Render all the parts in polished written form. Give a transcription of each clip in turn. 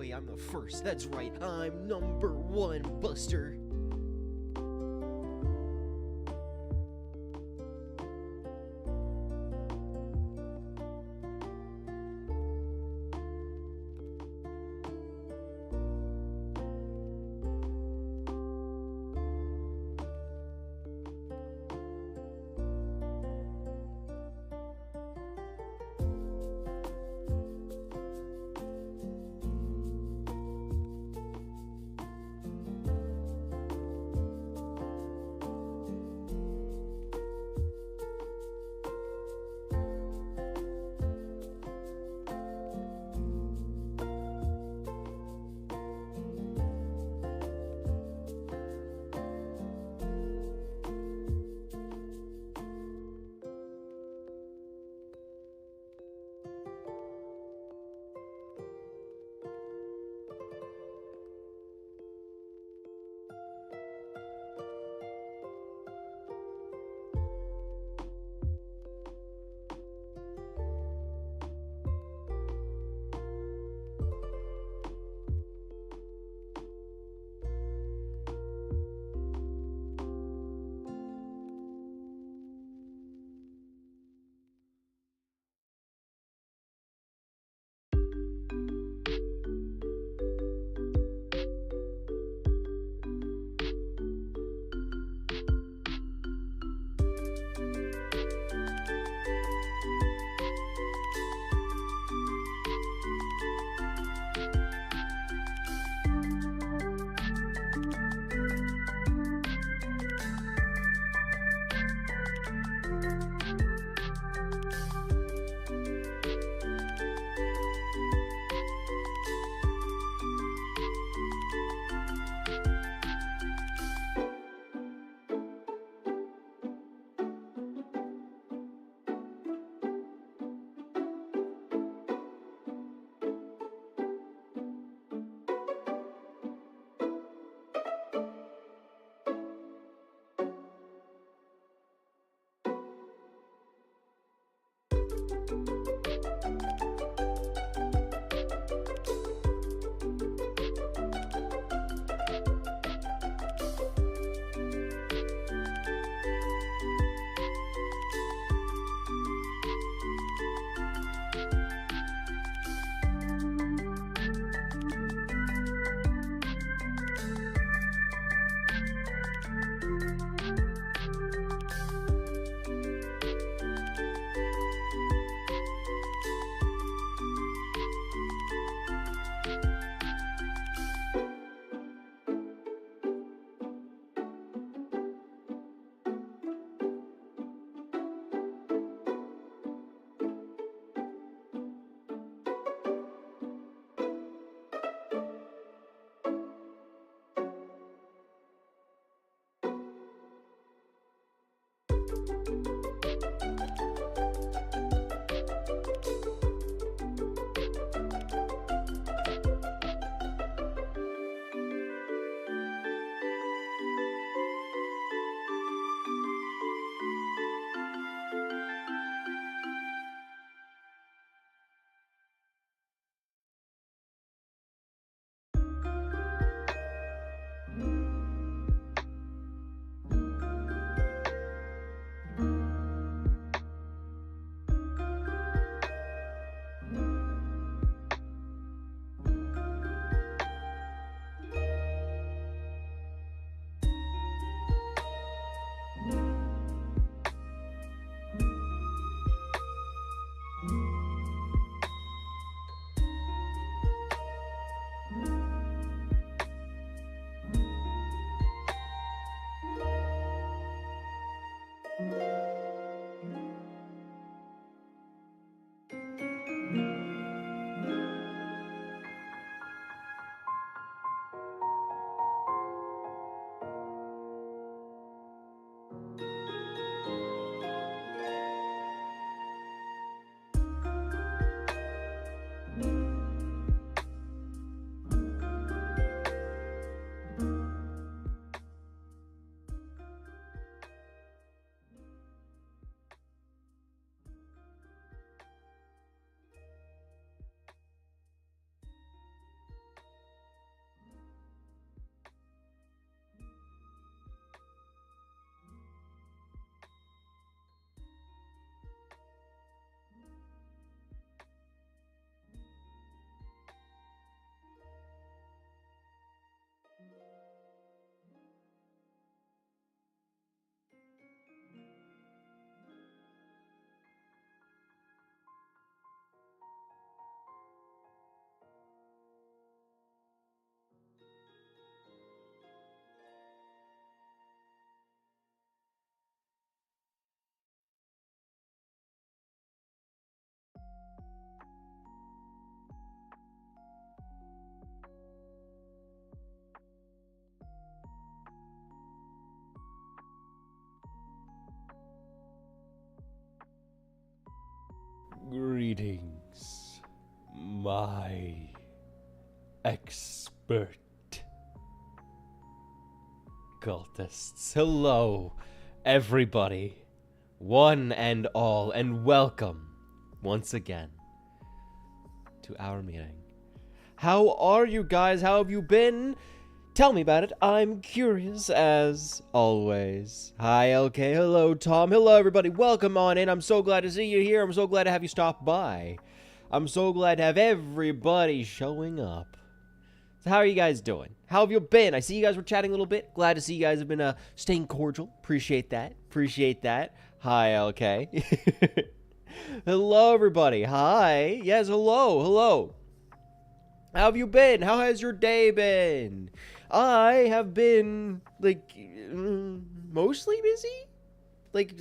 boy, I'm the first. That's right, I'm number one, Buster. Greetings, my expert cultists. Hello, everybody, one and all, and welcome once again to our meeting. How are you guys? How have you been? Tell me about it. I'm curious as always. Hi, LK. Hello, Tom. Hello, everybody. Welcome on in. I'm so glad to see you here. I'm so glad to have you stop by. I'm so glad to have everybody showing up. So how are you guys doing? How have you been? I see you guys were chatting a little bit. Glad to see you guys have been staying cordial. Appreciate that. Appreciate that. Hi, LK. Hello, everybody. Hi. Yes, hello. Hello. How have you been? How has your day been? I have been, mostly busy. Like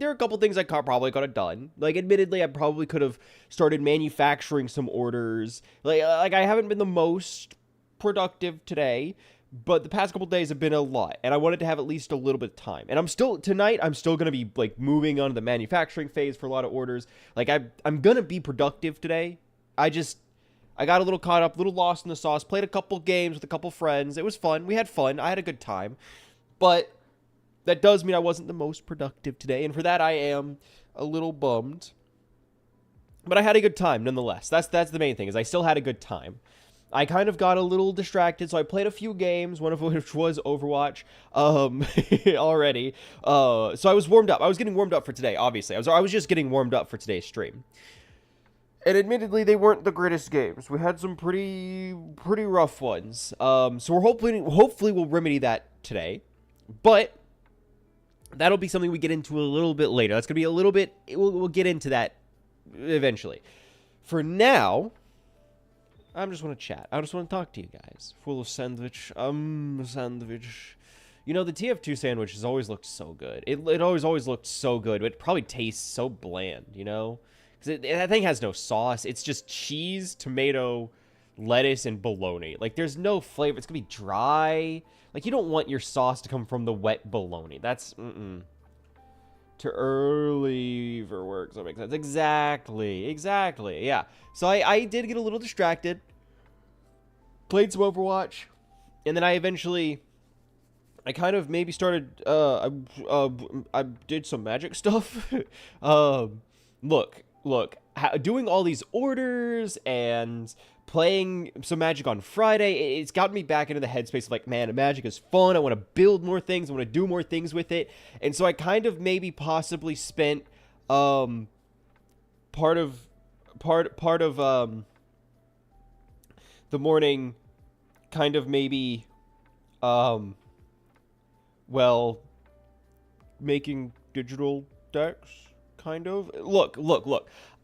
there are a couple things I probably could have done. Like, admittedly, I probably could have started manufacturing some orders. Like I haven't been the most productive today, but the past couple days have been a lot, and I wanted to have at least a little bit of time. And tonight, I'm still gonna be moving on to the manufacturing phase for a lot of orders. Like, I'm gonna be productive today. I got a little caught up, a little lost in the sauce, played a couple games with a couple friends. It was fun. We had fun. I had a good time. But that does mean I wasn't the most productive today, and for that I am a little bummed. But I had a good time nonetheless. That's the main thing, is I still had a good time. I kind of got a little distracted, so I played a few games, one of which was Overwatch already. So I was warmed up. I was getting warmed up for today, obviously. I was just getting warmed up for today's stream. And admittedly, they weren't the greatest games. We had some pretty rough ones. So we're hopefully we'll remedy that today. But that'll be something we get into a little bit later. That's gonna be a little bit. We'll get into that eventually. For now, I just want to chat. I just want to talk to you guys. Full of sandwich. Sandwich. You know, the TF2 sandwich has always looked so good. It always looked so good. But it probably tastes so bland, you know? That thing has no sauce. It's just cheese, tomato, lettuce, and bologna. Like, there's no flavor. It's gonna be dry. Like, you don't want your sauce to come from the wet bologna. That's, Too early for work, so that makes sense. Exactly. Yeah. So I did get a little distracted. Played some Overwatch. And then I kind of maybe started, I did some magic stuff. Look, doing all these orders and playing some Magic on Friday, it's gotten me back into the headspace of like, man, Magic is fun. I want to build more things. I want to do more things with it. And so I kind of maybe possibly spent part of the morning kind of maybe making digital decks. Kind of. Look.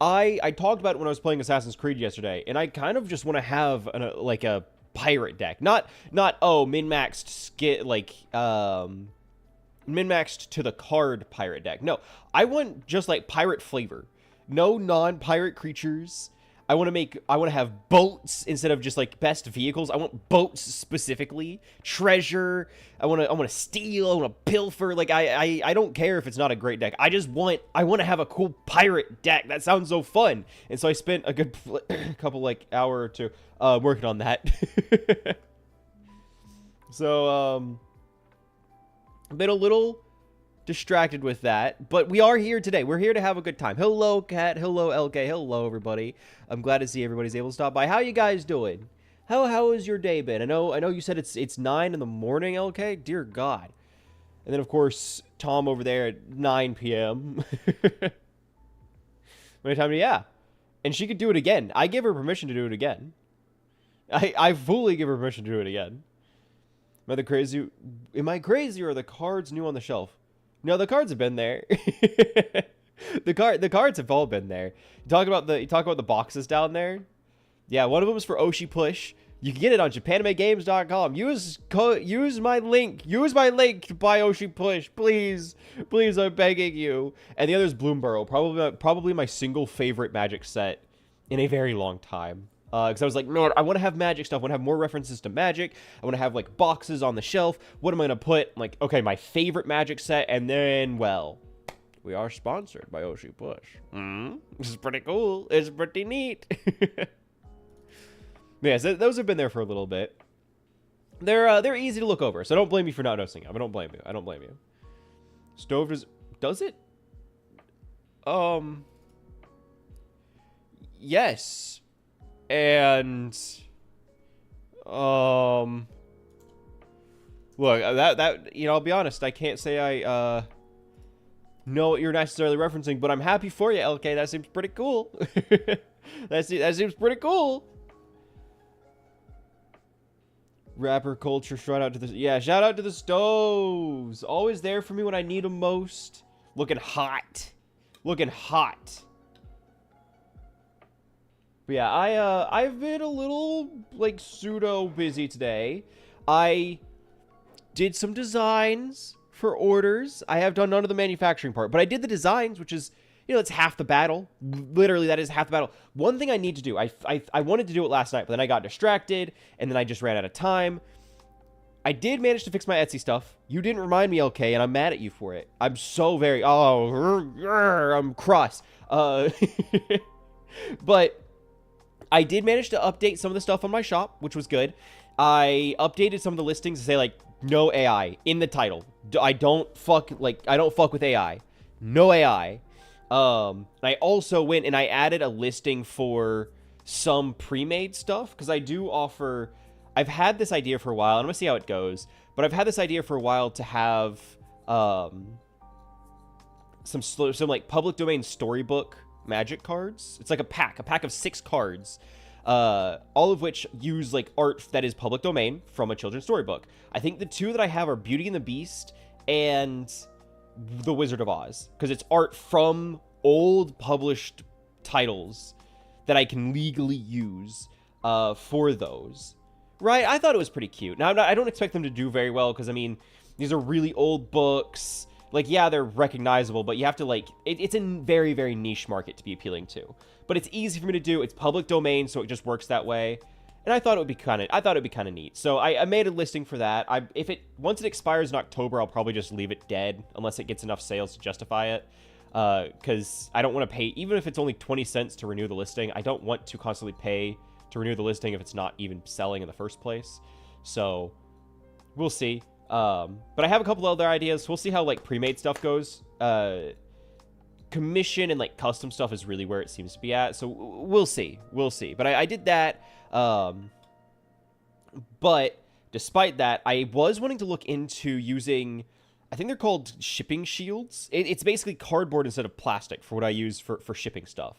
I talked about it when I was playing Assassin's Creed yesterday, and I kind of just want to have a pirate deck. Not min-maxed min-maxed to the card pirate deck. No, I want just like pirate flavor. No non-pirate creatures. I want to have boats instead of just like best vehicles. I want boats specifically. Treasure. I want to steal. I want to pilfer. Like I don't care if it's not a great deck. I want to have a cool pirate deck. That sounds so fun. And so I spent a good couple hour or two working on that. So I've been a little distracted with that, but we are here today. We're here to have a good time. Hello, Kat. Hello, LK. Hello, everybody. I'm glad to see everybody's able to stop by. How you guys doing? How has your day been? I know you said it's 9 in the morning, LK. Dear God. And then of course Tom over there at 9 p.m. What time? Yeah. And she could do it again. I give her permission to do it again. I fully give her permission to do it again. Am I crazy? Am I crazy, or are the cards new on the shelf? No, the cards have been there. the cards have all been there. You talk about the boxes down there. Yeah, one of them is for Oshi Push. You can get it on JapanAnimeGames.com. Use my link. Use my link to buy Oshi Push, please. Please, I'm begging you. And the other is Bloomborough. Probably my single favorite Magic set in a very long time. Because I was like, no, I want to have Magic stuff. I want to have more references to Magic. I want to have, like, boxes on the shelf. What am I going to put? I'm like, okay, my favorite Magic set, and then, well, We are sponsored by Oshi Push. This is pretty cool. It's pretty neat. Yeah, so those have been there for a little bit. They're easy to look over, so don't blame me for not noticing them. I don't blame you. I don't blame you. Stove does it? Yes. And look, that I'll be honest, I can't say I know what you're necessarily referencing, but I'm happy for you, LK. That seems pretty cool. that seems pretty cool. Rapper culture, shout out to shout out to the stoves. Always there for me when I need them most. Looking hot. Looking hot. But yeah, I've been a little like pseudo busy today. I did some designs for orders. I have done none of the manufacturing part, but I did the designs, which is, it's half the battle. Literally, that is half the battle. One thing I need to do, I wanted to do it last night, but then I got distracted, and then I just ran out of time. I did manage to fix my Etsy stuff. You didn't remind me, LK, and I'm mad at you for it. I'm so very, I'm cross. But I did manage to update some of the stuff on my shop, which was good. I updated some of the listings to say, like, no AI in the title. I don't fuck with AI. No AI. I also went and I added a listing for some pre-made stuff, because I do offer, I've had this idea for a while, and I'm gonna see how it goes, but I've had this idea for a while to have, some like public domain storybook magic cards. It's like a pack of 6 cards, all of which use like art that is public domain from a children's storybook. I think the 2 that I have are Beauty and the Beast and The Wizard of Oz, because it's art from old published titles that I can legally use for those. Right? I thought it was pretty cute. Now, I don't expect them to do very well, because, I mean, these are really old books. Like, yeah, they're recognizable, but you have to, like, it's a very, very niche market to be appealing to. But it's easy for me to do. It's public domain, so it just works that way. And I thought it would be kind of neat. So I made a listing for that. Once it expires in October, I'll probably just leave it dead unless it gets enough sales to justify it. Because I don't want to pay, even if it's only 20 cents to renew the listing, I don't want to constantly pay to renew the listing if it's not even selling in the first place. So we'll see. But I have a couple other ideas. We'll see how like pre-made stuff goes. Commission and like custom stuff is really where it seems to be at. So we'll see. But I did that. But despite that, I was wanting to look into using, I think they're called shipping shields. It's basically cardboard instead of plastic for what I use for shipping stuff.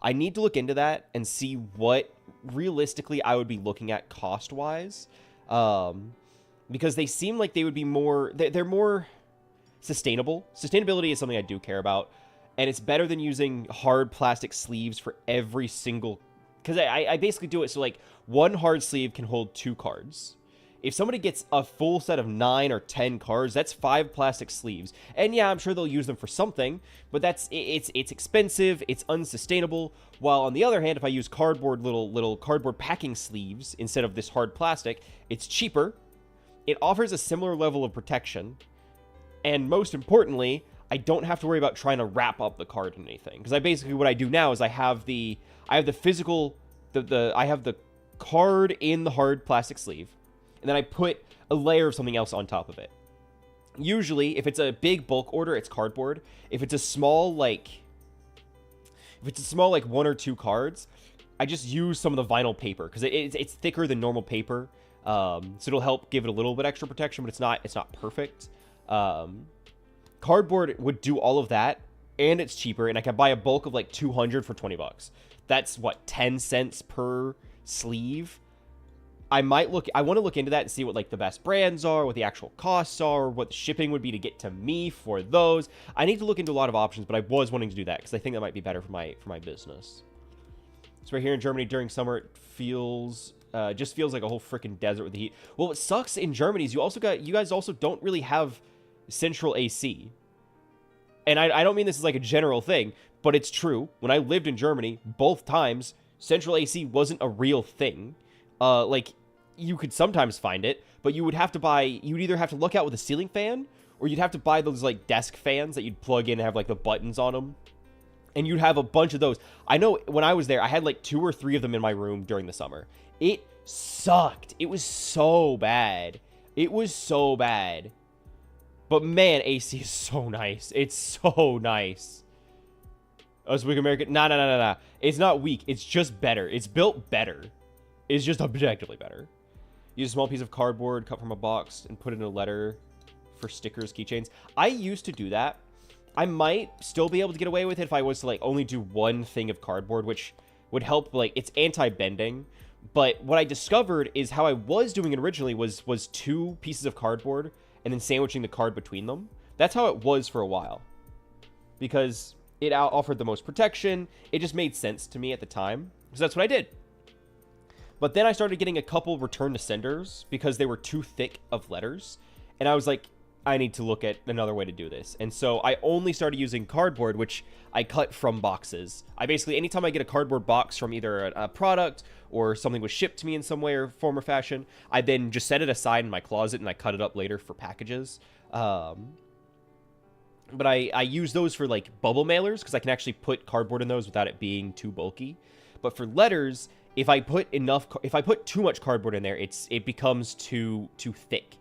I need to look into that and see what realistically I would be looking at cost-wise. Because they seem like they would be more, they're more sustainable. Sustainability is something I do care about. And it's better than using hard plastic sleeves for every single, because I basically do it so like one hard sleeve can hold 2 cards. If somebody gets a full set of 9 or 10 cards, that's 5 plastic sleeves. And yeah, I'm sure they'll use them for something, but it's expensive, it's unsustainable. While on the other hand, if I use cardboard, little cardboard packing sleeves instead of this hard plastic, it's cheaper. It offers a similar level of protection. And most importantly, I don't have to worry about trying to wrap up the card in anything. Because what I do now is I have the physical, I have the card in the hard plastic sleeve. And then I put a layer of something else on top of it. Usually, if it's a big bulk order, it's cardboard. If it's a small, like 1 or 2 cards, I just use some of the vinyl paper. Because it's thicker than normal paper. So it'll help give it a little bit extra protection, but it's not perfect. Cardboard would do all of that, and it's cheaper, and I can buy a bulk of like 200 for 20 bucks. That's what, 10 cents per sleeve? I want to look into that and see what like the best brands are, what the actual costs are, what the shipping would be to get to me for those. I need to look into a lot of options, but I was wanting to do that because I think that might be better for my business. So right here in Germany during summer, it just feels like a whole freaking desert with the heat. Well, what sucks in Germany is you guys also don't really have central AC. And I don't mean this as like a general thing, but it's true. When I lived in Germany, both times, central AC wasn't a real thing. Like, you could sometimes find it, but you'd either have to look out with a ceiling fan, or you'd have to buy those like desk fans that you'd plug in and have like the buttons on them. And you'd have a bunch of those. I know when I was there, I had like 2 or 3 of them in my room during the summer. It sucked. It was so bad. It was so bad. But man, AC is so nice. It's so nice. Us weak American? Nah. It's not weak. It's just better. It's built better. It's just objectively better. Use a small piece of cardboard cut from a box and put in a letter for stickers, keychains. I used to do that. I might still be able to get away with it if I was to like only do one thing of cardboard, which would help. Like, it's anti-bending. But what I discovered is how I was doing it originally was 2 pieces of cardboard and then sandwiching the card between them. That's how it was for a while, because it offered the most protection. It just made sense to me at the time, so that's what I did. But then I started getting a couple return to senders because they were too thick of letters, and I was like, I need to look at another way to do this. And so I only started using cardboard, which I cut from boxes. I basically, anytime I get a cardboard box from either a product or something was shipped to me in some way or form or fashion, I then just set it aside in my closet and I cut it up later for packages. But I use those for like bubble mailers because I can actually put cardboard in those without it being too bulky. But for letters, if I put too much cardboard in there, it becomes too thick.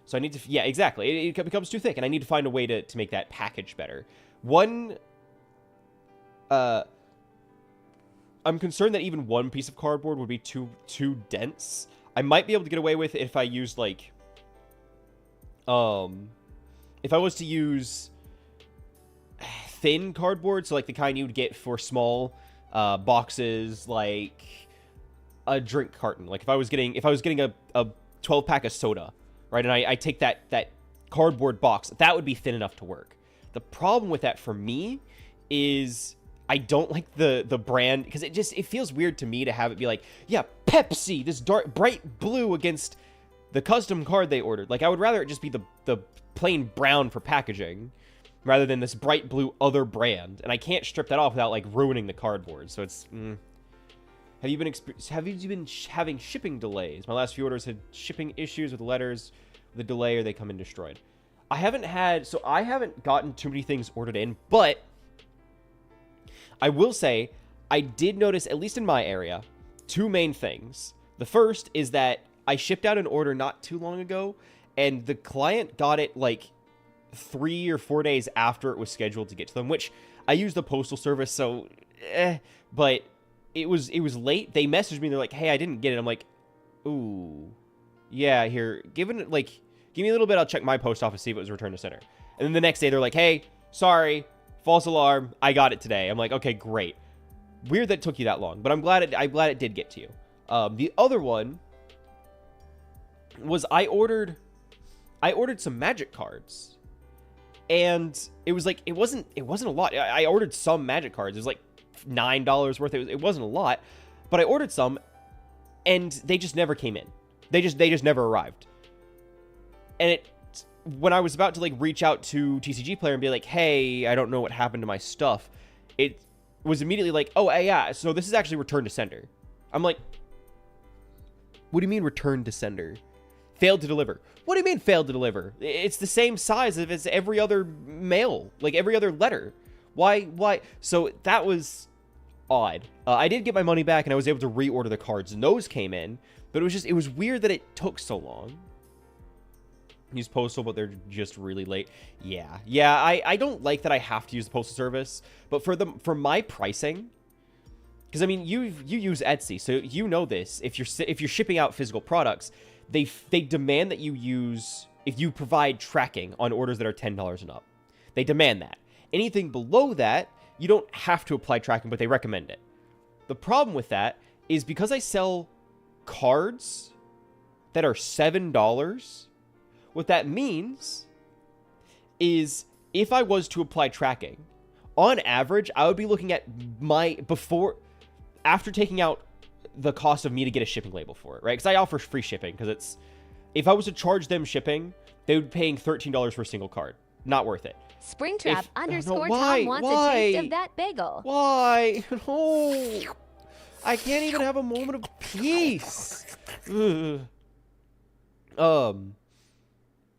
So I need to, yeah, exactly. It becomes too thick, and I need to find a way to make that package better. I'm concerned that even one piece of cardboard would be too dense. I might be able to get away with it if I used, like, if I was to use thin cardboard, so like the kind you would get for small boxes, like a drink carton. Like if I was getting a 12-pack of soda, right, and I take that cardboard box, that would be thin enough to work. The problem with that for me is I don't like the brand, because it feels weird to me to have it be like, yeah, Pepsi, this bright blue against the custom card they ordered. Like, I would rather it just be the plain brown for packaging rather than this bright blue other brand. And I can't strip that off without like ruining the cardboard. So it's Have you been having shipping delays? My last few orders had shipping issues with letters, with a delay, or they come in destroyed. I haven't gotten too many things ordered in, but I will say I did notice, at least in my area, 2 main things. The first is that I shipped out an order not too long ago, and the client got it like 3 or 4 days after it was scheduled to get to them, which I use the postal service, so but it was late. They messaged me, they're like, hey, I didn't get it. I'm like, ooh, yeah, here, give me a little bit, I'll check my post office, see if it was returned to sender. And then the next day they're like, hey, sorry, false alarm, I got it today. I'm like, okay, great. Weird that it took you that long, but I'm glad it did get to you. The other one was I ordered some Magic cards, and it was like, it wasn't a lot. I ordered some Magic cards. It was like $9 worth. It wasn't a lot, but I ordered some, and they just never came in. They just never arrived. And when I was about to like reach out to TCG Player and be like, hey, I don't know what happened to my stuff, it was immediately like, oh yeah, so this is actually return to sender. I'm like, what do you mean return to sender? Failed to deliver. What do you mean failed to deliver? It's the same size as every other mail, like every other letter. Why? So that was odd. I did get my money back, and I was able to reorder the cards, and those came in, but it was weird that it took so long. Use postal, but they're just really late. Yeah, I don't like that I have to use the postal service, but for my pricing, because I mean, you use Etsy, so you know this. If you're shipping out physical products, they demand that if you provide tracking on orders that are $10 and up. They demand that. Anything below that, you don't have to apply tracking, but they recommend it. The problem with that is because I sell cards that are $7, what that means is if I was to apply tracking, on average, I would be looking at after taking out the cost of me to get a shipping label for it, right? Because I offer free shipping, because if I was to charge them shipping, they would be paying $13 for a single card. Not worth it. Springtrap _Tom wants why? a taste of that bagel. Why? No. I can't even have a moment of peace.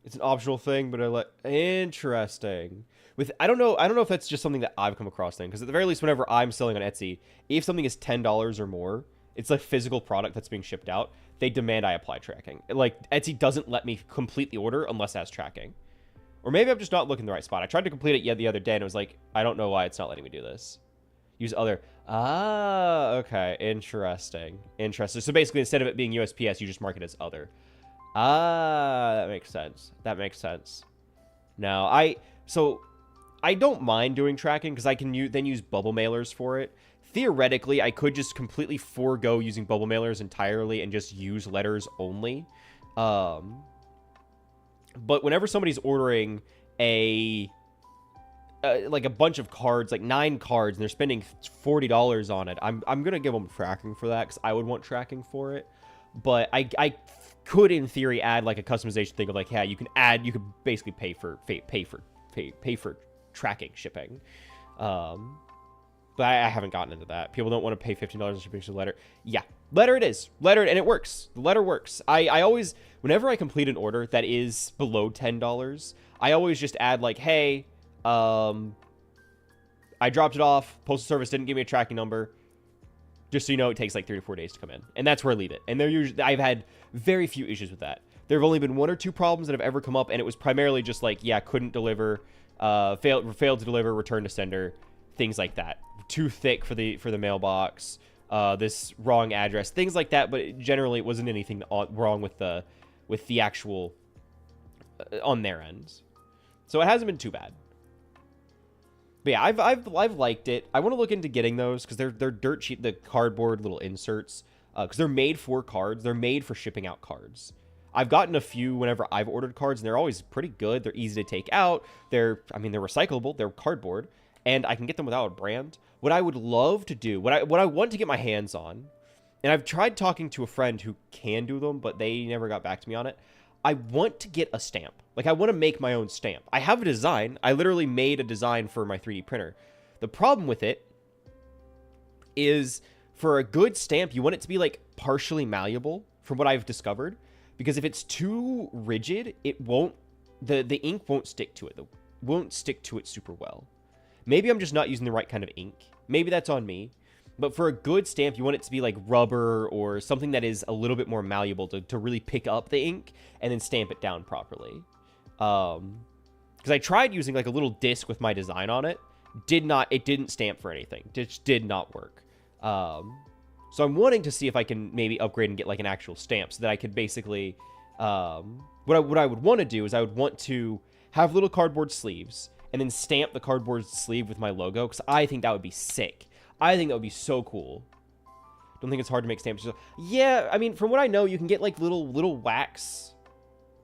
It's an optional thing, but I like interesting. With I don't know if that's just something that I've come across then, because at the very least, whenever I'm selling on Etsy, if something is $10 or more, it's a physical product that's being shipped out. They demand I apply tracking. Like Etsy doesn't let me complete the order unless it has tracking. Or maybe I'm just not looking in the right spot. I tried to complete it yet the other day and it was like, I don't know why it's not letting me do this. Use other. Ah, okay. Interesting. Interesting. So basically, instead of it being USPS, you just mark it as other. Ah, that makes sense. That makes sense. Now, I don't mind doing tracking because I can then use bubble mailers for it. Theoretically, I could just completely forego using bubble mailers entirely and just use letters only. But whenever somebody's ordering like a bunch of cards, like 9 cards, and they're spending $40 on it, I'm gonna give them tracking for that because I would want tracking for it. But I could in theory add like a customization thing of like, yeah, you could basically pay for tracking shipping. But I haven't gotten into that. People don't want to pay $15 in shipping to the letter. Yeah, letter it is. Letter, and it works. The letter works. I always, whenever I complete an order that is below $10, I always just add like, hey, I dropped it off. Postal Service didn't give me a tracking number. Just so you know, it takes like 3 to 4 days to come in. And that's where I leave it. And I've had very few issues with that. There have only been 1 or 2 problems that have ever come up, and it was primarily just like, yeah, couldn't deliver, failed to deliver, return to sender, things like that. Too thick for the mailbox, this wrong address, things like that. But generally, it wasn't anything wrong with the actual on their end, so it hasn't been too bad. But yeah, I've liked it. I want to look into getting those because they're dirt cheap. The cardboard little inserts, because they're made for cards. They're made for shipping out cards. I've gotten a few whenever I've ordered cards, and they're always pretty good. They're easy to take out. They're recyclable. They're cardboard, and I can get them without a brand. What I would love to do, what I want to get my hands on, and I've tried talking to a friend who can do them, but they never got back to me on it. I want to get a stamp. Like, I want to make my own stamp. I have a design. I literally made a design for my 3D printer. The problem with it is, for a good stamp, you want it to be, like, partially malleable, from what I've discovered. Because if it's too rigid, it won't, the ink won't stick to it. It won't stick to it super well. Maybe I'm just not using the right kind of ink. Maybe that's on me. But for a good stamp, you want it to be like rubber or something that is a little bit more malleable to really pick up the ink and then stamp it down properly. Because I tried using like a little disc with my design on it. It didn't stamp for anything. It just did not work. So I'm wanting to see if I can maybe upgrade and get like an actual stamp so that I could basically, what I would want to do is I would want to have little cardboard sleeves and then stamp the cardboard sleeve with my logo, because I think that would be sick. I think that would be so cool. Don't think it's hard to make stamps. Yeah, I mean, from what I know, you can get like little wax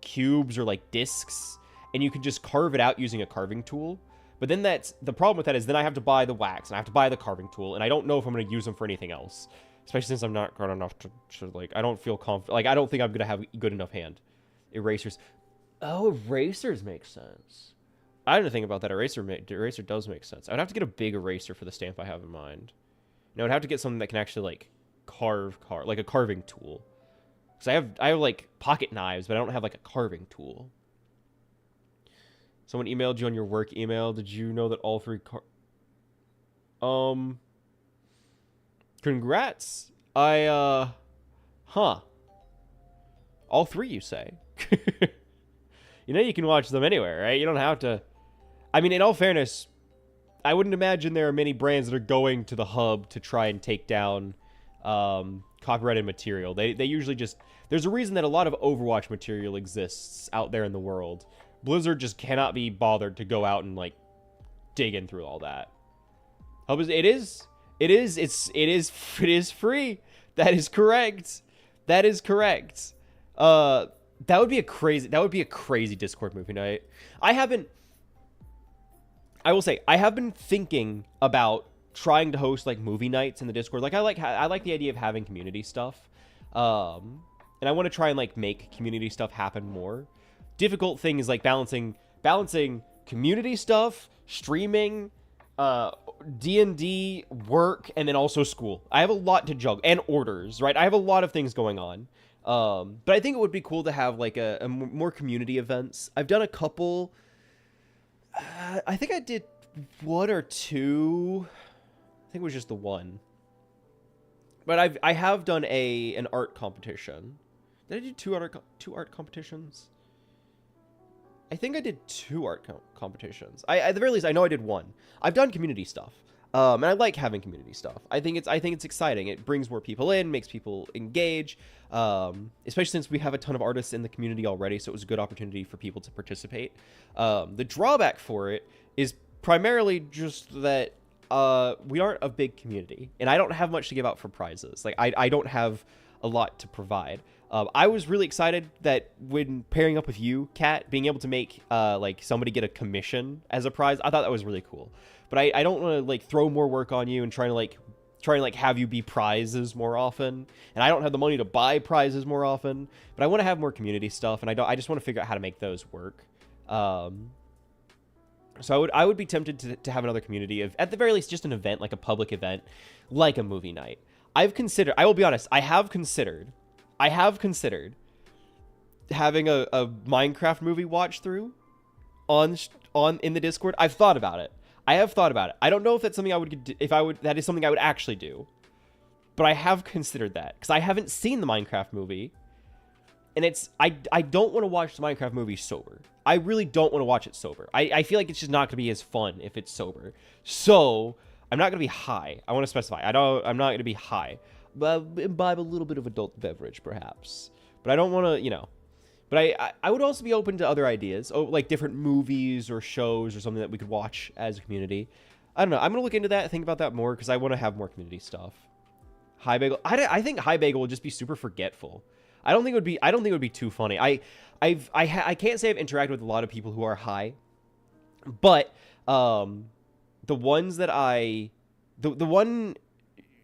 cubes or like discs, and you can just carve it out using a carving tool. But then the problem with that is then I have to buy the wax and I have to buy the carving tool, and I don't know if I'm going to use them for anything else. Especially since I'm not good enough to like, I don't feel confident. Like, I don't think I'm going to have a good enough hand. Erasers. Oh, erasers make sense. I didn't think about that. Eraser does make sense. I would have to get a big eraser for the stamp I have in mind. And I would have to get something that can actually like carve like a carving tool. Because I have like pocket knives, but I don't have like a carving tool. Someone emailed you on your work email. Did you know that all 3 Congrats. All 3, you say? You know you can watch them anywhere, right? You don't have to. I mean, in all fairness, I wouldn't imagine there are many brands that are going to the hub to try and take down copyrighted material. They usually just... There's a reason that a lot of Overwatch material exists out there in the world. Blizzard just cannot be bothered to go out and, like, dig in through all that. Hub is free. That is correct. That is correct. That would be a crazy Discord movie night. I will say, I have been thinking about trying to host like movie nights in the Discord. Like I like the idea of having community stuff. And I want to try and like make community stuff happen more. Difficult thing is like balancing community stuff, streaming, D&D, work, and then also school. I have a lot to juggle, and orders, right? I have a lot of things going on. But I think it would be cool to have like a more community events. I've done a couple. I think I did one or two. I think it was just the one. But I have done an art competition. Did I do two art competitions? I think I did two art competitions. At the very least, I know I did one. I've done community stuff, and I like having community stuff. I think it's exciting. It brings more people in, makes people engage, especially since we have a ton of artists in the community already. So it was a good opportunity for people to participate. The drawback for it is primarily just that we aren't a big community, and I don't have much to give out for prizes. Like I don't have a lot to provide. I was really excited that when pairing up with you, Kat, being able to make like somebody get a commission as a prize, I thought that was really cool. But I don't want to like throw more work on you and trying to have you be prizes more often. And I don't have the money to buy prizes more often. But I want to have more community stuff, and I just want to figure out how to make those work. So I would be tempted to have another community of, at the very least, just an event, like a public event, like a movie night. I will be honest, I have considered having a Minecraft movie watch through in the Discord. I've thought about it. I don't know if that's something that is something I would actually do. But I have considered that because I haven't seen the Minecraft movie. And I don't want to watch the Minecraft movie sober. I really don't want to watch it sober. I feel like it's just not going to be as fun if it's sober. So I'm not going to be high. I want to specify. I'm not going to be high. But imbibe a little bit of adult beverage, perhaps. But I don't want to, But I would also be open to other ideas. Oh, like different movies or shows or something that we could watch as a community. I don't know. I'm going to look into that, think about that more, because I want to have more community stuff. High Bagel. I think High Bagel would just be super forgetful. I don't think it would be too funny. I can't say I've interacted with a lot of people who are high, but the ones that the one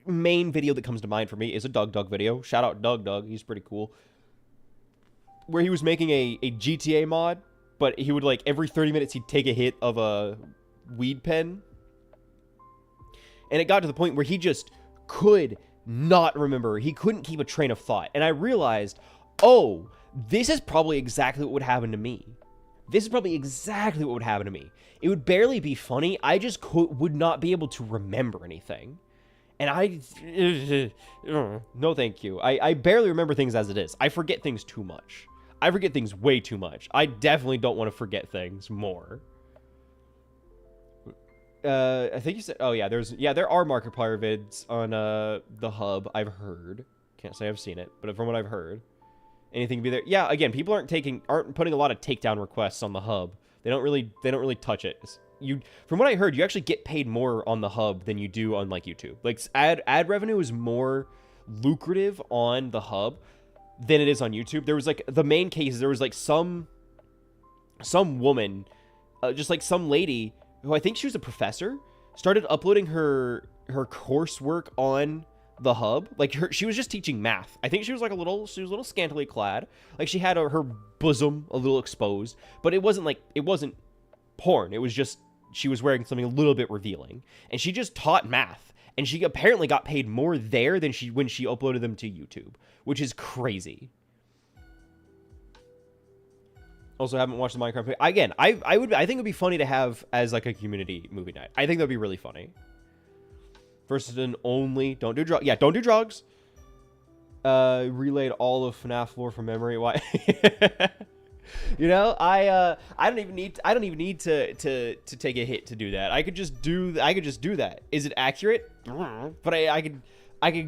main video that comes to mind for me is a Doug video. Shout out Doug. He's pretty cool. Where he was making a GTA mod, but he would like every 30 minutes he'd take a hit of a weed pen, and it got to the point where he just could not remember. He couldn't keep a train of thought. And I realized, oh, this is probably exactly what would happen to me. It would barely be funny. I just would not be able to remember anything. And no thank you. I barely remember things as it is. I forget things too much. I forget things way too much. I definitely don't want to forget things more. I think you said, oh yeah, there are Markiplier vids on the hub. I've heard, can't say I've seen it, but from what I've heard, anything be there. Yeah, again, people aren't putting a lot of takedown requests on the hub. They don't really touch it. From what I heard, you actually get paid more on the hub than you do on like YouTube. Like ad revenue is more lucrative on the hub than it is on YouTube. There was like the main cases. There was like some woman, just like some lady who I think she was a professor, started uploading her coursework on the hub. Like she was just teaching math. I think she was a little scantily clad. Like she had her bosom a little exposed, but it wasn't porn. It was just she was wearing something a little bit revealing, and she just taught math. And she apparently got paid more there than when she uploaded them to YouTube, which is crazy. Also, haven't watched the Minecraft movie. Again, I think it'd be funny to have as like a community movie night. I think that'd be really funny. Versus an only don't do drugs. Yeah, don't do drugs. Relayed all of FNAF lore from memory. Why? I don't even need to take a hit to do that. I could just do that. Is it accurate? But I could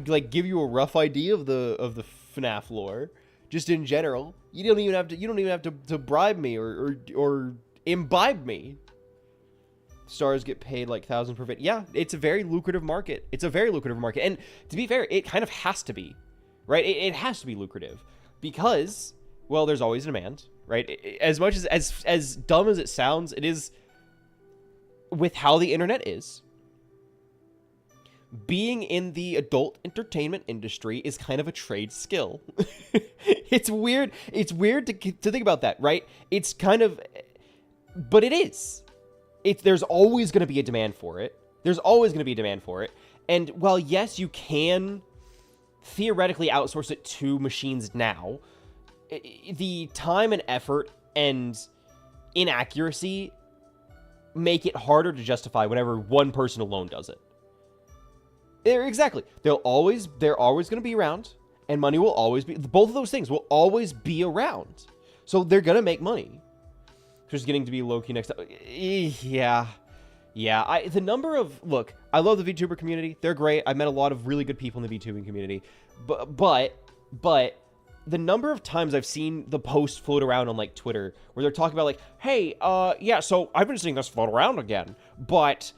like give you a rough idea of the FNAF lore. Just in general, you don't even have to bribe me or imbibe me. Stars get paid like thousands per vid. Yeah, it's a very lucrative market. And to be fair, it kind of has to be, right? It has to be lucrative because, well, there's always demand, right? As much as dumb as it sounds, it is with how the internet is. Being in the adult entertainment industry is kind of a trade skill. It's weird to think about that, right? It's kind of, but it is. There's always going to be a demand for it. And while yes, you can theoretically outsource it to machines now, the time and effort and inaccuracy make it harder to justify whenever one person alone does it. Exactly. They're always going to be around, and money will always be, both of those things will always be around. So they're going to make money. Just getting to be low-key next time. Yeah. The number of, look, I love the VTuber community. They're great. I've met a lot of really good people in the VTubing community. But the number of times I've seen the post float around on, like, Twitter where they're talking about, like, hey, yeah, so I've been seeing this float around again, but,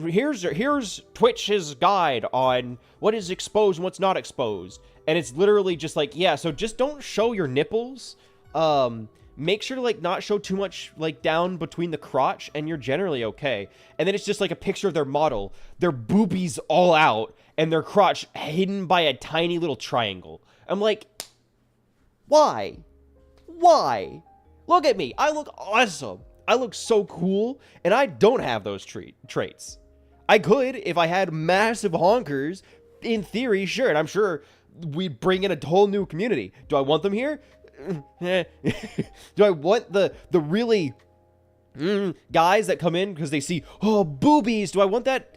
here's Twitch's guide on what is exposed and what's not exposed. And it's literally just like, yeah, so just don't show your nipples. Make sure to, like, not show too much, like, down between the crotch, and you're generally okay. And then it's just, like, a picture of their model, their boobies all out, and their crotch hidden by a tiny little triangle. I'm like, why? Why? Look at me. I look awesome. I look so cool, and I don't have those traits. I could if I had massive honkers. In theory, sure, and I'm sure we'd bring in a whole new community. Do I want them here? Do I want the really guys that come in because they see, oh, boobies? Do I want that?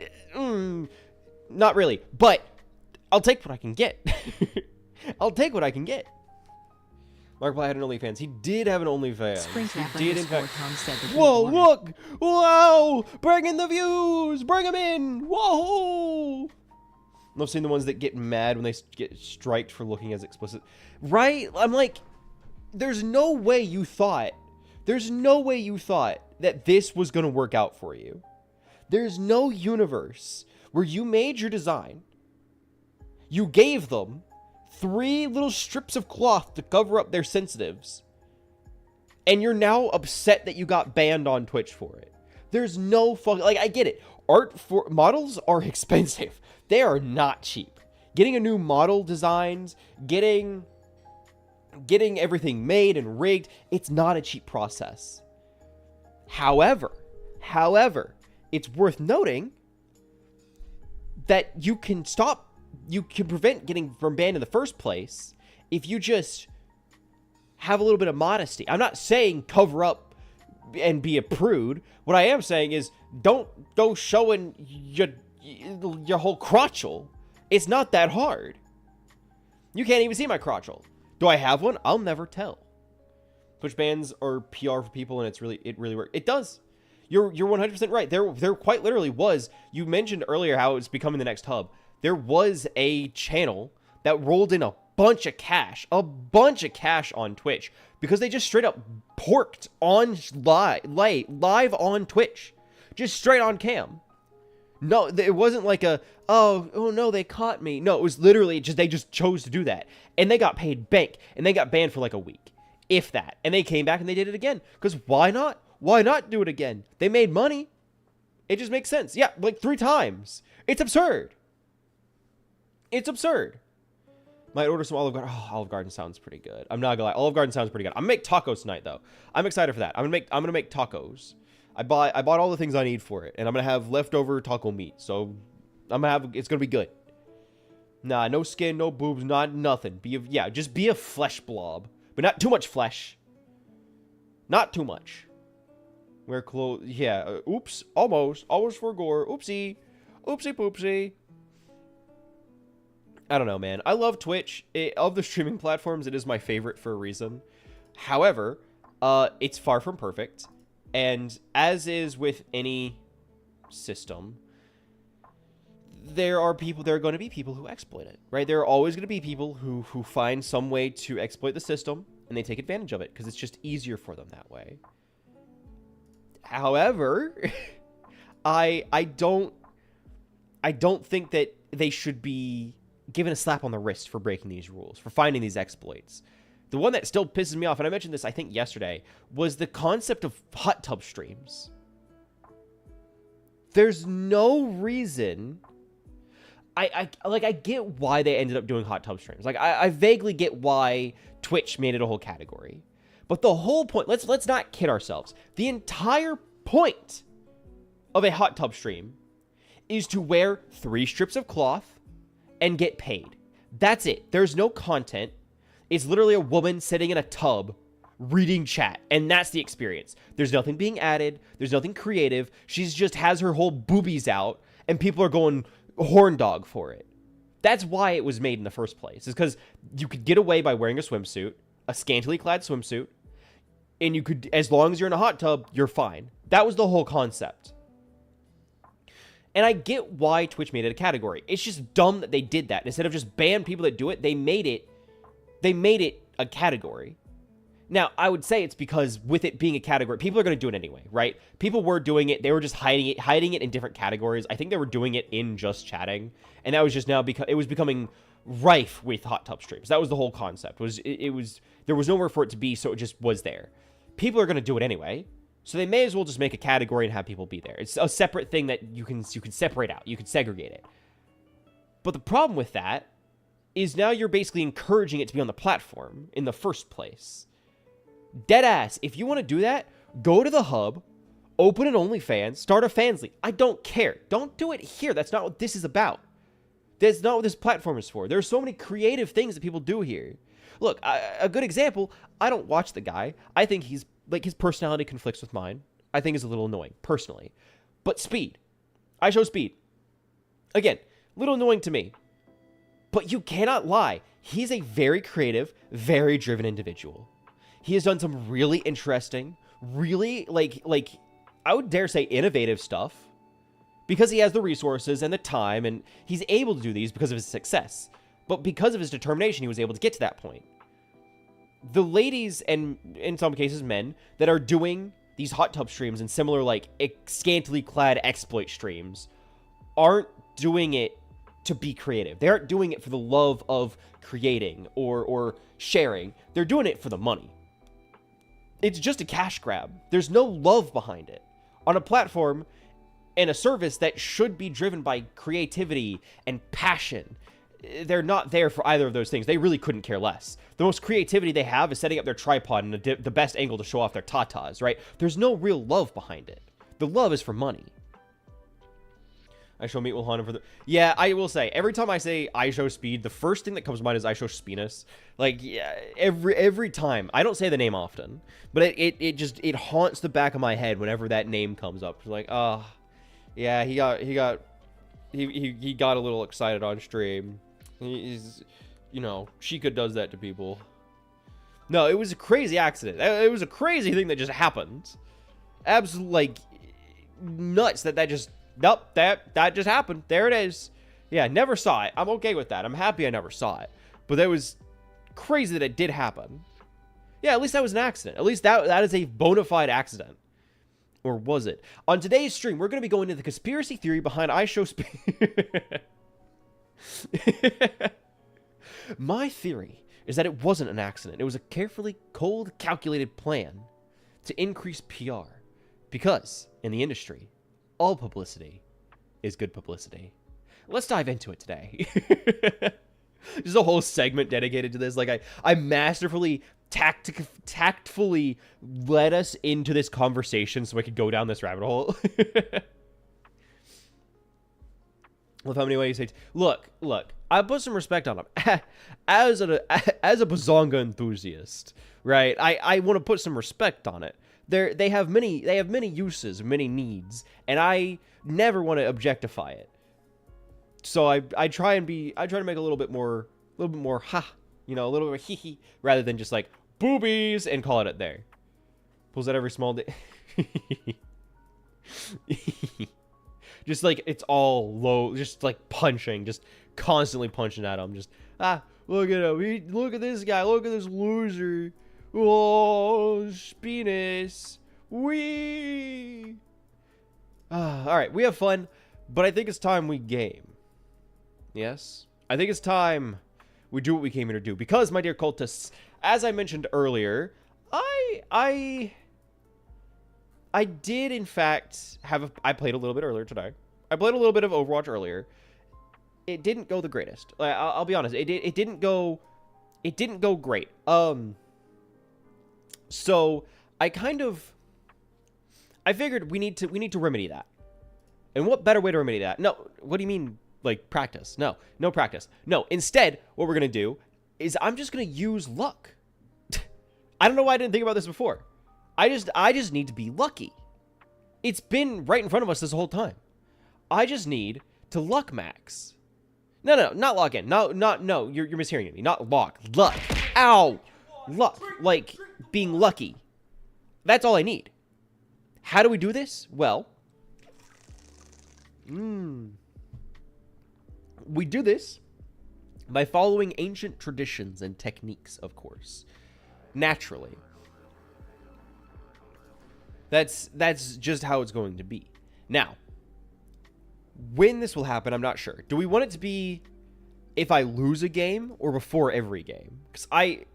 Not really, but I'll take what I can get. I'll take what I can get. Markiplier had an OnlyFans. He did have an OnlyFans. He did, in fact. Whoa, look! Wow! Bring in the views! Bring them in! Whoa! I've seen the ones that get mad when they get striked for looking as explicit. Right? I'm like, there's no way you thought that this was going to work out for you. There's no universe where you made your design, you gave them 3 little strips of cloth to cover up their sensitives, and you're now upset that you got banned on Twitch for it. There's no fucking, like, I get it. Art for models are expensive. They are not cheap. Getting a new model designed, getting everything made and rigged, it's not a cheap process. However, it's worth noting that you can prevent getting from banned in the first place if you just have a little bit of modesty. I'm not saying cover up and be a prude. What I am saying is don't go showing your whole crotchel. It's not that hard. You can't even see my crotchel. Do I have one? I'll never tell. Twitch bans are PR for people, and it really works. It does. You're 100% right. There quite literally was. You mentioned earlier how it's becoming the next hub. There was a channel that rolled in a bunch of cash on Twitch because they just straight up porked on live on Twitch, just straight on cam. No, it wasn't like oh no, they caught me. No, it was literally just, they just chose to do that. And they got paid bank, and they got banned for like a week, if that. And they came back and they did it again. Because why not? Why not do it again? They made money. It just makes sense. Yeah, like 3 times. It's absurd. It's absurd. Might order some Olive Garden. Oh, Olive Garden sounds pretty good. I'm not gonna lie. Olive Garden sounds pretty good. I'm gonna make tacos tonight, though. I'm excited for that. I'm gonna make tacos. I bought all the things I need for it, and I'm gonna have leftover taco meat. So it's gonna be good. Nah, no skin, no boobs, nothing. Just be a flesh blob, but not too much flesh. Not too much. Wear clothes. Yeah. Oops. Almost for gore. Oopsie poopsie. I don't know, man. I love Twitch. Of the streaming platforms, it is my favorite for a reason. However, it's far from perfect. And as is with any system, there are going to be people who exploit it, right? There are always going to be people who find some way to exploit the system, and they take advantage of it because it's just easier for them that way. However, I don't think that they should be given a slap on the wrist for breaking these rules, for finding these exploits. The one that still pisses me off, and I mentioned this, I think, yesterday, was the concept of hot tub streams. There's no reason... I get why they ended up doing hot tub streams. Like, I vaguely get why Twitch made it a whole category. But the whole point... Let's not kid ourselves. The entire point of a hot tub stream is to wear 3 strips of cloth and get paid. That's it. There's no content. It's literally a woman sitting in a tub reading chat, and that's the experience. There's nothing being added. There's nothing creative. She's just has her whole boobies out, and people are going horn dog for it. That's why it was made in the first place. Is because you could get away by wearing a swimsuit, a scantily clad swimsuit, and you could, as long as you're in a hot tub, you're fine. That was the whole concept. And I get why Twitch made it a category. It's just dumb that they did that. Instead of just ban people that do it, they made it a category. Now, I would say it's because with it being a category, people are going to do it anyway, right? People were doing it. They were just hiding it in different categories. I think they were doing it in just chatting. And that was just now because it was becoming rife with hot tub streams. That was the whole concept. There was nowhere for it to be, so it just was there. People are going to do it anyway. So they may as well just make a category and have people be there. It's a separate thing that you can separate out. You can segregate it. But the problem with that is now you're basically encouraging it to be on the platform in the first place. Deadass, if you want to do that, go to the hub, open an OnlyFans, start a Fansly. I don't care. Don't do it here. That's not what this is about. That's not what this platform is for. There are so many creative things that people do here. Look, a good example, I don't watch the guy. I think he's, like, his personality conflicts with mine. I think is a little annoying, personally. But Speed. I show Speed. Again, a little annoying to me. But you cannot lie. He's a very creative, very driven individual. He has done some really interesting, really, like, I would dare say innovative stuff. Because he has the resources and the time, and he's able to do these because of his success. But because of his determination, he was able to get to that point. The ladies, and in some cases men, that are doing these hot tub streams and similar, like, scantily clad exploit streams aren't doing it to be creative. They aren't doing it for the love of creating or sharing. They're doing it for the money. It's just a cash grab. There's no love behind it. On a platform and a service that should be driven by creativity and passion, they're not there for either of those things. They really couldn't care less. The most creativity they have is setting up their tripod and the best angle to show off their tatas, right? There's no real love behind it. The love is for money. I show Meat Will Hunter for the... Yeah, I will say, every time I say I show Speed, the first thing that comes to mind is I show Spinus. Like, yeah, every time. I don't say the name often, but it haunts the back of my head whenever that name comes up. It's like, oh, yeah, he got a little excited on stream. He's, you know, Sheikah does that to people. No, it was a crazy accident. It was a crazy thing that just happened. Absolutely, like, nuts that just... Nope, that just happened. There it is. Yeah, never saw it. I'm okay with that. I'm happy I never saw it. But that was crazy that it did happen. Yeah, at least that was an accident. At least that is a bona fide accident. Or was it? On today's stream, we're going to be going into the conspiracy theory behind I Show Speed. My theory is that it wasn't an accident. It was a carefully, cold, calculated plan to increase PR. Because, in the industry, all publicity is good publicity. Let's dive into it today. Just a whole segment dedicated to this. Like, I masterfully, tactfully led us into this conversation so I could go down this rabbit hole. Love how many ways you say, look, I put some respect on him. As a Bazonga enthusiast, right? I want to put some respect on it. They have many uses, many needs, and I never want to objectify it. So I try to make a little bit more ha, you know, a little bit more hee hee, rather than just like boobies and call it there. Pulls out every small day. Just like it's all low, just like punching, just constantly punching at him. Just look at him. Look at this guy. Look at this loser. Oh, Spinus. Wee. All right, we have fun, but I think it's time we game. Yes, I think it's time we do what we came here to do. Because, my dear cultists, as I mentioned earlier, I did in fact I played a little bit earlier today. I played a little bit of Overwatch earlier. It didn't go the greatest. I'll be honest. It didn't go great. So I figured we need to remedy that. And what better way to remedy that? No, what do you mean like practice. No practice. No, instead, what we're going to do is I'm just going to use luck. I don't know why I didn't think about this before. I just need to be lucky. It's been right in front of us this whole time. I just need to luck max. No, not log in. No, you're mishearing me. Not luck. Ow! Luck. Like, being lucky. That's all I need. How do we do this? Well, we do this by following ancient traditions and techniques, of course. Naturally. That's just how it's going to be. Now, when this will happen, I'm not sure. Do we want it to be if I lose a game or before every game? Because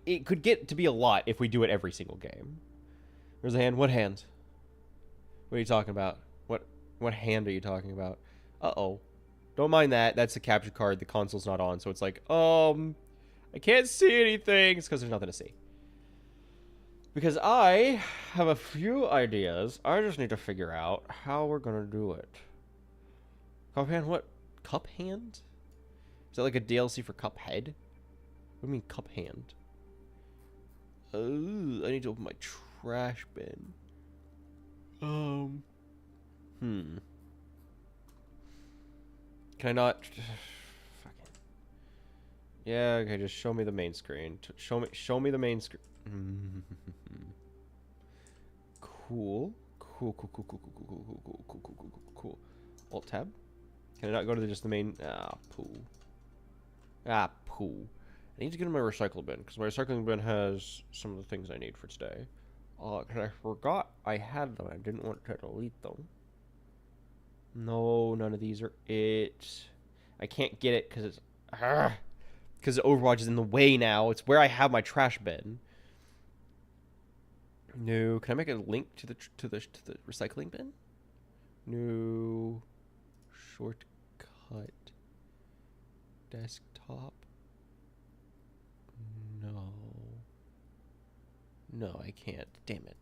it could get to be a lot if we do it every single game. There's a hand. What hand? What are you talking about? What hand are you talking about? Uh-oh. Don't mind that. That's a capture card. The console's not on, so it's like, I can't see anything. It's because there's nothing to see. Because I have a few ideas. I just need to figure out how we're going to do it. Cup hand? What? Cup hand? Is that like a DLC for Cuphead? What do you mean cup hand? Oh, I need to open my trash bin. Can I not? Fucking. Yeah, okay, just show me the main screen. Show me the main screen. Cool. Alt tab. Can I not go to just the main? Poo. Poo. I need to get in my recycle bin because my recycling bin has some of the things I need for today. Because I forgot I had them. I didn't want to delete them. No, none of these are it. I can't get it because it's because Overwatch is in the way now. It's where I have my trash bin. No, can I make a link to the recycling bin? No. Shortcut. Desktop. No, I can't. Damn it.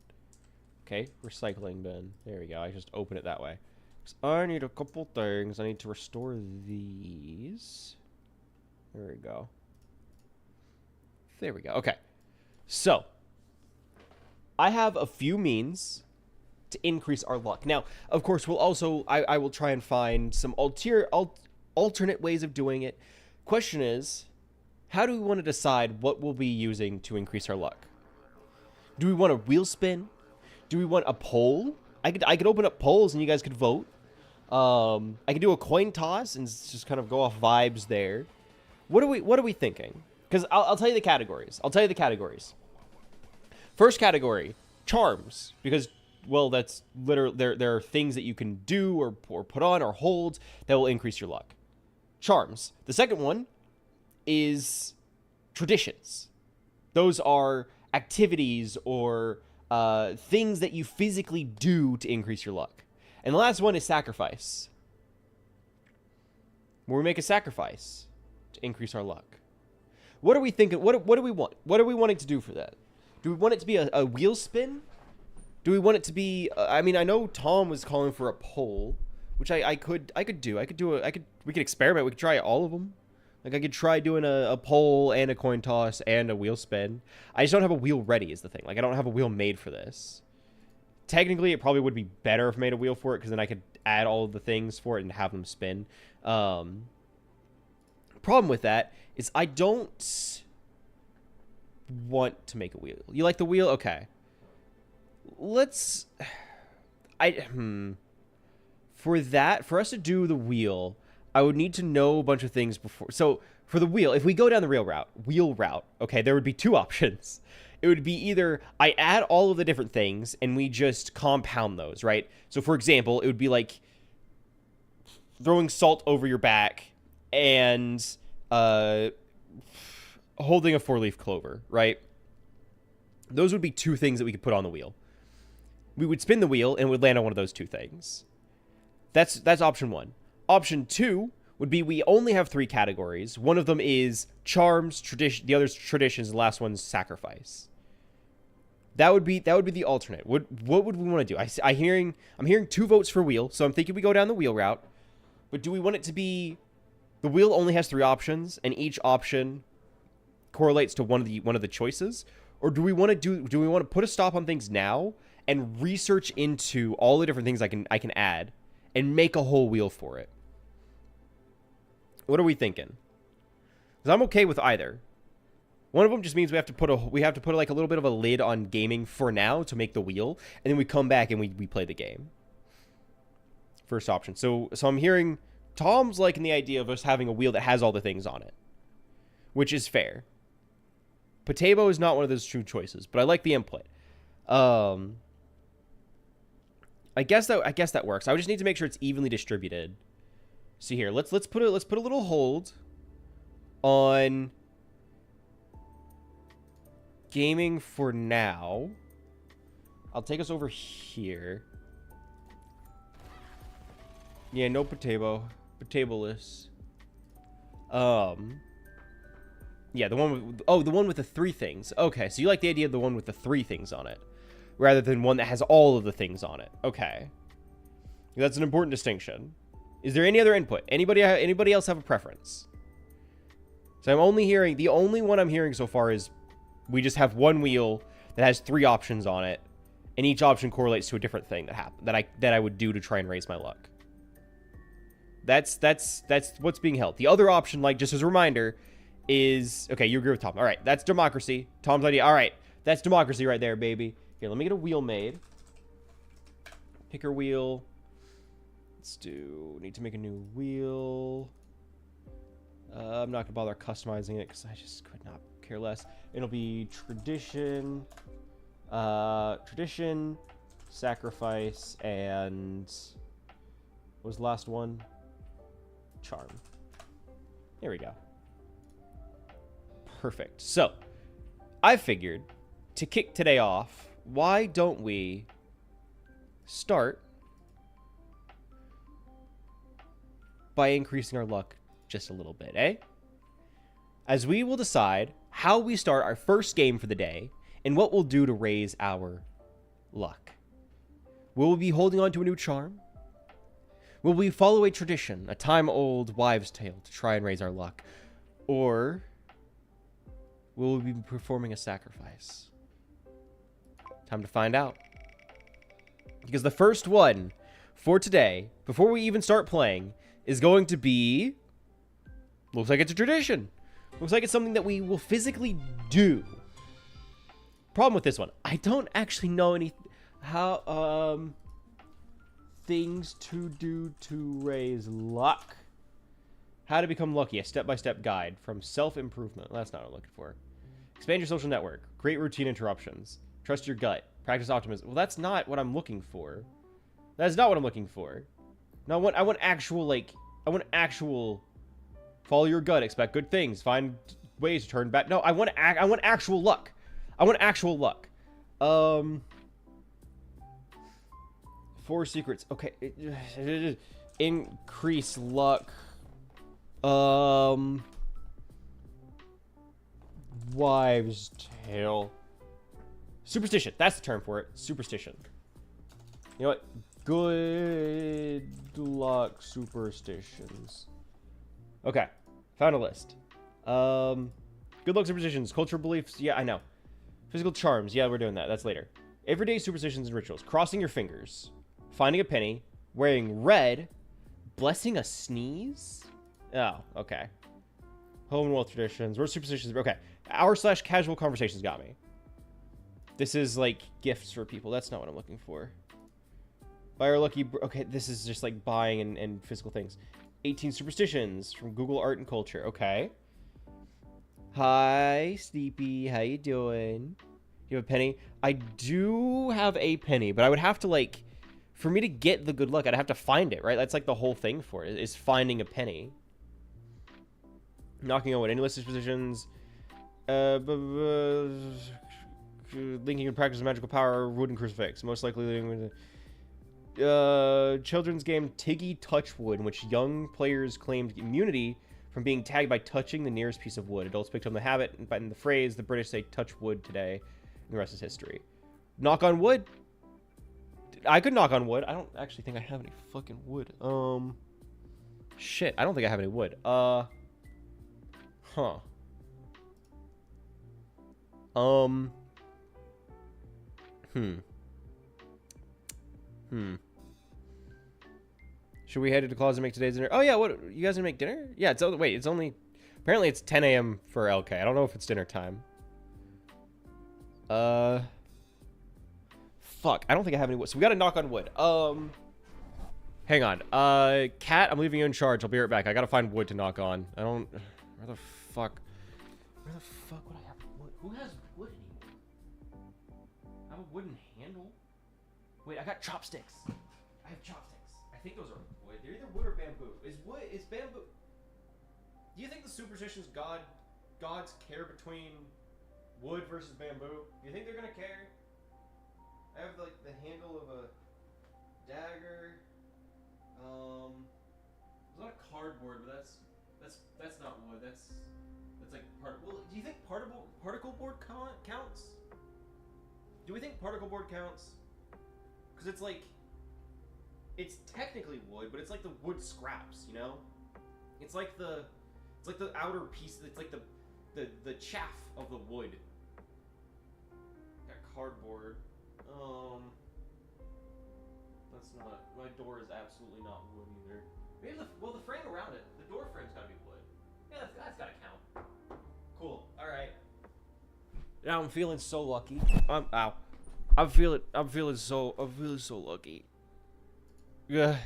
Okay, recycling bin. There we go. I just open it that way. So I need a couple things. I need to restore these. There we go. There we go. Okay. So, I have a few means to increase our luck. Now, of course, we'll also... I will try and find some alternate ways of doing it. Question is, how do we want to decide what we'll be using to increase our luck? Do we want a wheel spin? Do we want a poll? I could open up polls and you guys could vote. I could do a coin toss and just kind of go off vibes there. What are we thinking? Because I'll tell you the categories. First category, charms, because well, that's literally there are things that you can do or put on or hold that will increase your luck. Charms. The second one is traditions. Those are activities or things that you physically do to increase your luck. And the last one is sacrifice. Where we make a sacrifice to increase our luck. What are we thinking? What do we want? What are we wanting to do for that? Do we want it to be a wheel spin? Do we want it to be... I mean, I know Tom was calling for a poll, which I could do. We could experiment. We could try all of them. Like, I could try doing a poll and a coin toss and a wheel spin. I just don't have a wheel ready is the thing. Like, I don't have a wheel made for this. Technically, it probably would be better if I made a wheel for it, because then I could add all of the things for it and have them spin. Problem with that is I don't want to make a wheel. You like the wheel? Okay. Let's... For us to do the wheel... I would need to know a bunch of things before. So for the wheel, if we go down the wheel route, okay, there would be two options. It would be either I add all of the different things and we just compound those, right? So for example, it would be like throwing salt over your back and holding a 4-leaf clover, right? Those would be two things that we could put on the wheel. We would spin the wheel and it would land on one of those two things. That's option one. Option two would be we only have 3 categories. One of them is charms, tradition. The other's traditions. The last one's sacrifice. That would be the alternate. What would we want to do? I'm hearing 2 votes for wheel, so I'm thinking we go down the wheel route. But do we want it to be the wheel only has 3 options, and each option correlates to one of the choices? Or do we want to put a stop on things now and research into all the different things I can add and make a whole wheel for it? What are we thinking? Because I'm okay with either. One of them just means we have to put like a little bit of a lid on gaming for now to make the wheel, and then we come back and we play the game. First option. So I'm hearing Tom's liking the idea of us having a wheel that has all the things on it, which is fair. Potato is not one of those true choices, but I like the input. I guess that works. I would just need to make sure it's evenly distributed. See here, let's put a little hold on gaming for now. I'll take us over here. Yeah, no potato. Potato-less. Yeah, the one with the 3 things. Okay, so you like the idea of the one with the 3 things on it, rather than one that has all of the things on it. Okay. That's an important distinction. Is there any other input? Anybody else have a preference? So I'm only hearing, the only one I'm hearing so far is we just have one wheel that has 3 options on it, and each option correlates to a different thing that I would do to try and raise my luck. That's what's being held. The other option, like just as a reminder, is okay. You agree with Tom? All right, that's democracy. Tom's idea. All right, that's democracy right there, baby. Here, let me get a wheel made. Picker wheel. Need to make a new wheel. I'm not gonna bother customizing it because I just could not care less. It'll be tradition, sacrifice, and what was the last one? Charm. There we go. Perfect. So, I figured to kick today off, why don't we start by increasing our luck just a little bit, eh? As we will decide how we start our first game for the day and what we'll do to raise our luck. Will we be holding on to a new charm? Will we follow a tradition, a time-old wives' tale to try and raise our luck? Or will we be performing a sacrifice? Time to find out. Because the first one for today, before we even start playing, is going to be... Looks like it's a tradition. Looks like it's something that we will physically do. Problem with this one, I don't actually know things to do to raise luck. How to become lucky, a step-by-step guide from self-improvement. That's not what I'm looking for. Expand your social network. Create routine interruptions. Trust your gut. Practice optimism. Well, that's not what I'm looking for. That's not what I'm looking for. No, I want actual follow your gut, expect good things, find ways to turn back. No, I want actual luck. I want actual luck. 4 secrets. Okay. Increase luck. Wives' tale. Superstition. That's the term for it. Superstition. You know what? Good luck superstitions. Okay. Found a list. Good luck superstitions. Cultural beliefs. Yeah, I know. Physical charms. Yeah, we're doing that. That's later. Everyday superstitions and rituals. Crossing your fingers. Finding a penny. Wearing red. Blessing a sneeze? Oh, okay. Home and wealth traditions. We're superstitions. Okay. Hour/casual conversations got me. This is like gifts for people. That's not what I'm looking for. Buy our lucky... Okay, this is just like buying and physical things. 18 superstitions from Google Art and Culture. Okay. Hi, Sleepy. How you doing? Do you have a penny? I do have a penny, but I would have to like... For me to get the good luck, I'd have to find it, right? That's like the whole thing for it, is finding a penny. Knocking on wood. Any list of positions. Linking and practice of magical power. Wooden crucifix. Most likely leading with children's game Tiggy Touchwood, in which young players claimed immunity from being tagged by touching the nearest piece of wood. Adults picked up the habit, but in the phrase, the British say touch wood today, and the rest is history. Knock on wood. I could knock on wood. I don't actually think I have any fucking wood. Shit, I don't think I have any wood. Huh. Should we head to the closet and make today's dinner? Oh, yeah, what? You guys gonna make dinner? Yeah, wait, it's only... Apparently it's 10 a.m. for LK. I don't know if it's dinner time. Fuck, I don't think I have any wood. So we gotta knock on wood. Hang on. Cat, I'm leaving you in charge. I'll be right back. I gotta find wood to knock on. I don't... Where the fuck would I have wood? Who has wood anymore? I have a wooden handle? Wait, I got chopsticks. I have chopsticks. I think those are wood. They're either wood or bamboo. Is bamboo... Do you think the superstitions gods care between wood versus bamboo? Do you think they're gonna care? I have like the handle of a dagger. There's a lot of cardboard, but that's not wood. That's like part. Well, do you think particle board counts? Do we think particle board counts? Because it's like, it's technically wood, but it's like the wood scraps, you know? It's like the outer piece. It's like the chaff of the wood. Got cardboard. That's not. My door is absolutely not wood either. Maybe the frame around it. The door frame's gotta be wood. Yeah, that's gotta count. Cool. All right. Now I'm feeling so lucky. I'm feeling so lucky. Yeah.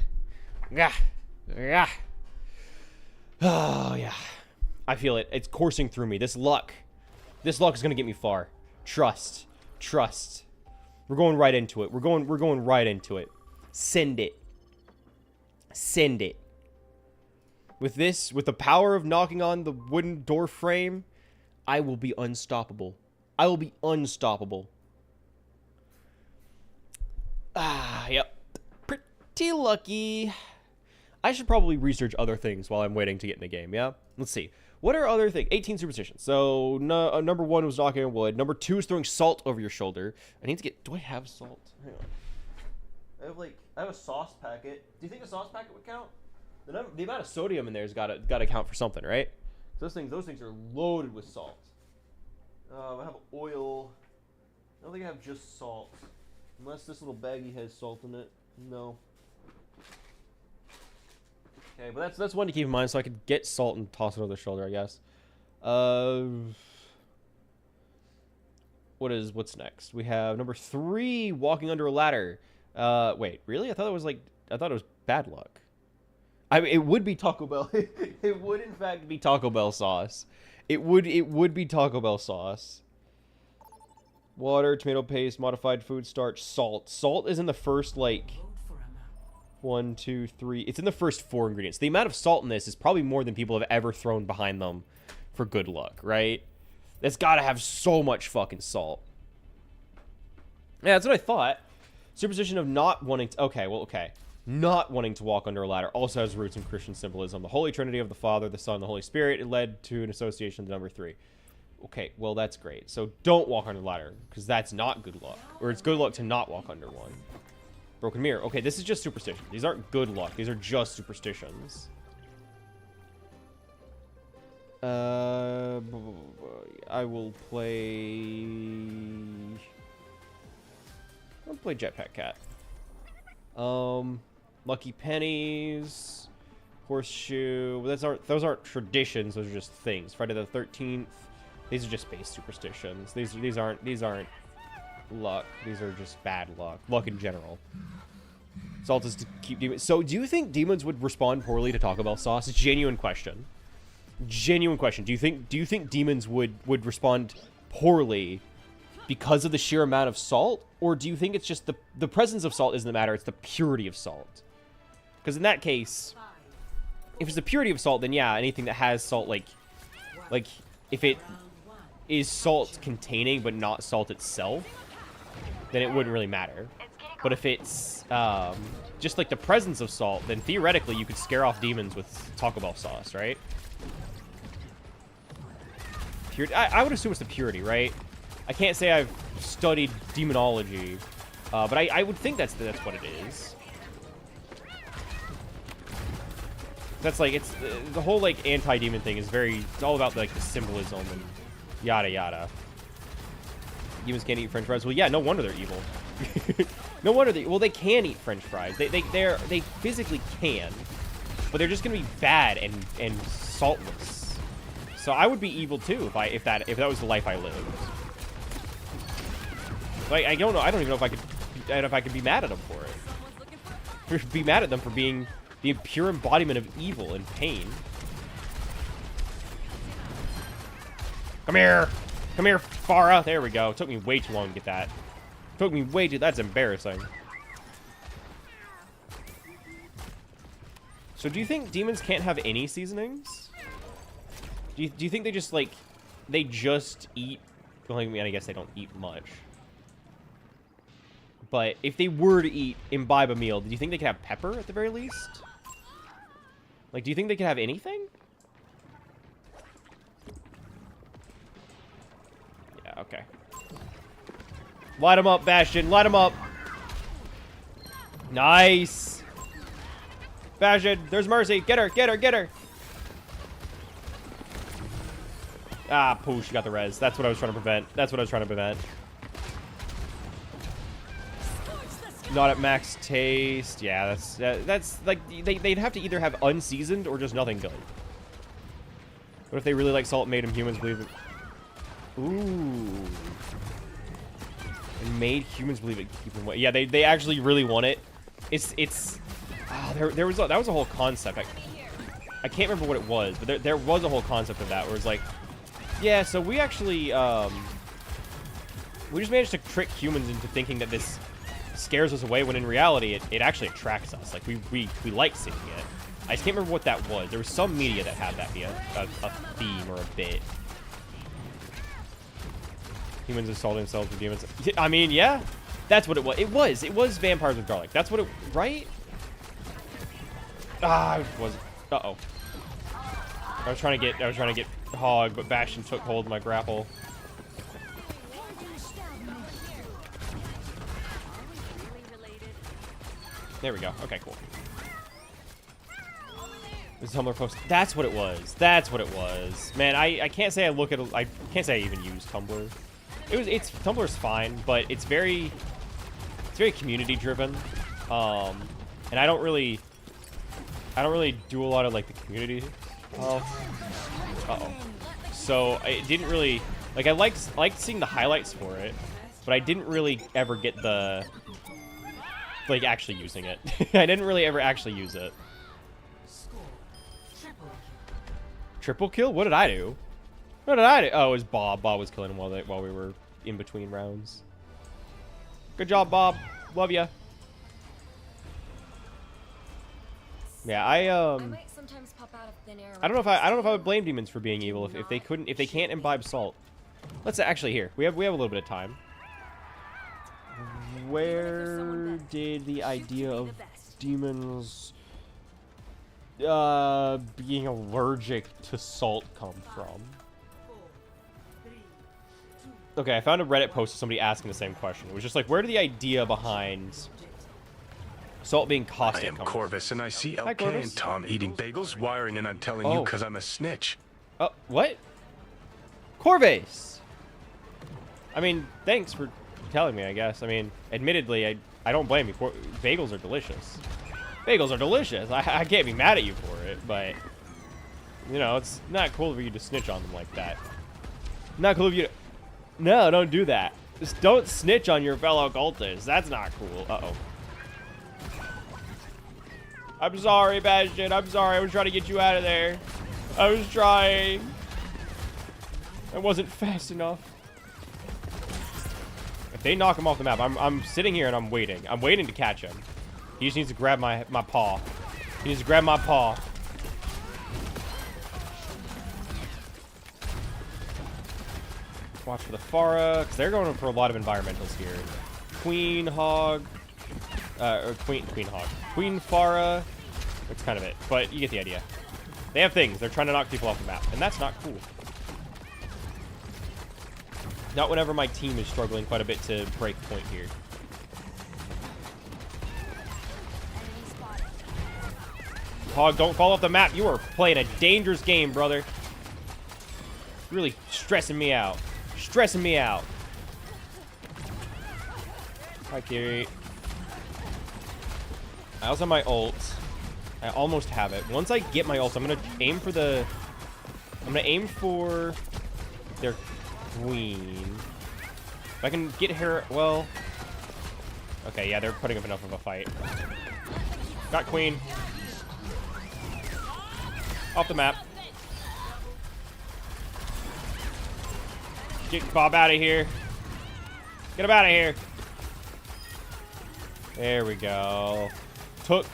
Oh yeah. I feel it. It's coursing through me. This luck is gonna get me far. Trust. We're going right into it. We're going right into it. Send it. With the power of knocking on the wooden door frame, I will be unstoppable. Yep. Pretty lucky. I should probably research other things while I'm waiting to get in the game, yeah? Let's see. What are other things? 18 superstitions. So, number 1 was knocking on wood. Number 2 is throwing salt over your shoulder. I need to get... Do I have salt? Hang on. I have a sauce packet. Do you think a sauce packet would count? The amount of sodium in there has got to count for something, right? So those things are loaded with salt. I have oil. I don't think I have just salt. Unless this little baggie has salt in it. No. Okay, but that's one to keep in mind, so I could get salt and toss it over the shoulder, I guess. What's next? We have number 3, walking under a ladder. Wait, really? I thought it was bad luck. I mean, it would be Taco Bell. It would in fact be Taco Bell sauce. It would be Taco Bell sauce. Water, tomato paste, modified food starch, salt. Salt is in the first, like, 1, 2, 3. It's in the first 4 ingredients. The amount of salt in this is probably more than people have ever thrown behind them for good luck, right? It's got to have so much fucking salt. Yeah, that's what I thought. Superstition of not wanting to... Okay. Not wanting to walk under a ladder also has roots in Christian symbolism. The Holy Trinity of the Father, the Son, and the Holy Spirit. It led to an association with number 3. Okay, well, that's great. So don't walk under a ladder, because that's not good luck. Or it's good luck to not walk under one. Broken mirror. Okay, this is just superstition. These aren't good luck. These are just superstitions. I will play... I'll play Jetpack Cat. Lucky pennies, horseshoe. Those aren't traditions. Those are just things. Friday the 13th. These are just base superstitions. These aren't luck. These are just bad luck. Luck in general. Salt is to keep demons. So, do you think demons would respond poorly to Taco Bell sauce? Genuine question. Genuine question. Do you think demons would respond poorly because of the sheer amount of salt, or do you think it's just the presence of salt isn't the matter? It's the purity of salt. Because in that case, if it's the purity of salt, then yeah, anything that has salt, like if it is salt containing but not salt itself, then it wouldn't really matter. But if it's just like the presence of salt, then theoretically you could scare off demons with Taco Bell sauce, right? I would assume it's the purity, right? I can't say I've studied demonology, but I would think that's what it is. That's like, it's the whole like anti-demon thing is very, it's all about like the symbolism and yada yada. Demons can't eat French fries. Well, yeah, no wonder they're evil. No wonder well, they can eat French fries. They physically can, but they're just gonna be bad and saltless. So I would be evil too if that was the life I lived. Like I don't know. I don't even know if I could be mad at them for it. Be mad at them for being the pure embodiment of evil and pain. Come here, Farah. There we go. It took me way too long to get that. Took me way too. That's embarrassing. So do you think demons can't have any seasonings? Do you think they just like they just eat? Well, I mean, I guess they don't eat much. But if they were to imbibe a meal, do you think they could have pepper at the very least? Like, do you think they could have anything? Yeah. Okay. Light him up, Bastion. Light him up. Nice. Bastion, there's Mercy. Get her, get her, get her. Ah, pooh, she got the res. That's what I was trying to prevent. That's what I was trying to prevent. Not at max taste. Yeah, that's like, they'd have to either have unseasoned or just nothing good. What if they really like salt, made them humans believe it? Ooh. And made humans believe it keep them away. Yeah, they actually really want it. It's oh, that was a whole concept. I can't remember what it was, but there was a whole concept of that where it's like, yeah, so we actually we just managed to trick humans into thinking that this scares us away when in reality it actually attracts us. Like we like seeing it. I just can't remember what that was. There was some media that had that be a theme or a bit. Humans assaulting themselves with demons. I mean, yeah, that's what it was. It was vampires with garlic. That's what it, right? Ah, it wasn't. Uh-oh. I was trying to get Hog, but Bastion took hold of my grapple. There we go. Okay, cool. This Tumblr post. That's what it was. That's what it was. Man, I can't say I can't say I even use Tumblr. Tumblr's fine, but it's very community driven. And I don't really do a lot of like the community. Uh-oh. So it didn't really like, I liked seeing the highlights for it, but I didn't really ever get the like actually using it. I didn't really ever actually use it. Triple kill? What did I do? What did I do? Oh, it was Bob. Bob was killing him while we were in between rounds. Good job, Bob. Love ya. Yeah, I don't know if I would blame demons for being evil if they can't imbibe salt. Let's actually here. We have a little bit of time. Where did the idea of demons being allergic to salt come from? Okay, I found a Reddit post of somebody asking the same question. It was just like, where did the idea behind salt being caustic come from? I am Corvus, and I see LK and Tom eating bagels, wiring, and I'm telling you because I'm a snitch. Oh, what? Corvus! I mean, thanks for telling me, I guess. I mean, admittedly, I don't blame you. Bagels are delicious. Bagels are delicious. I can't be mad at you for it, but, you know, it's not cool for you to snitch on them like that. Not cool of you to... No, don't do that. Just don't snitch on your fellow cultists. That's not cool. Uh-oh. I'm sorry, Bastion. I'm sorry. I was trying to get you out of there. I was trying. I wasn't fast enough. If they knock him off the map, I'm sitting here and I'm waiting. I'm waiting to catch him. He just needs to grab my paw. He needs to grab my paw. Watch for the Farah, because they're going for a lot of environmentals here. Queen Hog. Or Queen Hog. Queen Farah. That's kind of it. But you get the idea. They have things. They're trying to knock people off the map. And that's not cool. Not whenever my team is struggling quite a bit to break point here. Hog, don't fall off the map. You are playing a dangerous game, brother. Really stressing me out. Stressing me out. Hi, Kiri. I also have my ult. I almost have it. Once I get my ult, I'm gonna aim for the... I'm gonna aim for their queen. If I can get her... Well... Okay, yeah, they're putting up enough of a fight. Got queen. Off the map. Get Bob out of here. Get him out of here. There we go. Took.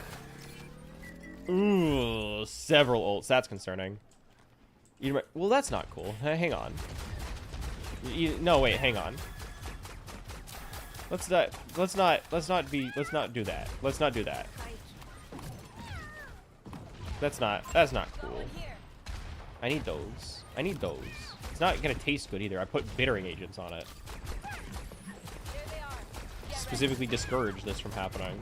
Ooh, several ults. That's concerning. Well, that's not cool. Hang on. No, wait. Hang on. Let's not do that. Let's not do that. That's not cool. I need those. I need those. It's not gonna taste good either. I put bittering agents on it. Specifically discourage this from happening.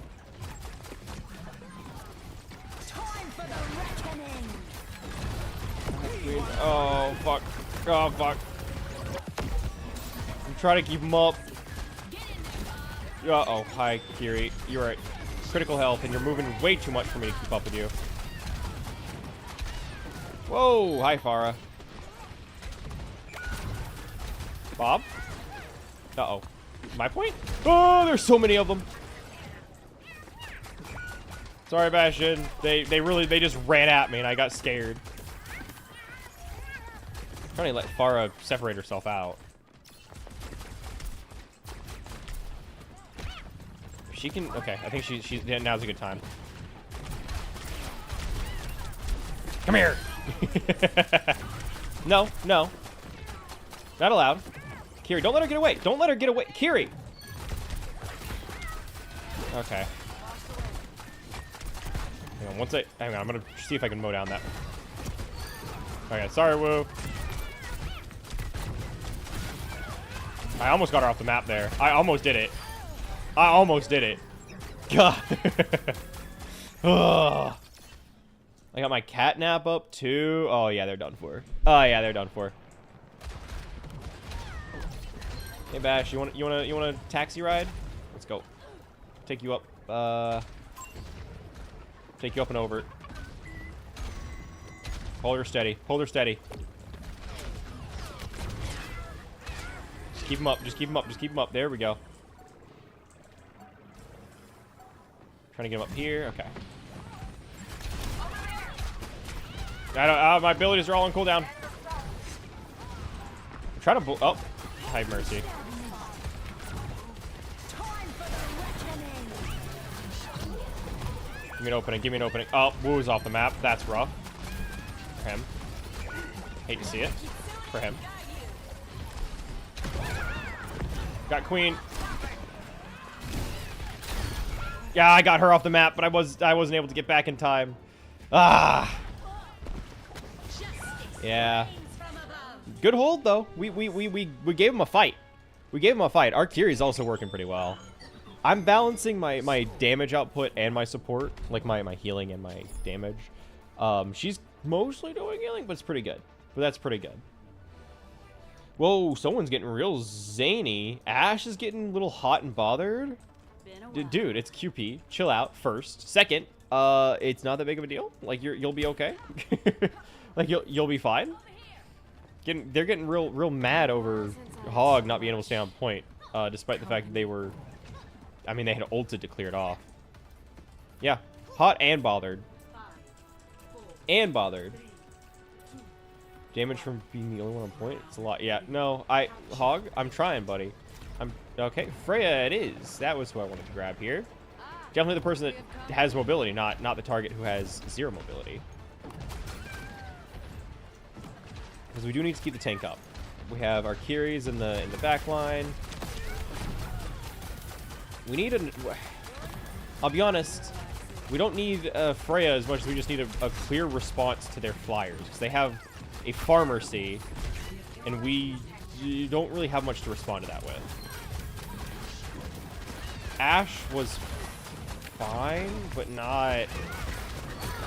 Oh, fuck. Oh, fuck. I'm trying to keep him up. Uh-oh. Hi, Kiri. You're at critical health, and you're moving way too much for me to keep up with you. Whoa. Hi, Farah. Bob? Uh-oh. My point? Oh, there's so many of them. Sorry, Bastion. They just ran at me, and I got scared. I'm trying to let Farah separate herself out. She can... Okay, I think she's... Now's a good time. Come here! No, no. Not allowed. Kiri, don't let her get away. Don't let her get away. Kiri! Okay. Hang on, hang on, I'm gonna see if I can mow down that. Okay, sorry, Woo. I almost got her off the map there. I almost did it. I almost did it. God. Ugh. I got my catnap up too. Oh yeah, they're done for. Oh yeah, they're done for. Hey Bash, you want a taxi ride? Let's go. Take you up. Take you up and over. Hold her steady. Hold her steady. Just keep him up. Just keep him up. Just keep him up. There we go. Trying to get him up here. Okay. I don't. My abilities are all on cooldown. I'm trying to. Oh, hi Mercy. Give me an opening. Give me an opening. Oh, Woo's off the map. That's rough. For him. Hate to see it. For him. Got Queen. Yeah, I got her off the map, but I wasn't able to get back in time. Ah. Yeah. Good hold though. We gave him a fight. We gave him a fight. Our Kiri's also working pretty well. I'm balancing my damage output and my support, like my healing and my damage. She's mostly doing healing, but it's pretty good. But that's pretty good. Whoa, someone's getting real zany. Ash is getting a little hot and bothered. Dude, it's QP. Chill out first. Second, it's not that big of a deal. Like you'll be okay. Like you'll be fine. They're getting real mad over Hog not being able to stay on point, despite the fact that they were. I mean, they had ulted to clear it off. Yeah, hot and bothered. And bothered. Damage from being the only one on point. It's a lot. Yeah, no, Hog, I'm trying, buddy. Okay. Freya, it is. That was who I wanted to grab here. Definitely the person that has mobility, not the target who has zero mobility. Because we do need to keep the tank up. We have our Kiris in the back line. We need I'll be honest. We don't need Freya as much as we just need a clear response to their flyers. Because they have a Pharmacy, and we don't really have much to respond to that with. Ash was fine, but not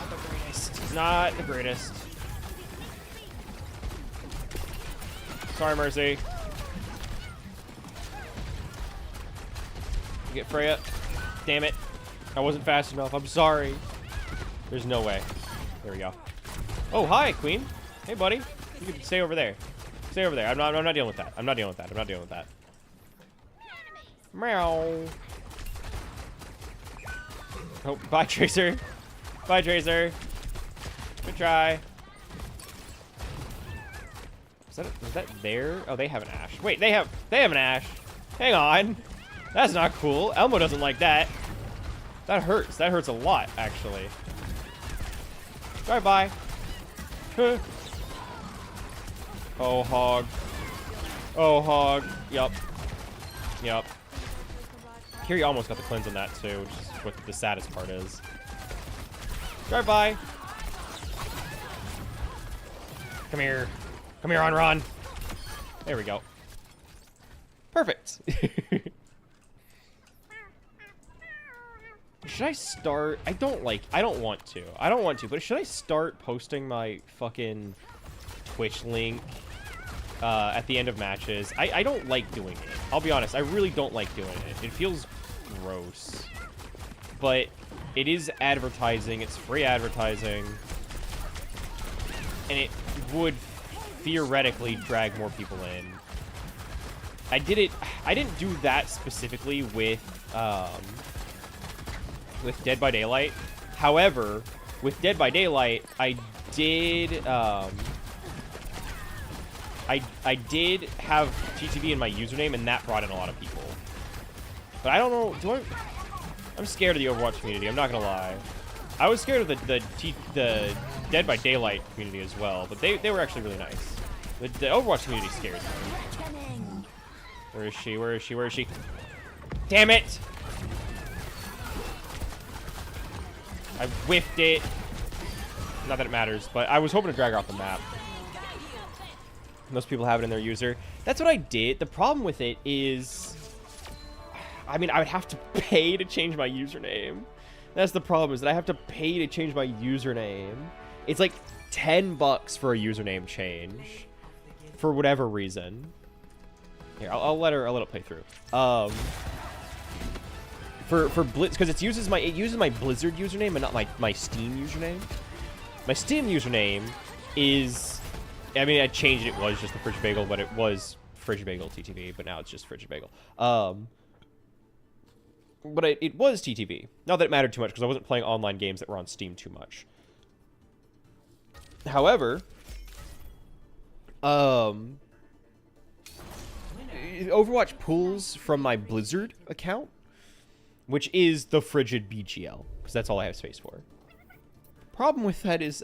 the greatest. not the greatest. Sorry, Mercy. Get Freya. Damn it. I wasn't fast enough. I'm sorry. There's no way. There we go. Oh, hi, Queen. Hey, buddy. You can stay over there. Stay over there. I'm not dealing with that. I'm not dealing with that. I'm not dealing with that. Meow. Oh, bye, Tracer. Bye, Tracer. Good try. Is that there? Oh, they have an Ashe. Wait, they have an Ashe. Hang on. That's not cool. Elmo doesn't like that. That hurts. That hurts a lot, actually. Bye-bye. Oh, hog. Oh, hog. Yup. Yup. Kiri almost got the cleanse on that, too, which is what the saddest part is. Bye-bye. Come here. Come here, Ron. There we go. Perfect. Should I start? I don't want to. I don't want to, but should I start posting my fucking Twitch link at the end of matches? I don't like doing it. I'll be honest. I really don't like doing it. It feels gross. But it is advertising. It's free advertising. And it would theoretically drag more people in. I didn't do that specifically with Dead by Daylight. However, with Dead by Daylight, I did I did have TTV in my username, and that brought in a lot of people. But I don't know. I'm scared of the Overwatch community. I'm not gonna lie. I was scared of the Dead by Daylight community as well, but they were actually really nice. The Overwatch community scares me. Where is she? Where is she? Where is she? Damn it! I whiffed it. Not that it matters, but I was hoping to drag her off the map. Most people have it in their user. That's what I did. The problem with it is, I mean, I would have to pay to change my username. That's the problem, is that I have to pay to change my username. It's like $10 for a username change, for whatever reason. Here, I'll let it play through. For Blitz, because it uses my Blizzard username and not my Steam username. My Steam username is, I mean, I changed it. It was just the Frigid Bagel, but it was Frigid Bagel TTV, but now it's just Frigid Bagel. But it was TTV. Not that it mattered too much, because I wasn't playing online games that were on Steam too much. However, Overwatch pulls from my Blizzard account, which is the Frigid BGL, because that's all I have space for. Problem with that is,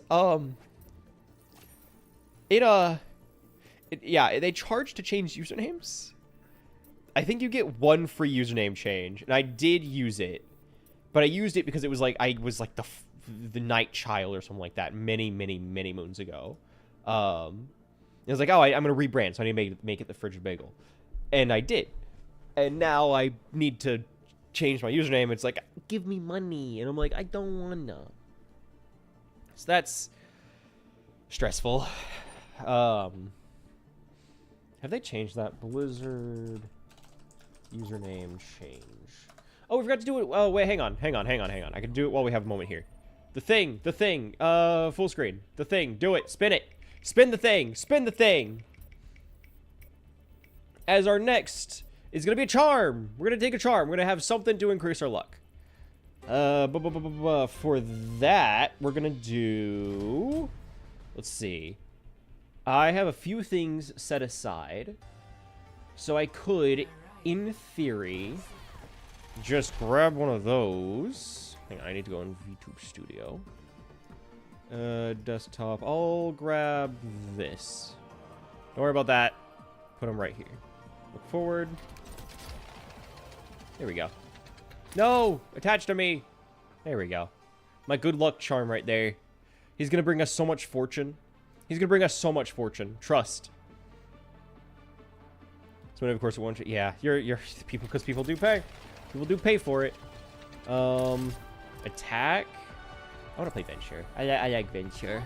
yeah, they charge to change usernames. I think you get one free username change, and I did use it, but I used it because it was like, I was like the Night Child or something like that many moons ago. It was like, oh, I'm going to rebrand, so I need to make it the Frigid Bagel. And I did. And now I need to change my username. It's like, give me money. And I'm like, I don't want to. So that's stressful. Have they changed that? Blizzard username change. Oh, we forgot to do it. Oh, wait, hang on. I can do it while we have a moment here. The thing, full screen. The thing, do it, spin it. Spin the thing. As our next is going to be a charm. We're going to take a charm. We're going to have something to increase our luck. For that, we're going to do, let's see. I have a few things set aside. So I could, in theory, just grab one of those. Hang on, I need to go in VTuber Studio. Desktop. I'll grab this. Don't worry about that. Put them right here. Look forward. There we go. No! Attached to me! There we go. My good luck charm right there. He's gonna bring us so much fortune. Trust. So of course it won't. Yeah, you're people, because people do pay. People do pay for it. Attack. I want to play Venture. I like Venture.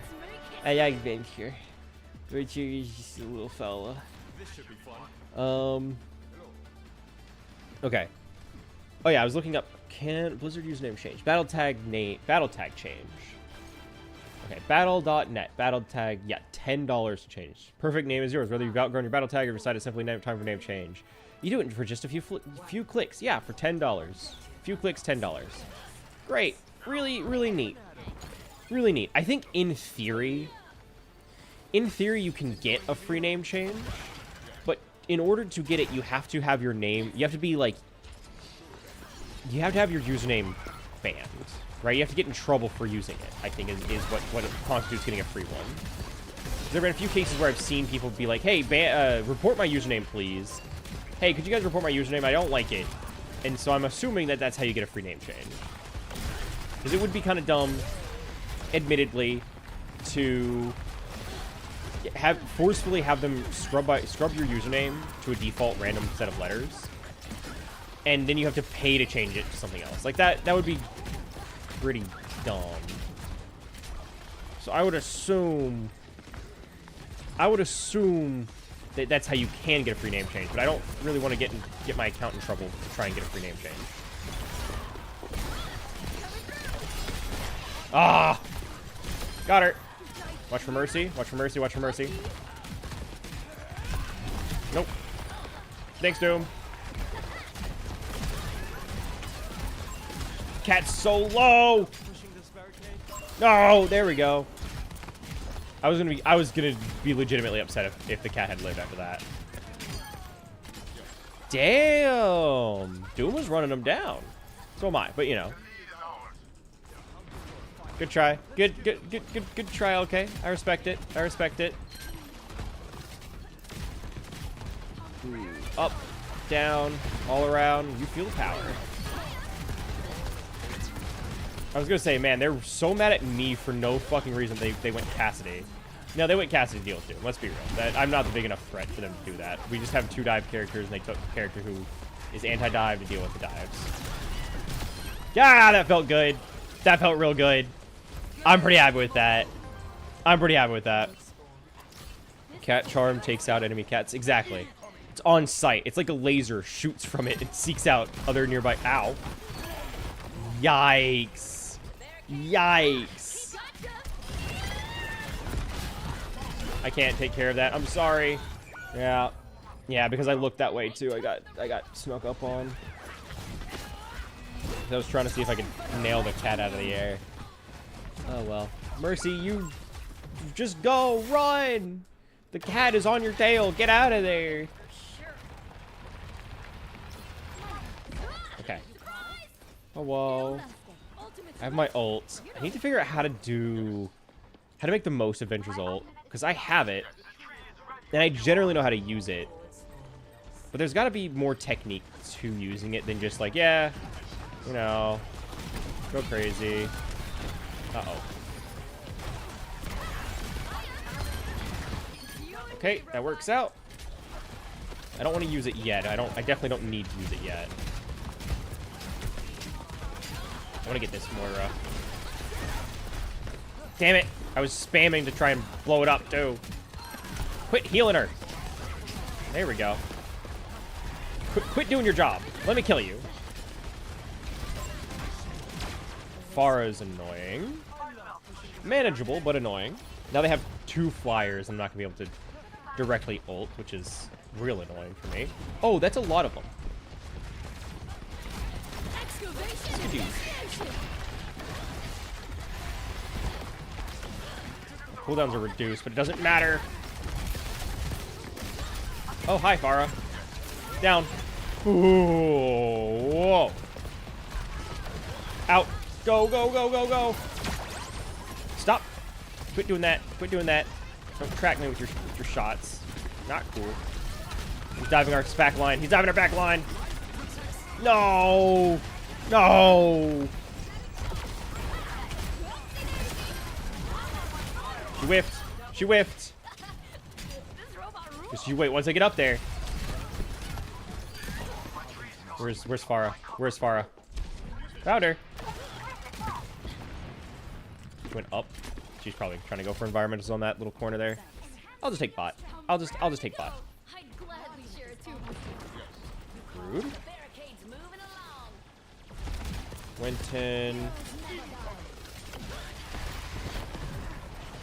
I like Venture. Venture is just a little fella. This should be fun. Okay. Oh yeah, I was looking up. Can Blizzard username change? Battle tag change. Okay, battle.net. Battle tag, yeah, $10 to change. Perfect name is yours, whether you've outgrown your battle tag or decided simply time for name change. You do it for just a few clicks. Yeah, for $10. Few clicks, $10. Great. Really, really neat. Really neat. I think in theory you can get a free name change, but in order to get it, you have to have your name, you have to be like, you have to have your username banned, right? You have to get in trouble for using it, I think, is what constitutes getting a free one. There have been a few cases where I've seen people be like, hey, report my username, please. Hey, could you guys report my username? I don't like it. And so I'm assuming that that's how you get a free name change. Because it would be kind of dumb, admittedly, to forcefully have them scrub your username to a default random set of letters, and then you have to pay to change it to something else. Like that would be pretty dumb. So I would assume that that's how you can get a free name change, but I don't really want to get my account in trouble to try and get a free name change. Ah! Got her. Watch for mercy. Watch for mercy. Watch for mercy. Nope. Thanks, Doom. Cat's so low. No, there we go. I was gonna be legitimately upset if the cat had lived after that. Damn. Doom was running him down. So am I, but you know. Good try. Good try, okay. I respect it. I respect it. Ooh. Up, down, all around. You feel the power. I was gonna say, man, they're so mad at me for no fucking reason they went Cassidy. No, they went Cassidy to deal with Doom. Let's be real. I'm not the big enough threat for them to do that. We just have 2 dive characters, and they took a character who is anti-dive to deal with the dives. Yeah, that felt good. That felt real good. I'm pretty happy with that. I'm pretty happy with that. Cat charm takes out enemy cats. Exactly. It's on sight. It's like a laser shoots from it and seeks out other nearby. Ow. Yikes. Yikes. I can't take care of that. I'm sorry. Yeah. Yeah, because I looked that way too. I got snuck up on. I was trying to see if I could nail the cat out of the air. Oh well. Mercy, you just go, run! The cat is on your tail. Get out of there. Okay. Oh whoa. I have my ult. I need to figure out how to make the most of Venture's ult, because I have it, and I generally know how to use it. But there's got to be more technique to using it than just like, yeah, you know, go crazy. Uh-oh. Okay, that works out. I don't want to use it yet. I definitely don't need to use it yet. I want to get this Moira. Damn it. I was spamming to try and blow it up, too. Quit healing her. There we go. Quit doing your job. Let me kill you. Pharah's annoying. Manageable, but annoying. Now they have 2 flyers. I'm not going to be able to directly ult, which is real annoying for me. Oh, that's a lot of them. Cooldowns are reduced, but it doesn't matter. Oh, hi, Pharah. Down. Ooh, whoa. Out. Go, go, go, go, go. Stop. Quit doing that. Quit doing that. Don't track me with your shots. Not cool. He's diving our back line. He's diving our back line. No. No. She whiffed. She whiffed. Just you wait once I get up there. Where's Pharah? Where's Pharah? Found her. went up. She's probably trying to go for environmentals on that little corner there. I'll just take bot. I'll just take bot. Rude. Winton.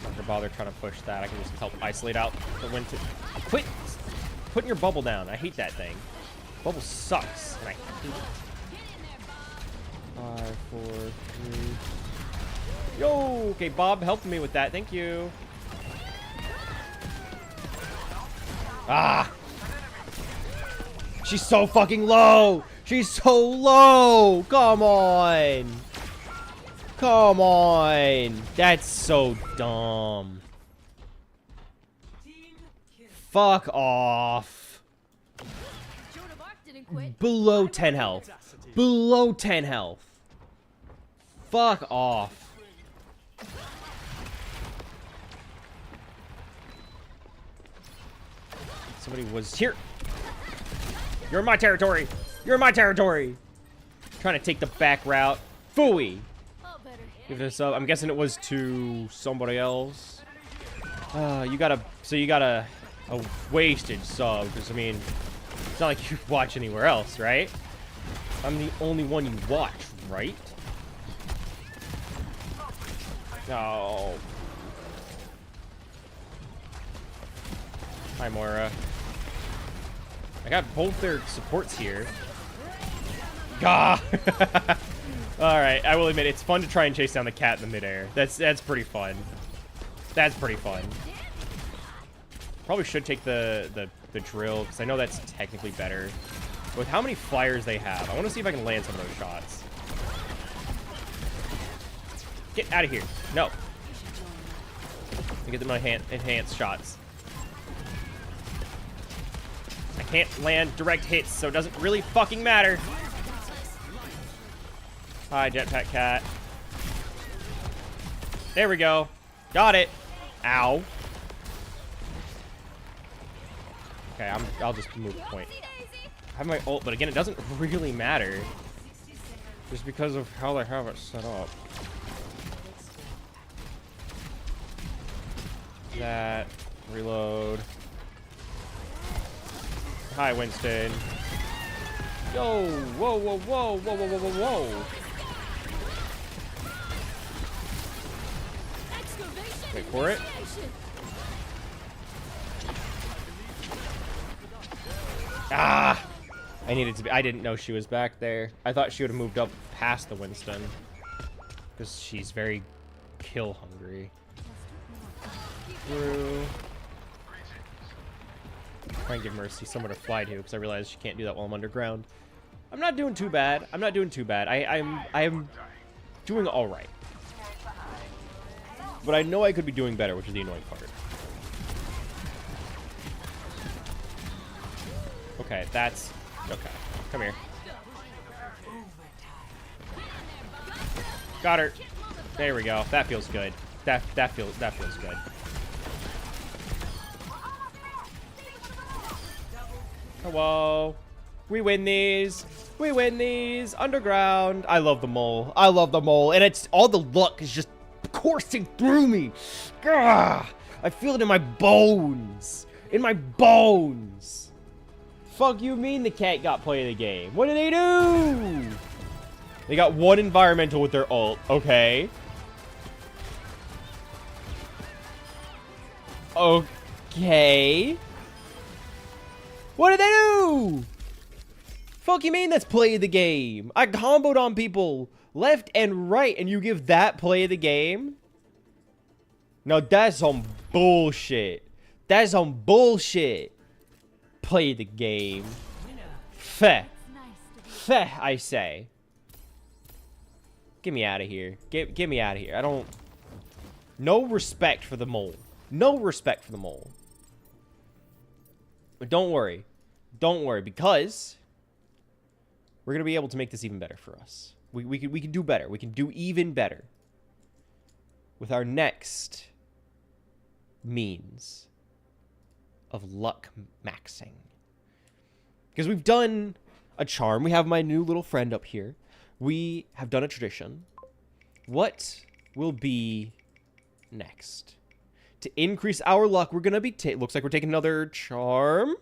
Not gonna bother trying to push that. I can just help isolate out the Winton. Quit putting your bubble down. I hate that thing. Bubble sucks, and I hate it. 5, 4, 3. Yo! Okay, Bob helped me with that. Thank you. Ah! She's so fucking low! She's so low! Come on! Come on! That's so dumb. Fuck off. Below 10 health. Below 10 health. Fuck off. Somebody was here. You're in my territory. You're in my territory. Trying to take the back route. Phooey. Give it a sub. I'm guessing it was to somebody else. You got a wasted sub. Because, I mean, it's not like you watch anywhere else, right? I'm the only one you watch, right? No. Hi, Moira. I got both their supports here. Gah! Alright, I will admit, it's fun to try and chase down the cat in the midair. That's pretty fun. That's pretty fun. Probably should take the drill, because I know that's technically better. But with how many flyers they have, I want to see if I can land some of those shots. Get out of here. No. Let me get them my enhanced shots. I can't land direct hits, so it doesn't really fucking matter. Hi, jetpack cat. There we go. Got it. Ow. Okay, I'll just move the point. I have my ult, but again, it doesn't really matter. Just because of how I have it set up. That. Reload. Hi, Winston. Yo! Whoa, whoa, whoa, whoa, whoa, whoa, whoa, whoa. Wait for it. Ah! I needed to be. I didn't know she was back there. I thought she would have moved up past the Winston. Because she's very kill hungry. Through. Try and give Mercy somewhere to fly to, because I realize she can't do that while I'm underground. I'm not doing too bad. I'm not doing too bad. I'm doing all right. But I know I could be doing better, which is the annoying part. Okay, that's okay. Come here. Got her. There we go. That feels good. That feels good. Hello. We win these. We win these. Underground. I love the mole. I love the mole. And it's all the luck is just coursing through me. Gah! I feel it in my bones. In my bones. Fuck you mean the cat got play of the game? What did they do? They got one environmental with their ult. Okay. Okay. What did they do? Fuck you mean that's play of the game? I comboed on people left and right and you give that play of the game? No, that's some bullshit. That's some bullshit. Play the game. Feh. Feh, I say. Get me out of here. Get me out of here. I don't... No respect for the mole. No respect for the mole. But don't worry. Don't worry, because we're going to be able to make this even better for us. We can do better. We can do even better with our next means of luck maxing. Because we've done a charm. We have my new little friend up here. We have done a tradition. What will be next? To increase our luck, we're gonna be looks like we're taking another charm.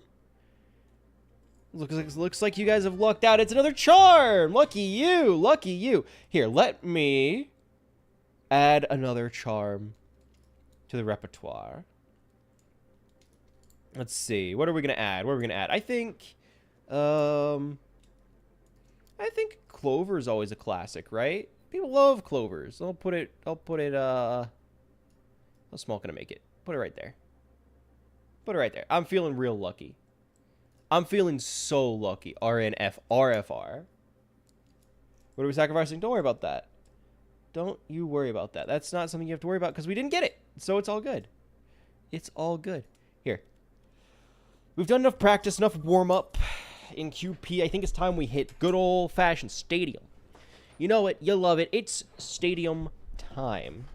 Looks like you guys have lucked out. It's another charm. Lucky you. Lucky you. Here, let me add another charm to the repertoire. Let's see. What are we gonna add? What are we gonna add? I think clover is always a classic, right? People love clovers. How small can I make it? Put it right there. Put it right there. I'm feeling real lucky. I'm feeling so lucky. RNF, RFR. What are we sacrificing? Don't worry about that. Don't you worry about that. That's not something you have to worry about because we didn't get it. So it's all good. It's all good. Here. We've done enough practice, enough warm-up in QP. I think it's time we hit good old-fashioned stadium. You know it. You love it. It's stadium time.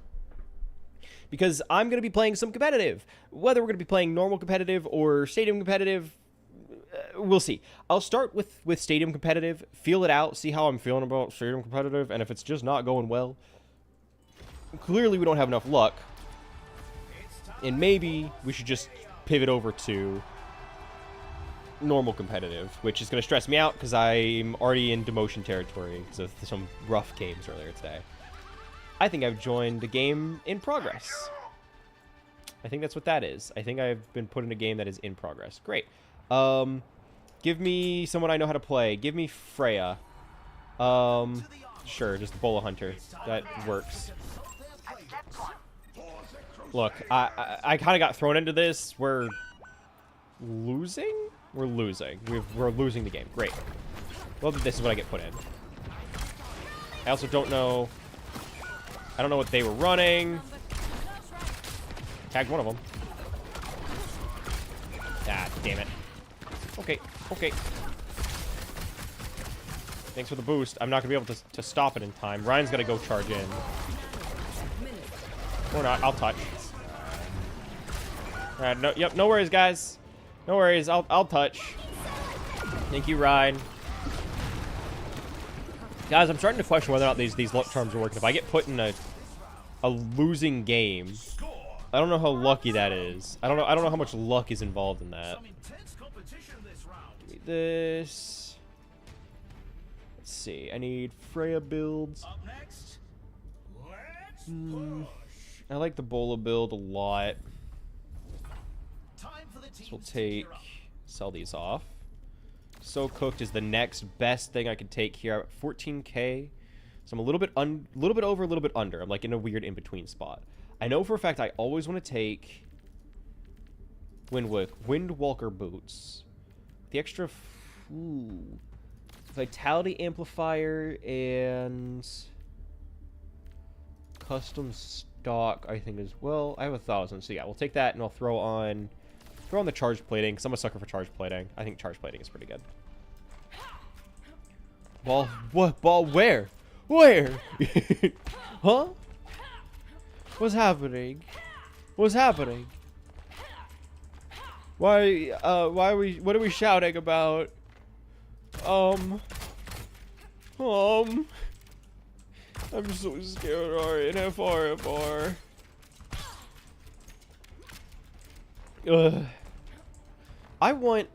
Because I'm going to be playing some competitive. Whether we're going to be playing normal competitive or stadium competitive, we'll see. I'll start with stadium competitive, feel it out, see how I'm feeling about stadium competitive, and if it's just not going well, clearly we don't have enough luck, and maybe we should just pivot over to normal competitive, which is going to stress me out because I'm already in demotion territory because of some rough games earlier today. I think I've joined a game in progress. I think that's what that is. I think I've been put in a game that is in progress. Great. Give me someone I know how to play. Give me Freya. Sure, just the Bola Hunter. That works. Look, I kind of got thrown into this. We're losing? We're losing. We're losing the game. Great. Well, this is what I get put in. I also don't know... I don't know what they were running. Tagged one of them. Ah, damn it. Okay, okay. Thanks for the boost. I'm not going to be able to stop it in time. Ryan's got to go charge in. Or not. I'll touch. Alright, no, yep, no worries, guys. No worries. I'll touch. Thank you, Ryan. Guys, I'm starting to question whether or not these luck charms are working. If I get put in a losing game, I don't know how lucky that is. I don't know how much luck is involved in that. Give me this. Let's see. I need Freya builds. I like the Bola build a lot. This will sell these off. So Cooked is the next best thing I can take here. I'm at 14k, so I'm a little bit over, a little bit under. I'm like in a weird in-between spot. I know for a fact I always want to take Windwalker boots. The extra Vitality Amplifier and custom stock, I think, as well. I have 1,000, so yeah, we'll take that and I'll throw on the charge plating, because I'm a sucker for charge plating. I think charge plating is pretty good. Ball, what? Ball where? Where? Huh? What's happening? What's happening? Why are we, what are we shouting about? I'm so scared. RNF. I want...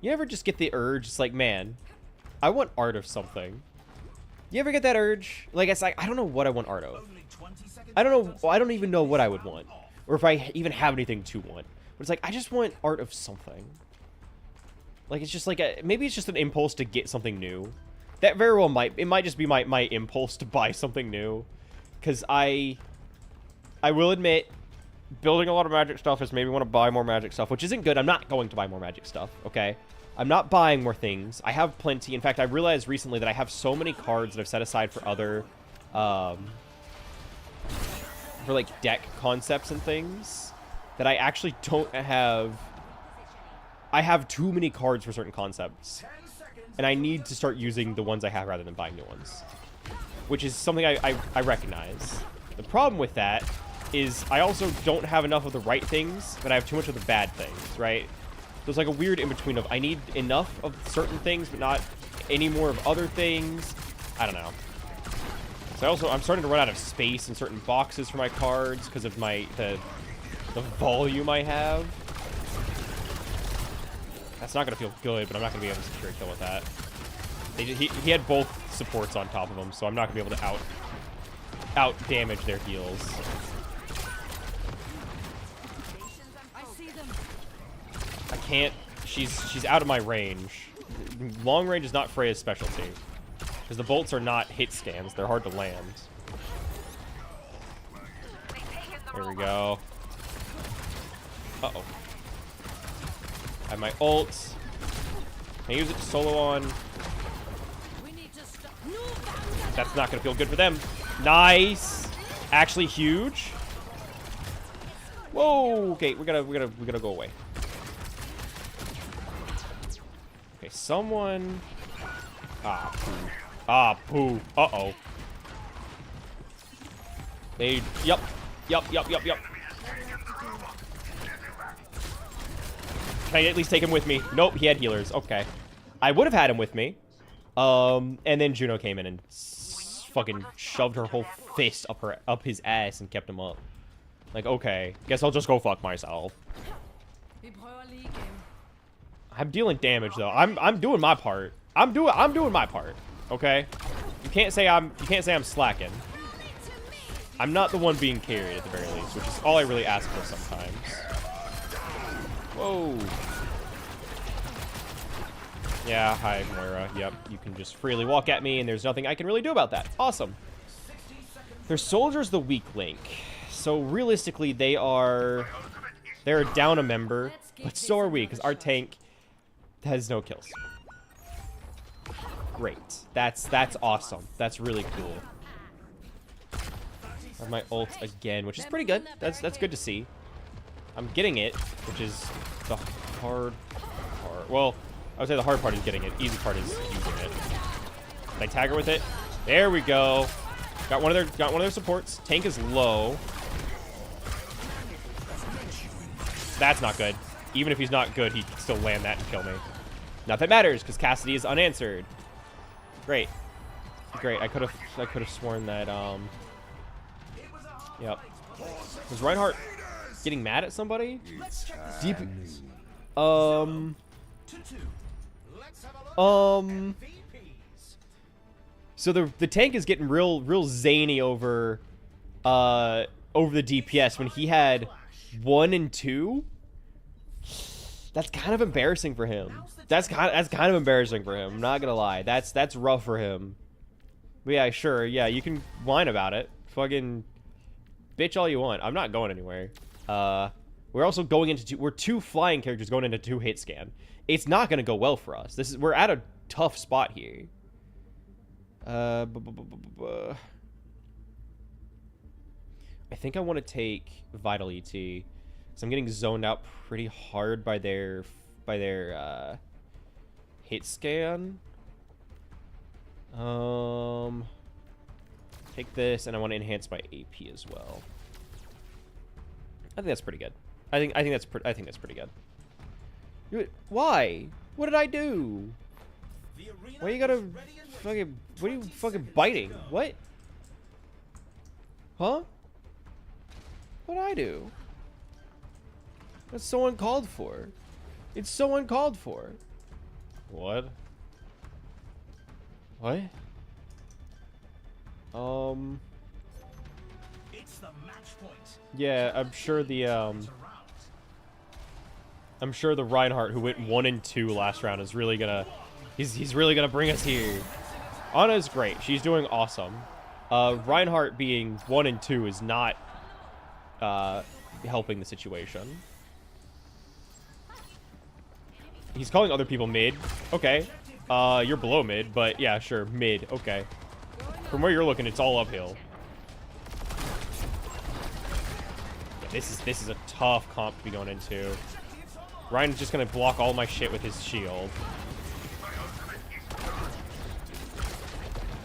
You ever just get the urge? It's like, man, I want art of something. You ever get that urge? Like, it's like, I don't know what I want art of. I don't know. I don't even know what I would want. Or if I even have anything to want. But it's like, I just want art of something. Like, it's just like, maybe it's just an impulse to get something new. That very well might. It might just be my impulse to buy something new. Because I will admit... Building a lot of magic stuff has made me want to buy more magic stuff, which isn't good. I'm not going to buy more magic stuff, okay? I'm not buying more things. I have plenty. In fact, I realized recently that I have so many cards that I've set aside for other, for, like, deck concepts and things that I actually don't have. I have too many cards for certain concepts, and I need to start using the ones I have rather than buying new ones, which is something I recognize. The problem with that is I also don't have enough of the right things, but I have too much of the bad things, right? There's like a weird in-between of I need enough of certain things, but not any more of other things. I don't know. So I'm starting to run out of space in certain boxes for my cards because of the volume I have. That's not gonna feel good, but I'm not gonna be able to secure a kill with that. He had both supports on top of him, so I'm not gonna be able to out damage their heals. I can't. She's out of my range. Long range is not Freya's specialty. Because the bolts are not hit scans. They're hard to land. There we go. Uh-oh. I have my ult. Can I use it to solo on? That's not going to feel good for them. Nice. Actually huge. Whoa. Okay, we gotta go away. Okay, someone. Ah, poo. Ah, poo. Uh-oh. Yup. Can I at least take him with me? Nope, he had healers. Okay. I would have had him with me. And then Juno came in and fucking shoved her whole fist up his ass and kept him up. Like, okay. Guess I'll just go fuck myself. I'm dealing damage though. I'm doing my part. I'm doing my part. Okay? You can't say I'm slacking. I'm not the one being carried at the very least, which is all I really ask for sometimes. Whoa. Yeah, hi, Moira. Yep, you can just freely walk at me, and there's nothing I can really do about that. Awesome. Their soldier's the weak link. So, realistically, they're down a member, but so are we, because our tank has no kills. Great. That's awesome. That's really cool. I have my ult again, which is pretty good. That's good to see. I'm getting it, which is the hard part. Well, I would say the hard part is getting it. Easy part is using it. Can I tag her with it? There we go. Got one of their supports. Tank is low. That's not good. Even if he's not good, he can still land that and kill me. Not that matters, because Cassidy is unanswered. Great. Great. I could have sworn that yep. Was Reinhardt getting mad at somebody? Deep. So the tank is getting real zany over the DPS when he had 1 and 2. That's kind of embarrassing for him. That's kind of embarrassing for him. I'm not gonna lie. That's rough for him. But yeah, sure. Yeah, you can whine about it. Fucking bitch all you want. I'm not going anywhere. We're also going into we're 2 flying characters going into 2 hit scan. It's not gonna go well for us. We're at a tough spot here. I think I want to take Vital ET. So I'm getting zoned out pretty hard by their hit scan. Take this, and I want to enhance my AP as well. I think that's pretty good. I think that's pretty good. Why? What did I do? Why you gotta fucking? What are you fucking biting? What? Huh? What did I do? That's so uncalled for. It's so uncalled for. What? What? It's the match point. Yeah, I'm sure the Reinhardt who went 1 and 2 last round is really gonna he's really gonna bring us here. Ana's great. She's doing awesome. Reinhardt being 1 and 2 is not helping the situation. He's calling other people mid. Okay. You're below mid, but yeah, sure, mid. Okay. From where you're looking, it's all uphill. Yeah, this is a tough comp to be going into. Ryan's just gonna block all my shit with his shield.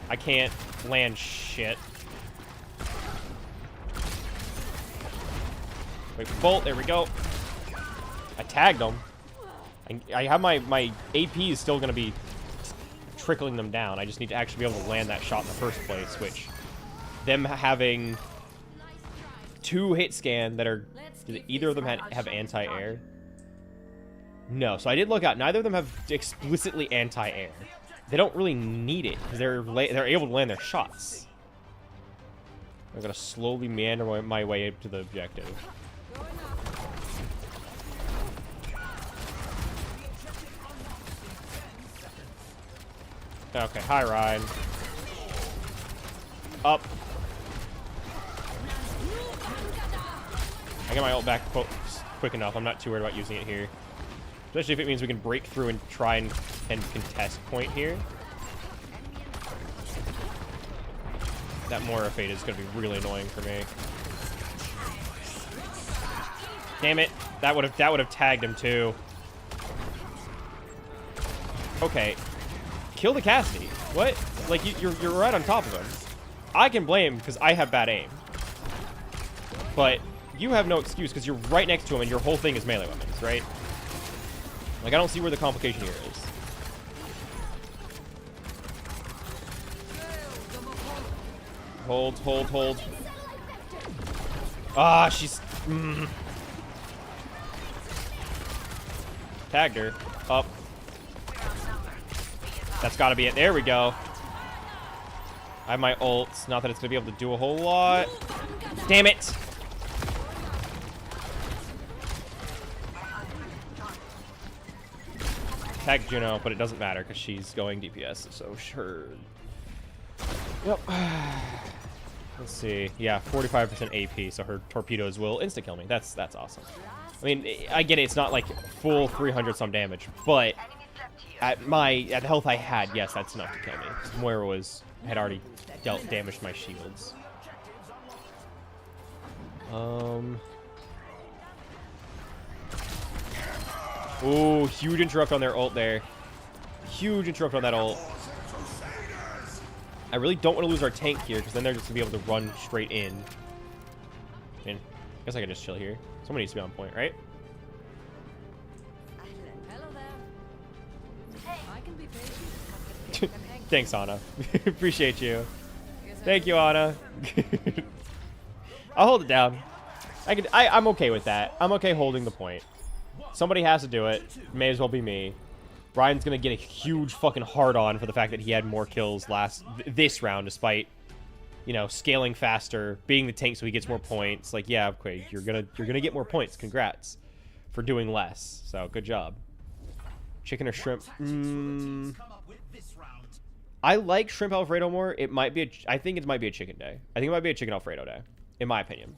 I can't land shit. Wait for bolt. There we go. I tagged him. I have my AP is still going to be trickling them down. I just need to actually be able to land that shot in the first place, which them having 2 hit scan that are... Did either of them have anti-air? No, so I did look out. Neither of them have explicitly anti-air. They don't really need it because they're able to land their shots. I'm gonna slowly meander my way up to the objective. Okay, hi Ryan. Up. I got my ult back quick enough. I'm not too worried about using it here. Especially if it means we can break through and try and contest point here. That Moira fade is going to be really annoying for me. Damn it. That would have tagged him too. Okay. Kill the Cassidy. What? Like you're right on top of him. I can blame because I have bad aim. But you have no excuse because you're right next to him and your whole thing is melee weapons, right? Like, I don't see where the complication here is. Hold. Ah, she's... Tagged her. Up. That's gotta be it. There we go. I have my ults. Not that it's gonna be able to do a whole lot. Damn it! Tag Juno, but it doesn't matter because she's going DPS, so sure. Yep. Let's see. Yeah, 45% AP, so her torpedoes will insta-kill me. That's awesome. I mean, I get it. It's not like full 300 some damage, but at the health I had, yes, that's enough to kill me. Moira had already damaged my shields. Ooh, huge interrupt on their ult there. Huge interrupt on that ult. I really don't want to lose our tank here, because then they're just going to be able to run straight in. I guess I can just chill here. Someone needs to be on point, right? Hello there. Hey, I can be patient. Thanks, Anna. Appreciate you. Thank you, Anna. I'll hold it down. I'm okay with that. I'm okay holding the point. Somebody has to do it. May as well be me. Ryan's gonna get a huge fucking hard-on for the fact that he had more kills this round, despite, you know, scaling faster, being the tank so he gets more points. Like, yeah, okay, you're gonna get more points. Congrats for doing less. So good job. Chicken or shrimp? I like shrimp Alfredo more. It might be I think it might be a chicken day. I think it might be a chicken Alfredo day, in my opinion.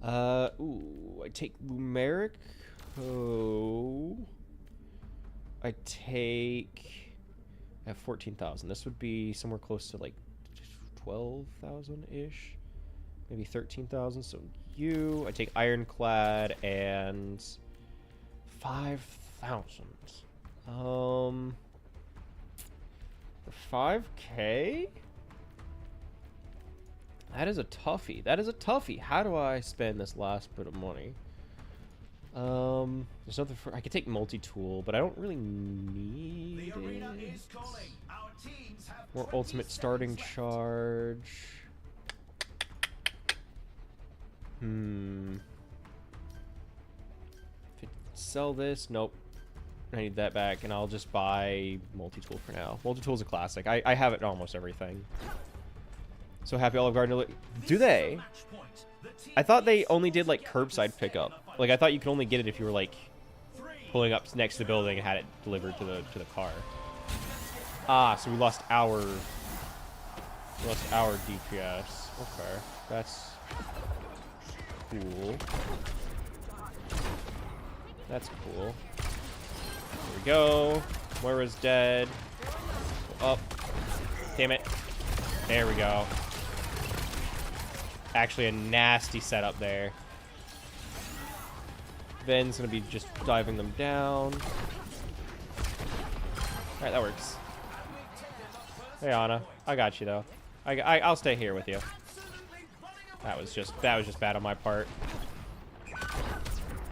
Ooh, I take Lumeric. Oh, I have 14,000. This would be somewhere close to like 12,000-ish, maybe 13,000. So I take Ironclad and 5,000. The 5K. That is a toughie. That is a toughie. How do I spend this last bit of money? There's nothing for... I could take multi-tool, but I don't really need it. More ultimate starting charge. Sell this? Nope. I need that back, and I'll just buy multi-tool for now. Multi-tool's a classic. I have it in almost everything. So Happy Olive Garden, do they? I thought they only did like curbside pickup. Like I thought you could only get it if you were like pulling up next to the building and had it delivered to the car. Ah, so we lost our DPS. Okay, that's cool. That's cool. Here we go. Moira's dead. Go up. Damn it. There we go. Actually a nasty setup there. Ben's gonna be just diving them down. Alright, that works. Hey Anna, I got you though. I'll stay here with you. That was just bad on my part.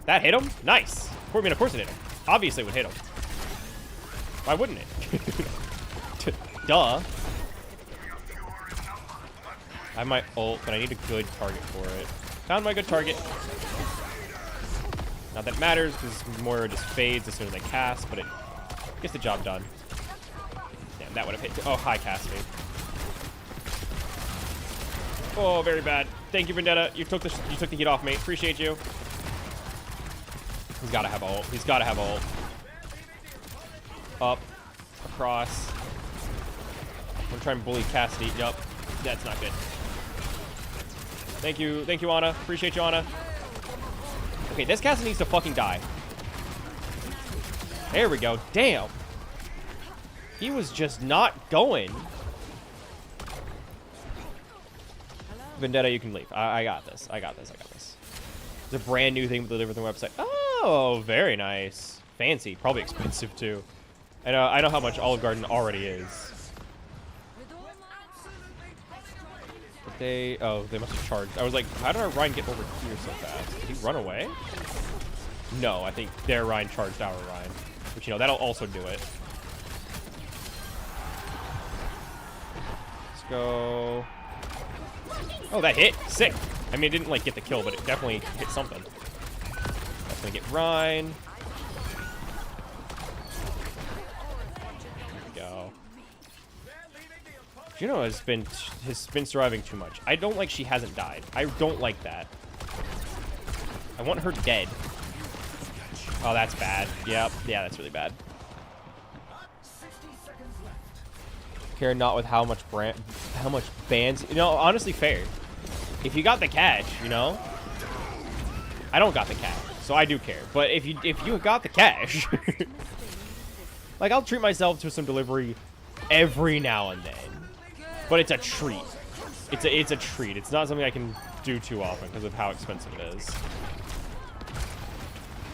That hit him? Nice. I mean, of course it hit him. Obviously it would hit him. Why wouldn't it? Duh. I might ult, but I need a good target for it. Found my good target. Not that it matters, because Moira just fades as soon as I cast, but it gets the job done. Damn, that would have hit. Oh, hi, casting. Oh, very bad. Thank you, Vendetta. You took the heat off me. Appreciate you. He's gotta have ult. He's gotta have ult. Up, across. I'm gonna try and bully Cassidy. Yup. That's not good. Thank you, Ana. Appreciate you, Ana. Okay, this Cassidy needs to fucking die. There we go. Damn. He was just not going. Vendetta, you can leave. I got this. I got this. It's a brand new thing with the different website. Oh, very nice. Fancy. Probably expensive, too. I know how much Olive Garden already is. But they must have charged. I was like, how did our Ryan get over here so fast? Did he run away? No, I think their Ryan charged our Ryan. Which, you know, that'll also do it. Let's go. Oh, that hit. Sick. I mean, it didn't, like, get the kill, but it definitely hit something. That's gonna get Ryan. There we go. Juno has been surviving too much. I don't like she hasn't died. I don't like that. I want her dead. Oh, that's bad. Yep. Yeah, that's really bad. Care not with how much bans. You know, honestly, fair. If you got the cash, you know. I don't got the cash, so I do care. But if you got the cash, like, I'll treat myself to some delivery every now and then. But it's a treat. It's a treat. It's not something I can do too often because of how expensive it is.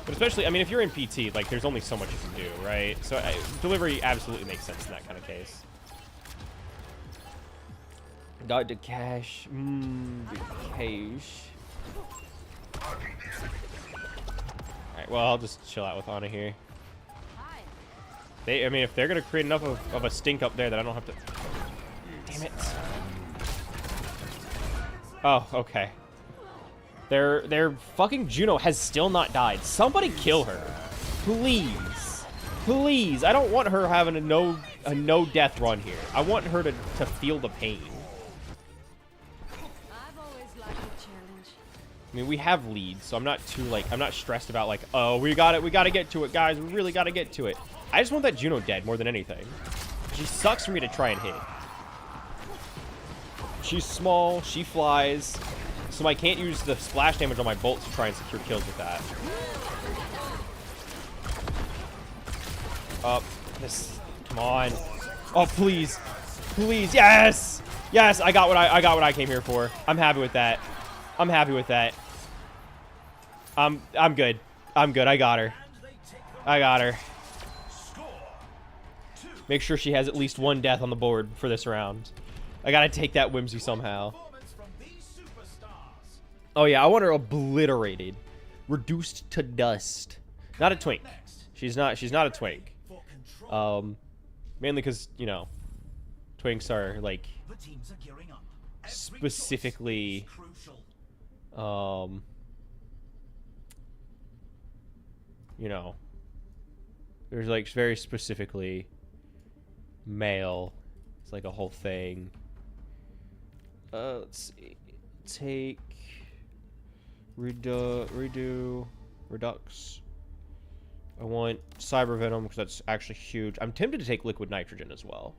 But especially, I mean, if you're in PT, like, there's only so much you can do, right? So delivery absolutely makes sense in that kind of case. Got the cash. The cash. Alright, well, I'll just chill out with Ana here. I mean, if they're gonna create enough of a stink up there that I don't have to... Damn it. Oh, okay. Their fucking Juno has still not died. Somebody kill her. Please. Please. I don't want her having a no death run here. I want her to feel the pain. I mean, we have leads, so I'm not too, like, I'm not stressed about, like, oh, we gotta get to it, guys. We really gotta get to it. I just want that Juno dead more than anything. She sucks for me to try and hit. She's small, she flies, so I can't use the splash damage on my bolts to try and secure kills with that. Come on. Oh, please. Please, yes! Yes, I got what I came here for. I'm happy with that. I'm happy with that. I'm good. I'm good. I got her. I got her. Make sure she has at least one death on the board for this round. I gotta take that whimsy somehow. Oh yeah, I want her obliterated. Reduced to dust. Not a twink. She's not a twink. Mainly because, you know, twinks are, like, specifically you know, there's, like, very specifically male. It's like a whole thing. Let's see. Take redo redux. I want cyber venom because that's actually huge. I'm tempted to take liquid nitrogen as well.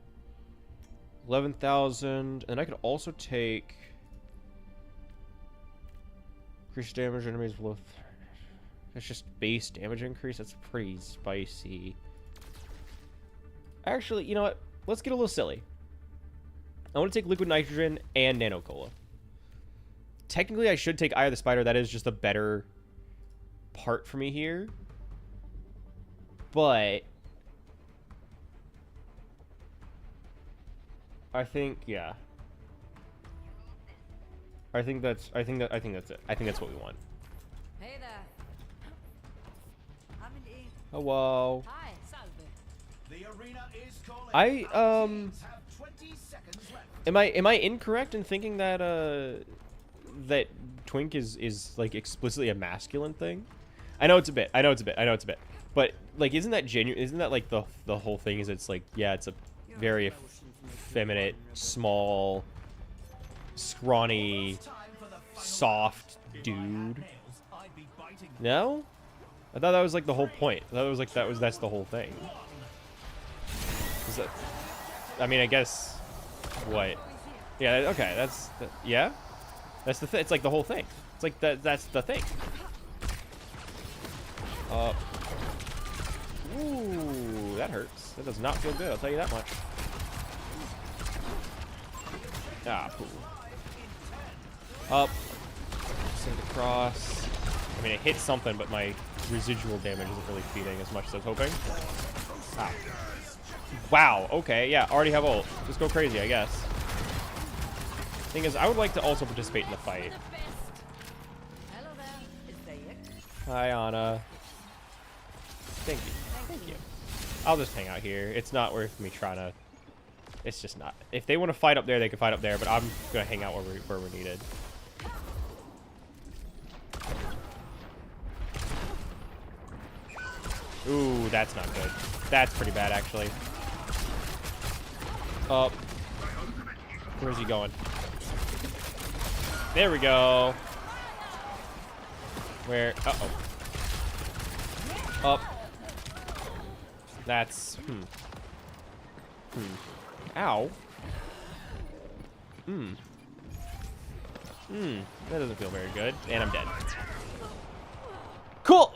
11,000, and I could also take increase damage enemies with. That's just base damage increase. That's pretty spicy. Actually, you know what? Let's get a little silly. I want to take liquid nitrogen and nano cola. Technically, I should take Eye of the Spider. That is just a better part for me here. But I think, yeah. I think that's it. I think that's what we want. Hey there. Hello. Hi, salve. The arena is calling. I Am I incorrect in thinking that that twink is like explicitly a masculine thing? I know it's a bit. But like, isn't that genuine? Isn't that like the whole thing? Is it's like, yeah, it's a very effeminate, small, scrawny, soft dude. No, I thought that was like the whole point. I thought it was like that's the whole thing. Is that? I mean, I guess. What? Yeah. Okay. Yeah. That's the thing. It's like the whole thing. It's like that's the thing. Ooh, that hurts. That does not feel good. I'll tell you that much. Ah, cool. Up. Send across. I mean, it hit something, but my residual damage isn't really feeding as much as I was hoping. Ah. Wow. Okay. Yeah. Already have ult. Just go crazy, I guess. Thing is, I would like to also participate in the fight. Hi, Anna. Thank you. Thank you. I'll just hang out here. It's not worth me trying to... It's just not. If they want to fight up there, they can fight up there, but I'm going to hang out where we're needed. Ooh, that's not good. That's pretty bad, actually. Up. Where's he going? There we go. Where? Uh-oh. Up. That's... Ow. That doesn't feel very good. And I'm dead. Cool.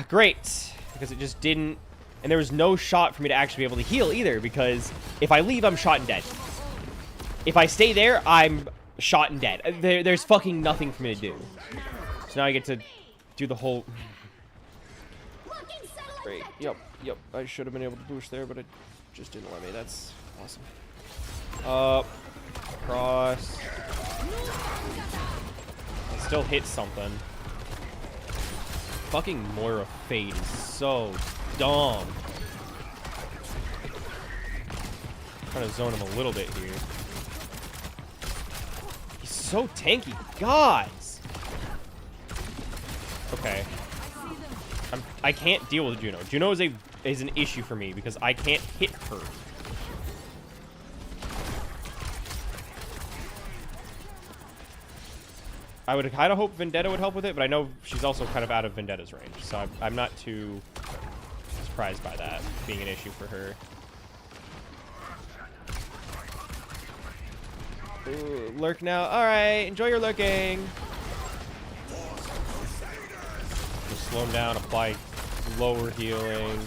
Great. Because it just didn't... And there was no shot for me to actually be able to heal either, because if I leave, I'm shot and dead. If I stay there, I'm shot and dead. There's fucking nothing for me to do. So now I get to do the whole... Great. Yep. I should have been able to boost there, but it just didn't let me. That's awesome. Up. Cross. It still hits something. Fucking Moira Fate is so dumb. I'm trying to zone him a little bit here. He's so tanky. Gods. Okay. I can't deal with Juno. Juno is an issue for me because I can't hit her. I would kind of hope Vendetta would help with it, but I know she's also kind of out of Vendetta's range, so I'm not too surprised by that being an issue for her. Ooh, lurk now. All right, enjoy your lurking. Just slow him down, apply lower healing.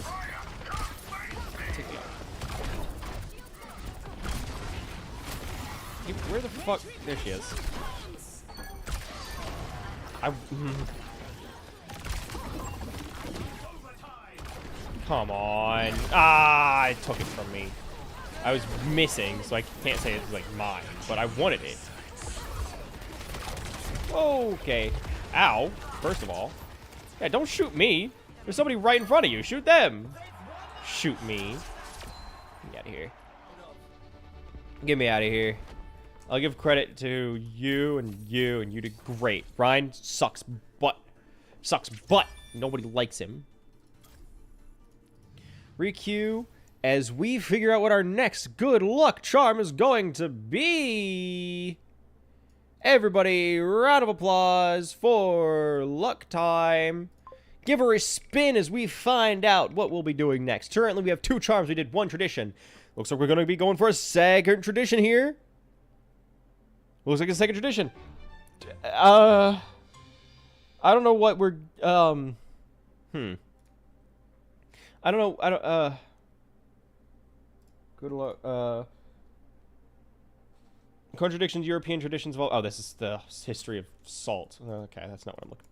Take me out. Where the fuck? There she is. Come on. Ah, it took it from me. I was missing, so I can't say it's like mine, but I wanted it. Okay. Ow. First of all. Yeah, don't shoot me. There's somebody right in front of you. Shoot them. Shoot me. Get me out of here. Get me out of here. I'll give credit to you, and you did great. Ryan sucks butt. Sucks butt. Nobody likes him. Requeue as we figure out what our next good luck charm is going to be. Everybody, round of applause for luck time. Give her a spin as we find out what we'll be doing next. Currently, we have 2 charms. We did 1 tradition. Looks like we're going to be going for a second tradition here. Looks like a second tradition. I don't know what we're, I don't know, good luck, contradictions, European traditions of all, oh, this is the history of salt. Okay, that's not what I'm looking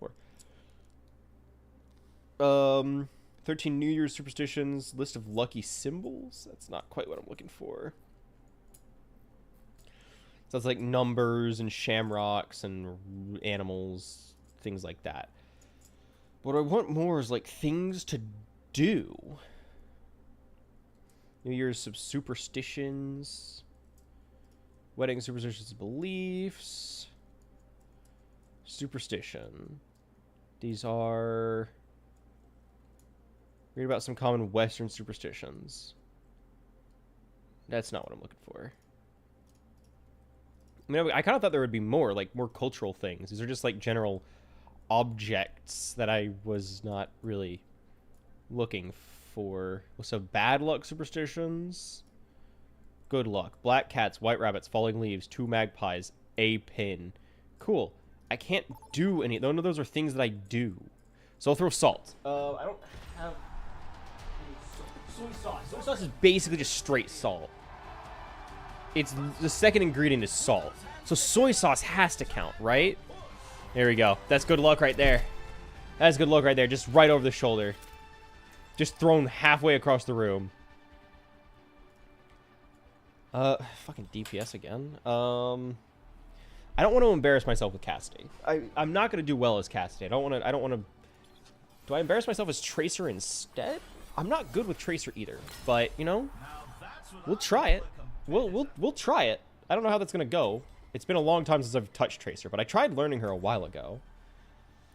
for. 13 New Year's superstitions, list of lucky symbols. That's not quite what I'm looking for. So it's like numbers and shamrocks and animals, things like that. What I want more is like things to do. New Year's superstitions. Wedding, superstitious beliefs. Superstition. These are... Read about some common Western superstitions. That's not what I'm looking for. I mean, I kind of thought there would be more, like, more cultural things. These are just, like, general objects that I was not really looking for. So, bad luck superstitions. Good luck. Black cats, white rabbits, falling leaves, 2 magpies, a pin. Cool. I can't do any... None of those are things that I do. So I'll throw salt. I don't have... Soy sauce. Soy sauce is basically just straight salt. It's... The second ingredient is salt. So soy sauce has to count, right? There we go. That's good luck right there. That's good luck right there. Just right over the shoulder. Just thrown halfway across the room. Fucking DPS again. I don't want to embarrass myself with casting. I'm not going to do well as casting. I don't want to... Do I embarrass myself as Tracer instead? I'm not good with Tracer either. But, you know, we'll try it. We'll try it. I don't know how that's going to go. It's been a long time since I've touched Tracer, but I tried learning her a while ago.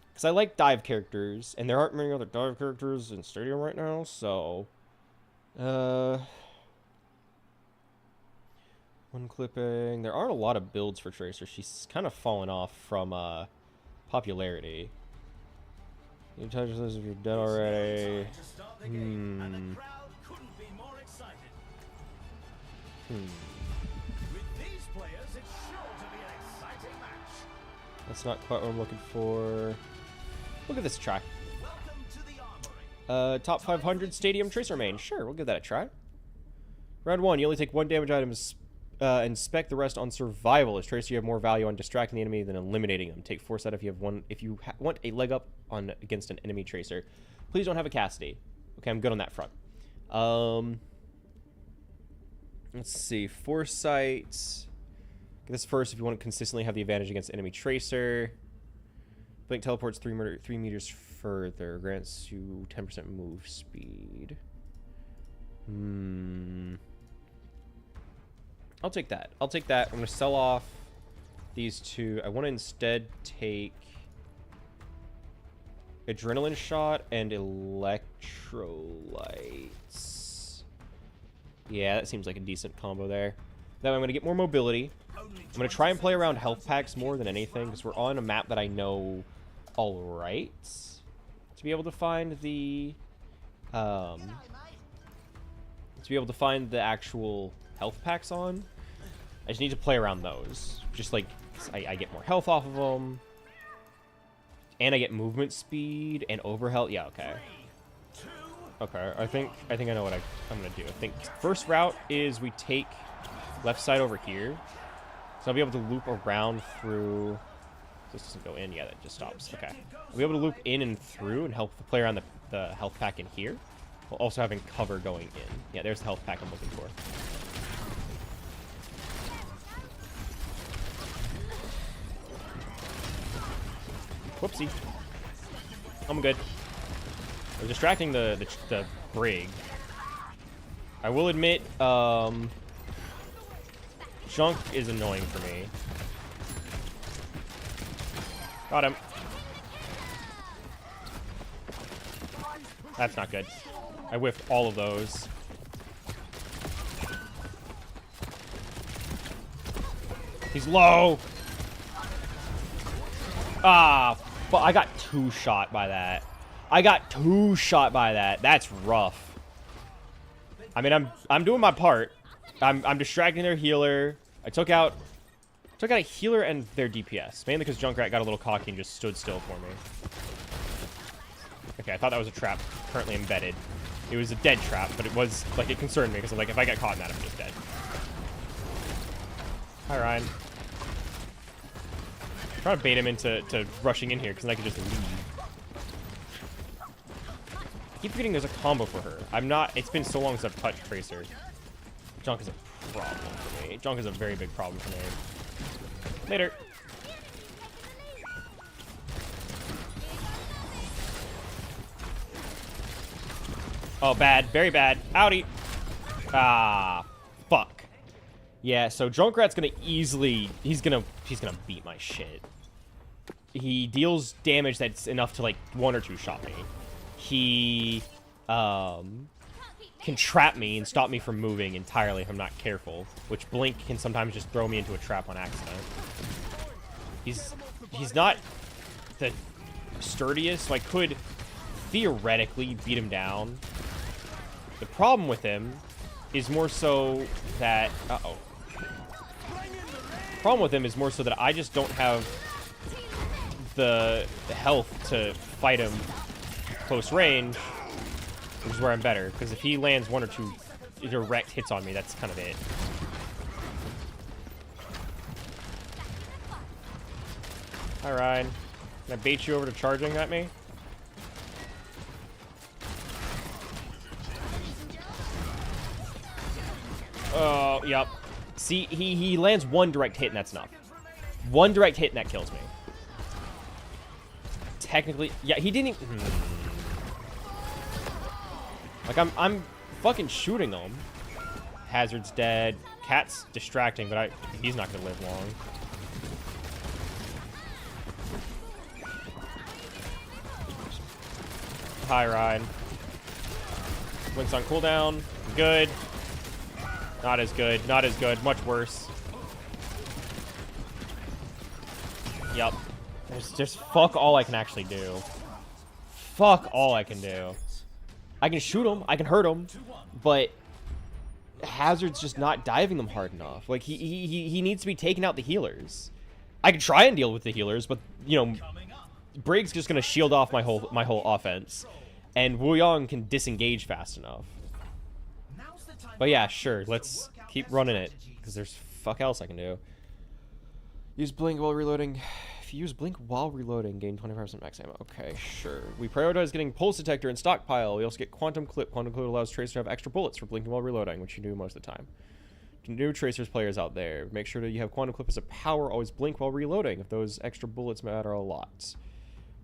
Because I like dive characters, and there aren't many other dive characters in Stadium right now, so... One clipping. There aren't a lot of builds for Tracer. She's kind of fallen off from popularity. You touch this if you're dead already. That's not quite what I'm looking for. Look at this try. Top 500 Stadium Tracer main. Sure, we'll give that a try. Round 1, you only take 1 damage items. Inspect the rest on survival. As Tracer, you have more value on distracting the enemy than eliminating them. Take force out if you have one. If you want a leg up on against an enemy Tracer, please don't have a Cassidy. Okay, I'm good on that front. Let's see. Foresight. Get this first if you want to consistently have the advantage against enemy Tracer. Blink teleports 3 meters further. Grants you 10% move speed. I'll take that. I'll take that. I'm going to sell off these 2. I want to instead take Adrenaline Shot and Electrolytes. Yeah, that seems like a decent combo there. That way I'm going to get more mobility. I'm going to try and play around health packs more than anything because we're on a map that I know all right. To be able to find the... to be able to find the actual health packs on. I just need to play around those. Just like, I get more health off of them. And I get movement speed and overhealth. Yeah, okay. Okay, I think I know what I'm going to do. I think first route is we take left side over here. So I'll be able to loop around through... This doesn't go in. Yeah, that just stops. Okay. I'll be able to loop in and through and help the player on the health pack in here. While also having cover going in. Yeah, there's the health pack I'm looking for. Whoopsie. I'm good. I'm distracting the brig. I will admit, Junk is annoying for me. Got him. That's not good. I whiffed all of those. He's low. Ah, but I got 2 shot by that. I got 2 shot by that. That's rough. I mean, I'm doing my part. I'm distracting their healer. I took out a healer and their DPS, mainly because Junkrat got a little cocky and just stood still for me. Okay, I thought that was a trap currently embedded. It was a dead trap, but it was like it concerned me because I'm like, if I get caught in that, I'm just dead. Hi, Ryan. I'm trying to bait him into rushing in here because then I can just leave. I keep forgetting there's a combo for her. It's been so long since I've touched Tracer. Junk is a problem for me. Junk is a very big problem for me. Later. Oh, bad. Very bad. Outie. Ah, fuck. Yeah, so Junkrat's gonna easily... He's gonna beat my shit. He deals damage that's enough to, like, 1 or 2 shot me. He, can trap me and stop me from moving entirely if I'm not careful, which Blink can sometimes just throw me into a trap on accident. He's not the sturdiest, so I could theoretically beat him down. The problem with him is more so that... Uh-oh. The problem with him is more so that I just don't have the health to fight him close range, which is where I'm better, because if he lands 1 or 2 direct hits on me, that's kind of it. Hi, Ryan. Can I bait you over to charging at me? Oh, yep. See, he lands 1 direct hit, and that's enough. 1 direct hit, and that kills me. Technically, yeah, he didn't even... Like, I'm fucking shooting them. Hazard's dead. Cat's distracting, but he's not gonna live long. Hi, Ryan. Blink's on cooldown. Good. Not as good. Not as good. Much worse. Yup. There's just fuck all I can actually do. Fuck all I can do. I can shoot him, I can hurt him, but Hazard's just not diving them hard enough. Like, he needs to be taking out the healers. I can try and deal with the healers, but, you know, Brig's just gonna shield off my whole offense, and Wu Yong can disengage fast enough. But yeah, sure, let's keep running it, because there's fuck else I can do. Use Blink while reloading. If you use Blink while reloading, gain 25% max ammo. Okay, sure. We prioritize getting Pulse Detector and Stockpile. We also get Quantum Clip. Quantum Clip allows Tracer to have extra bullets for blinking while reloading, which you do most of the time. New Tracers players out there, make sure that you have Quantum Clip as a power. Always blink while reloading, if those extra bullets matter a lot.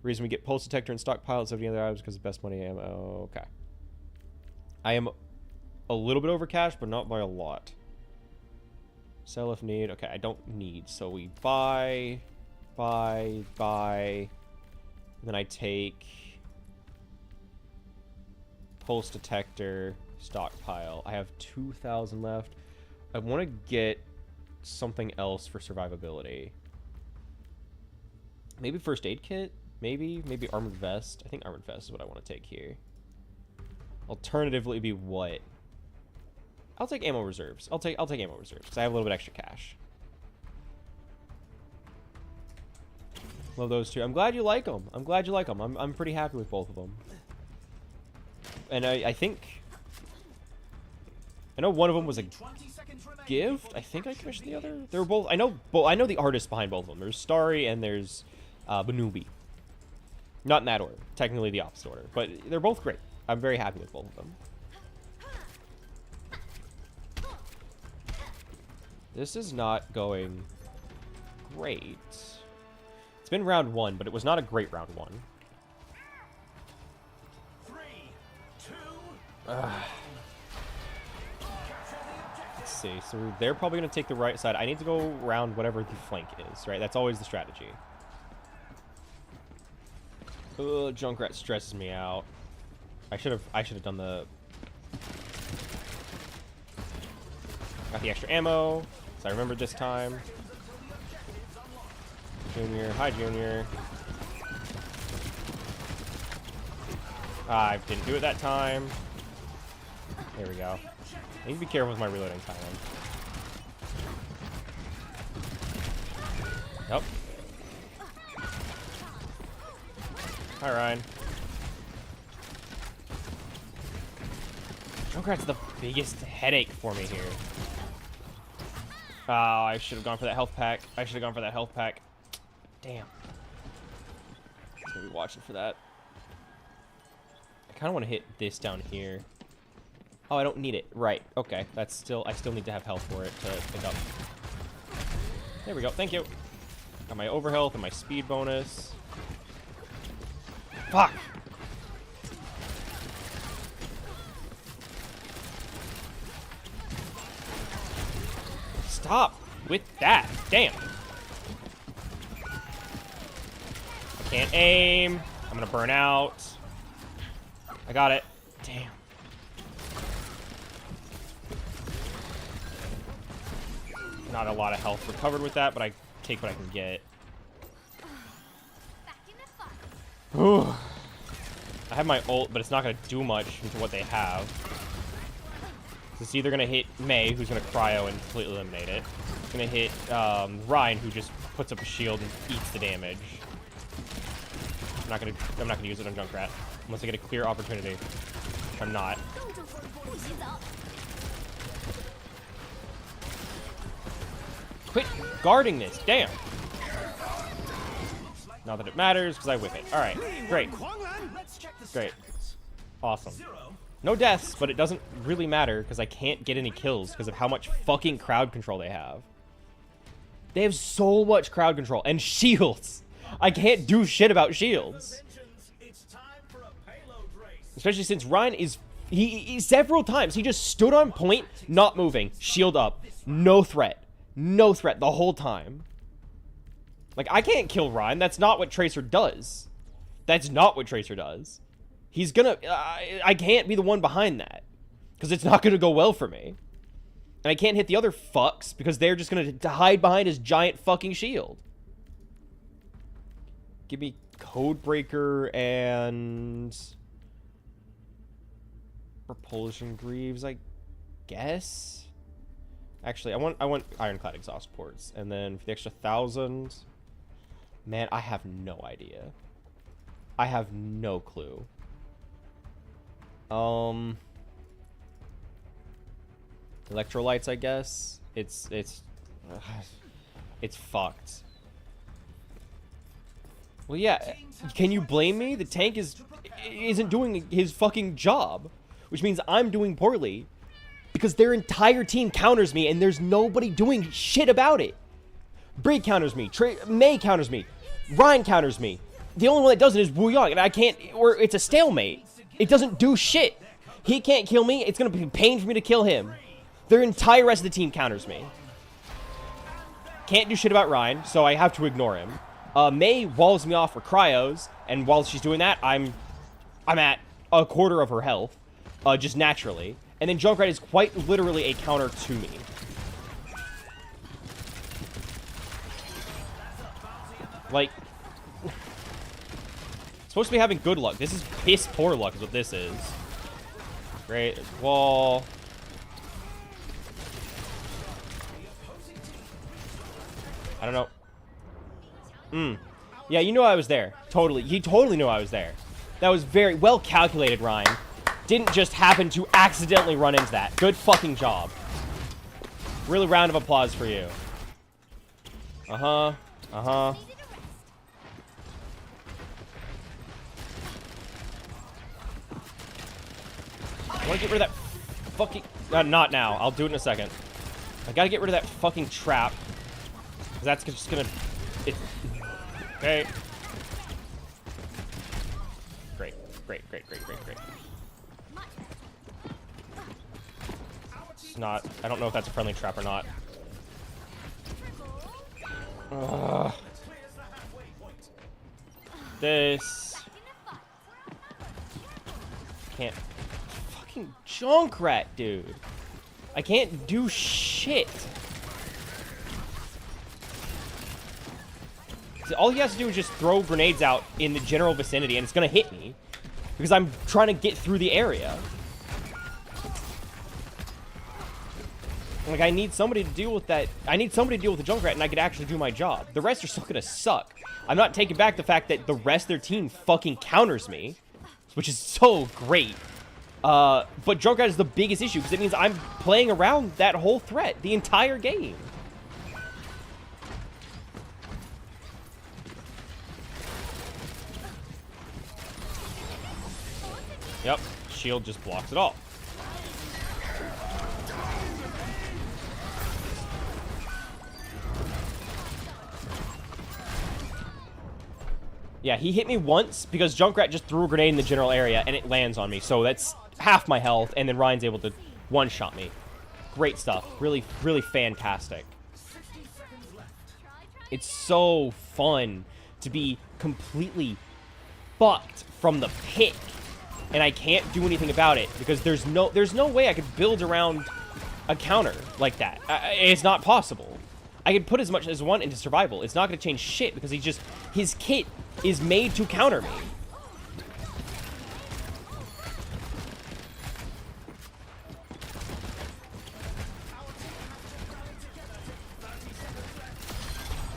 Reason we get Pulse Detector and Stockpile instead of any other items because of best money ammo. Okay. I am a little bit over cash, but not by a lot. Sell if need. Okay, I don't need. So we buy. And then I take Pulse Detector, Stockpile. I have 2,000 left. I want to get something else for survivability. Maybe First Aid Kit? Maybe Armored Vest. I think Armored Vest is what I want to take here. Alternatively, it'd be what? I'll take Ammo Reserves. I'll take Ammo Reserves because I have a little bit extra cash. Love those two. I'm glad you like them. I'm glad you like them. I'm pretty happy with both of them. And I think... I know one of them was a gift. I think I commissioned the other. They were both... I know the artist behind both of them. There's Starry and there's Banubi. Not in that order. Technically the opposite order. But they're both great. I'm very happy with both of them. This is not going great. It's been round 1, but it was not a great round 1. 3, 2. Let's see. So they're probably going to take the right side. I need to go around whatever the flank is, right? That's always the strategy. Junkrat stresses me out. I should have done the... Got the extra ammo, so I remembered this time. Junior, hi Junior. I didn't do it that time. There we go. I need to be careful with my reloading time. Yep. Hi Ryan. Junkrat's the biggest headache for me here. Oh, I should have gone for that health pack. Damn. I'm gonna be watching for that. I kind of want to hit this down here. Oh, I don't need it. Right. Okay. That's still... I still need to have health for it to pick up. There we go. Thank you. Got my overhealth and my speed bonus. Fuck! Stop with that. Damn. I can't aim. I'm gonna burn out. I got it. Damn. Not a lot of health recovered with that, but I take what I can get. Whew. I have my ult, but it's not going to do much into what they have. It's either going to hit Mei, who's going to cryo and completely eliminate it. It's going to hit Ryan, who just puts up a shield and eats the damage. I'm not going to use it on Junkrat unless I get a clear opportunity. I'm not. Quit guarding this. Damn. Not that it matters, because I whip it. Alright, great. Great. Awesome. No deaths, but it doesn't really matter, because I can't get any kills because of how much fucking crowd control they have. They have so much crowd control. And shields! I can't do shit about shields. Especially since Ryan is... He several times, he just stood on point, not moving. Shield up. No threat. No threat the whole time. Like, I can't kill Ryan. That's not what Tracer does. That's not what Tracer does. He's gonna... I can't be the one behind that. Because it's not gonna go well for me. And I can't hit the other fucks because they're just gonna hide behind his giant fucking shield. Give me Codebreaker and... Propulsion Greaves, I guess? Actually, I want Ironclad exhaust ports. And then for the extra 1,000... Man, I have no idea. I have no clue. Electrolytes, I guess. It's fucked. Well, yeah. Can you blame me? The tank isn't doing his fucking job, which means I'm doing poorly because their entire team counters me and there's nobody doing shit about it. Brig counters me. Mei counters me. Ryan counters me. The only one that does it is Wu Yang, and I can't... Or it's a stalemate. It doesn't do shit. He can't kill me. It's going to be a pain for me to kill him. Their entire rest of the team counters me. Can't do shit about Ryan, so I have to ignore him. Mei walls me off for cryos, and while she's doing that, I'm at a quarter of her health, just naturally. And then Junkrat is quite literally a counter to me. Like, supposed to be having good luck. This is piss poor luck is what this is. Great. Wall. I don't know. Yeah, you knew I was there. Totally. He totally knew I was there. That was very well calculated, Ryan. Didn't just happen to accidentally run into that. Good fucking job. Really round of applause for you. Uh-huh. Uh-huh. I want to get rid of that fucking... not now. I'll do it in a second. I gotta get rid of that fucking trap. Because that's just gonna... Okay. Great. Great, great, great, great, great. It's not... I don't know if that's a friendly trap or not. This... Can't... Fucking Junkrat, dude. I can't do shit. See, all he has to do is just throw grenades out in the general vicinity and it's gonna hit me. Because I'm trying to get through the area. Like, I need somebody to deal with that. I need somebody to deal with the Junkrat and I could actually do my job. The rest are still gonna suck. I'm not taking back the fact that the rest of their team fucking counters me. Which is so great. But Junkrat is the biggest issue because it means I'm playing around that whole threat the entire game. Yep, shield just blocks it all. Yeah, he hit me once because Junkrat just threw a grenade in the general area and it lands on me. So that's half my health, and then Ryan's able to one-shot me. Great stuff. Really, really fantastic. It's so fun to be completely fucked from the pick, and I can't do anything about it because there's no way I could build around a counter like that. It's not possible. I could put as much as one into survival. It's not going to change shit because his kit is made to counter me.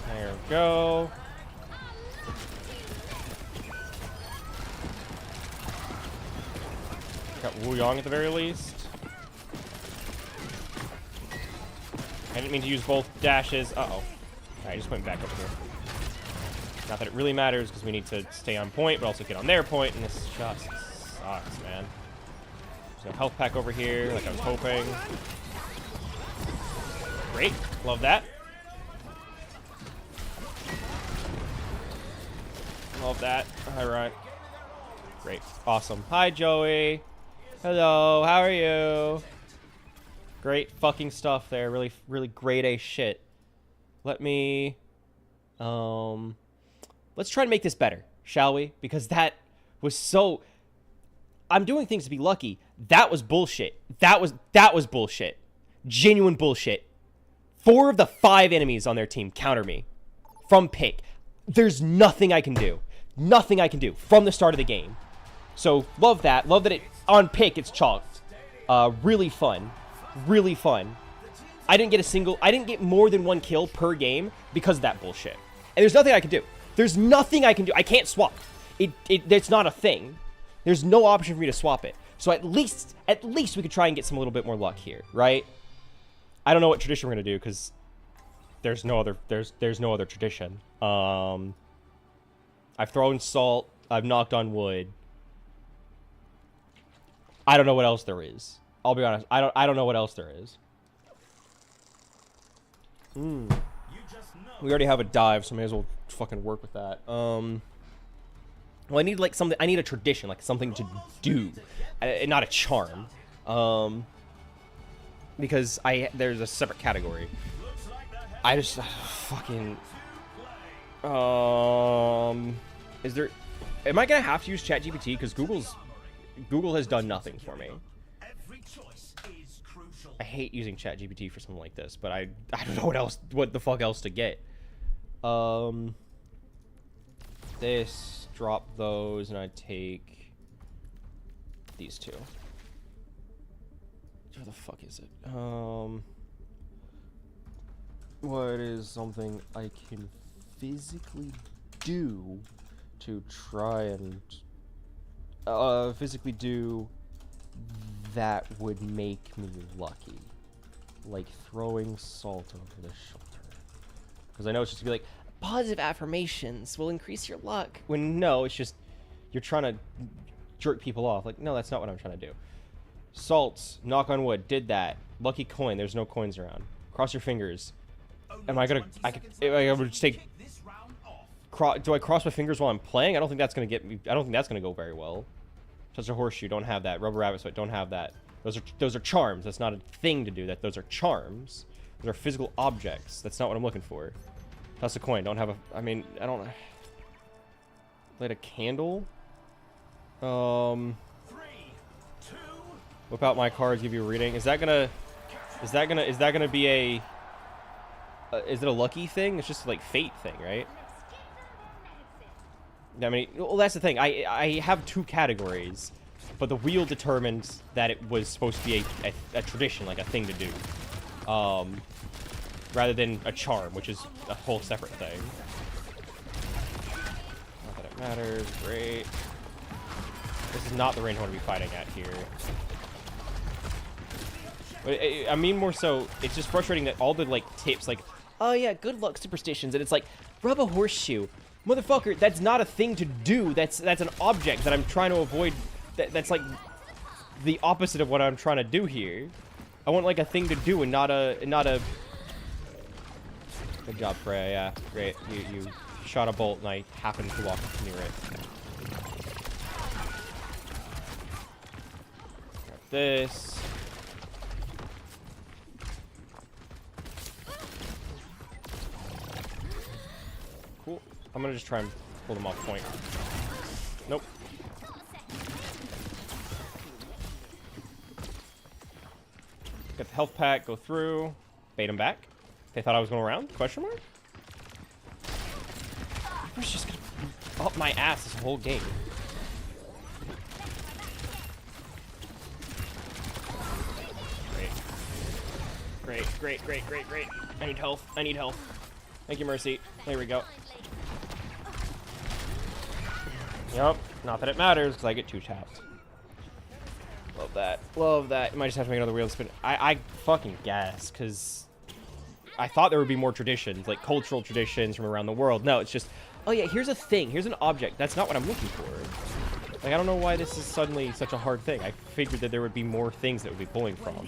There we go. Got Wu Yang at the very least. I didn't mean to use both dashes. Uh-oh. I just went back over here. Not that it really matters, because we need to stay on point, but also get on their point, and this shot sucks, man. There's no health pack over here, like I was hoping. Great. Love that. Love that. All right. Great. Awesome. Hi, Joey. Hello. How are you? Great fucking stuff there. Really, really great A shit. Let me... let's try to make this better, shall we? Because that was so... I'm doing things to be lucky. That was bullshit. That was bullshit. Genuine bullshit. 4 of the 5 enemies on their team counter me. From pick. There's nothing I can do. Nothing I can do from the start of the game. So, love that. Love that it... On pick, it's chalked. Really fun. Really fun. I didn't get more than 1 kill per game because of that bullshit. And there's nothing I can do. There's nothing I can do. I can't swap. It's not a thing. There's no option for me to swap it. So at least we could try and get some little bit more luck here, right? I don't know what tradition we're gonna do because there's no other tradition. I've thrown salt. I've knocked on wood. I don't know what else there is. I'll be honest. I don't know what else there is. We already have a dive, so may as well fucking work with that. Well, I need like something. I need a tradition, like something to do, not a charm. Because there's a separate category. I just fucking. Is there? Am I gonna have to use ChatGPT? Because Google has done nothing for me. I hate using ChatGPT for something like this, but I don't know what the fuck else to get. This, drop those, and I take these 2. Where the fuck is it? What is something I can physically do to try and physically do that would make me lucky, like throwing salt over the shoulder, because I know it's just gonna be like positive affirmations will increase your luck, when no, it's just you're trying to jerk people off. Like, no, that's not what I'm trying to do. Salts, knock on wood, did that. Lucky coin, there's no coins around. Cross your fingers. Am I gonna? I would just take. Do I cross my fingers while I'm playing? I don't think that's gonna get me. I don't think that's gonna go very well. Touch a horseshoe, don't have that. Rubber rabbit sweat, don't have that. Those are charms. That's not a thing to do. Those are charms. Those are physical objects. That's not what I'm looking for. Toss a coin, don't have a. I mean, I don't. Light a candle. 3, 2. Whip out my cards, give you a reading. Is that gonna be a? Is it a lucky thing? It's just like fate thing, right? I mean, well, that's the thing. I have 2 categories, but the wheel determined that it was supposed to be a tradition, like a thing to do, rather than a charm, which is a whole separate thing. Not that it matters. Great. This is not the range I want to be fighting at here. But I mean, more so, it's just frustrating that all the like tips, like, oh yeah, good luck superstitions, and it's like, rub a horseshoe. Motherfucker, that's not a thing to do. That's an object that I'm trying to avoid. That's like the opposite of what I'm trying to do here. I want like a thing to do and not a. Good job, Freya. Yeah, great. You shot a bolt and I happened to walk near it. Got this. I'm gonna just try and pull them off point. Nope. Get the health pack, go through, bait him back. They thought I was going around? Question mark? I was just gonna up my ass this whole game. Great. Great. I need health. Thank you, Mercy. There we go. Yup. Not that it matters, because I get 2 tapped. Love that. You might just have to make another wheel spin. I fucking guess, because I thought there would be more traditions, like cultural traditions from around the world. No, it's just, oh yeah, here's a thing. Here's an object. That's not what I'm looking for. Like, I don't know why this is suddenly such a hard thing. I figured that there would be more things that would be pulling from.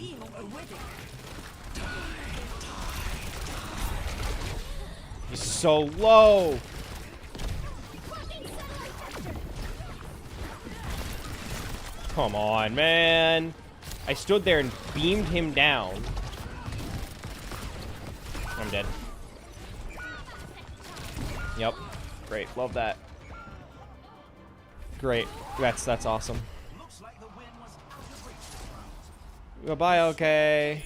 He's so low. Come on, man. I stood there and beamed him down. I'm dead. Yep. Great. Love that. Great. That's awesome. Goodbye, okay.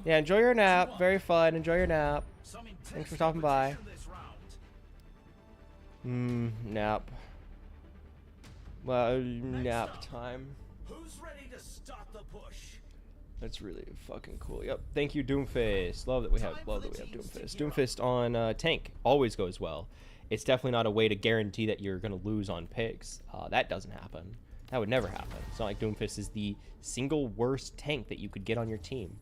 Yeah, enjoy your nap. Very fun. Enjoy your nap. Thanks for stopping by. Nap. Well, nap time. Who's ready to start the push? That's really fucking cool. Yep. Thank you, Doomfist. Love that we have Doomfist. Doomfist on tank always goes well. It's definitely not a way to guarantee that you're gonna lose on picks. That doesn't happen. That would never happen. It's not like Doomfist is the single worst tank that you could get on your team.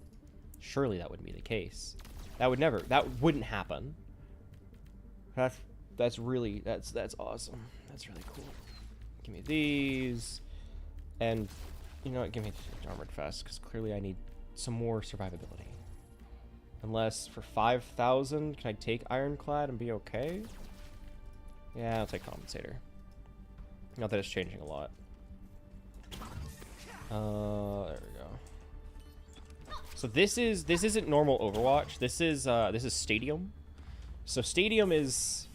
Surely that wouldn't be the case. That wouldn't happen. That's awesome. That's really cool. Give me these, and you know what? Give me armored vest, because clearly I need some more survivability. Unless for 5,000, can I take ironclad and be okay? Yeah, I'll take compensator. Not that it's changing a lot. There we go. So this isn't normal Overwatch. This is Stadium. So Stadium is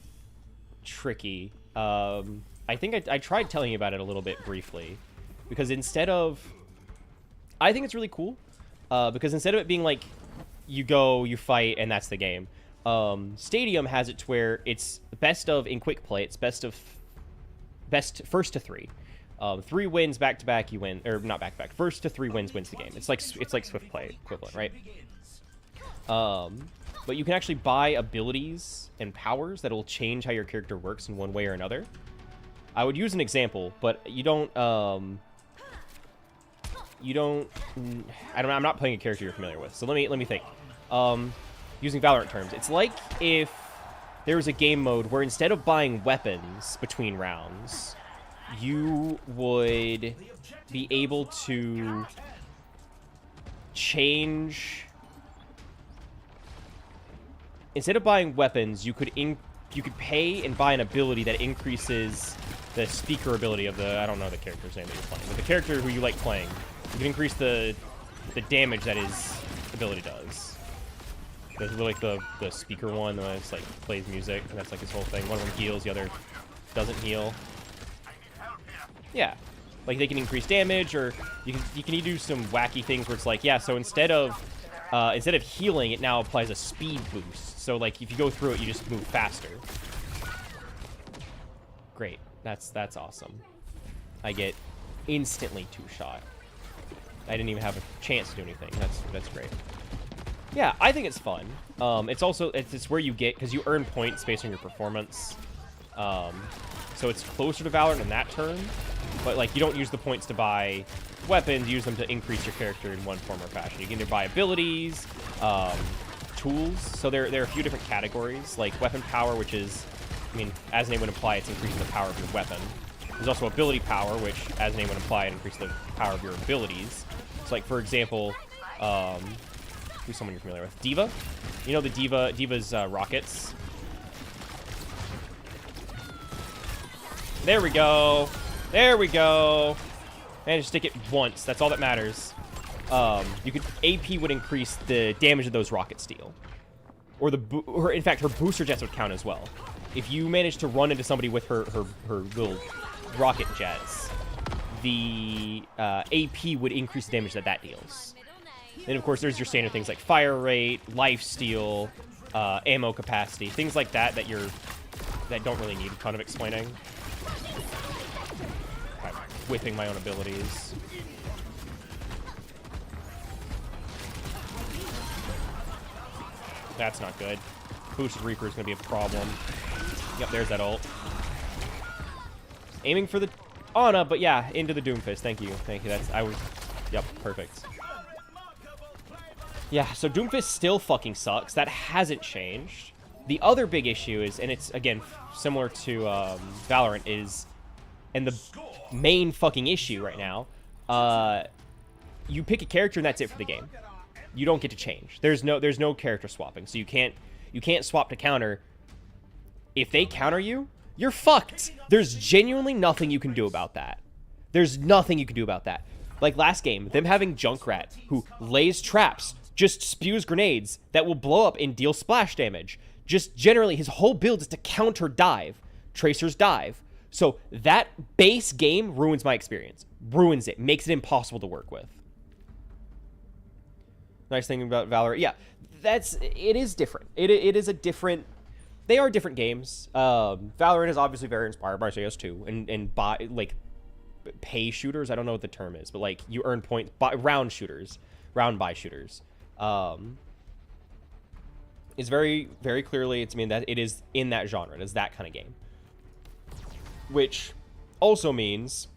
tricky. I think I tried telling you about it a little bit briefly, because instead of, I think it's really cool, because instead of it being like you go, you fight, and that's the game, Stadium has it to where it's best of in quick play. It's best first to 3. 3 wins back to back, you win, or not back to back. First to 3 wins the game. It's like Swift play equivalent, right? But you can actually buy abilities and powers that will change how your character works in one way or another. I would use an example, but I'm not playing a character you're familiar with. So let me think. Using Valorant terms, it's like if there was a game mode where instead of buying weapons between rounds, you would be able to change. Instead of buying weapons, you could pay and buy an ability that increases the speaker ability of the, I don't know the character's name that you're playing, but the character who you like playing. You can increase the damage that his ability does. There's like the speaker one that like plays music, and that's like his whole thing. One of them heals, the other doesn't heal. Yeah, like they can increase damage, or you can do some wacky things where it's like, yeah, so instead of healing, it now applies a speed boost. So like if you go through it, you just move faster. Great. That's awesome. I get instantly 2-shot. I didn't even have a chance to do anything. That's great. Yeah, I think it's fun. It's where you get, because you earn points based on your performance. So it's closer to Valorant in that term, but like you don't use the points to buy weapons, you use them to increase your character in one form or fashion. You can either buy abilities, tools. So there are a few different categories, like weapon power, which is, I mean, as the name would imply, it's increasing the power of your weapon. There's also ability power, which, as the name would imply, it increases the power of your abilities. So, like, for example, who's someone you're familiar with? D.Va? You know the D.Va's rockets? There we go. There we go. Managed to stick it once. That's all that matters. AP would increase the damage of those rockets deal. Or in fact, her booster jets would count as well. if you manage to run into somebody with her little rocket jets, the AP would increase the damage that that deals. And of course, there's your standard things like fire rate, life steal, ammo capacity, things like that that don't really need a ton of explaining. I'm whipping my own abilities. That's not good. Boosted Reaper is going to be a problem. Yep, there's that ult. Aiming for the Ana, but yeah, into the Doomfist. Thank you. Thank you. Yep, perfect. Yeah, so Doomfist still fucking sucks. That hasn't changed. The other big issue is, and it's, again, similar to Valorant, is, and the main fucking issue right now, you pick a character and that's it for the game. You don't get to change. There's no character swapping, so you can't swap to counter. If they counter you, you're fucked. There's genuinely nothing you can do about that. There's nothing you can do about that. Like last game, them having Junkrat, who lays traps, just spews grenades that will blow up and deal splash damage. Just generally, his whole build is to counter dive. Tracer's dive. So that base game ruins my experience. Ruins it. Makes it impossible to work with. Nice thing about Valorant. Yeah, it is different. It is a different... They are different games. Valorant is obviously very inspired by CS2 and by, like, pay shooters. I don't know what the term is, but, like, you earn points by round shooters. Round by shooters. Is very, very clearly, it's mean that it is in that genre. It is that kind of game. Which also means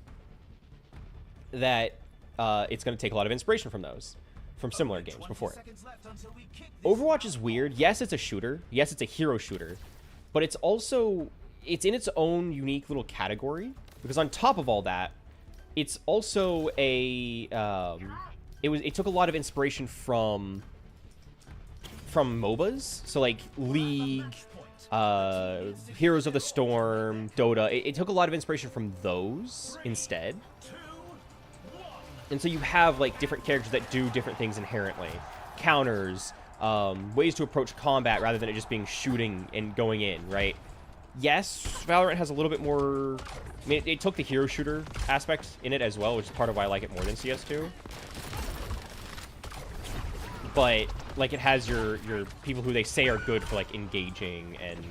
that it's going to take a lot of inspiration from those. From similar games before it. Overwatch is weird. Yes, it's a shooter. Yes, it's a hero shooter. But it's also... It's in its own unique little category. Because on top of all that, it's also a... It took a lot of inspiration from MOBAs. So, like, League, Heroes of the Storm, Dota. It took a lot of inspiration from those instead. And so you have, like, different characters that do different things inherently. Counters, ways to approach combat rather than it just being shooting and going in, right? Yes, Valorant has a little bit more... I mean, it took the hero shooter aspect in it as well, which is part of why I like it more than CS2. But, like, it has your people who they say are good for, like, engaging and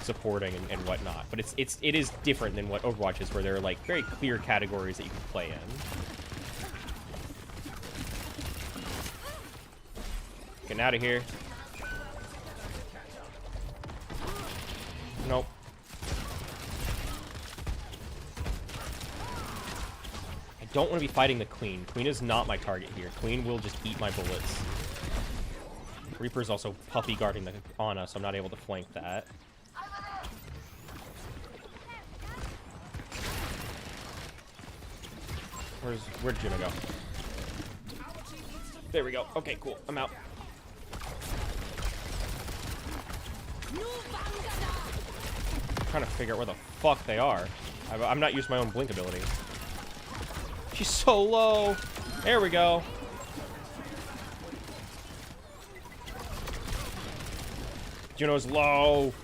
supporting and whatnot, but it is different than what Overwatch is, where there are like very clear categories that you can play in. Getting out of here. Nope. I don't want to be fighting the Queen. Queen is not my target here. Queen will just eat my bullets. Reaper's also puppy guarding the Ana, so I'm not able to flank that. Where'd Juno go? There we go. Okay, cool. I'm out. I'm trying to figure out where the fuck they are. I'm not using my own blink ability. She's so low. There we go. Juno's low.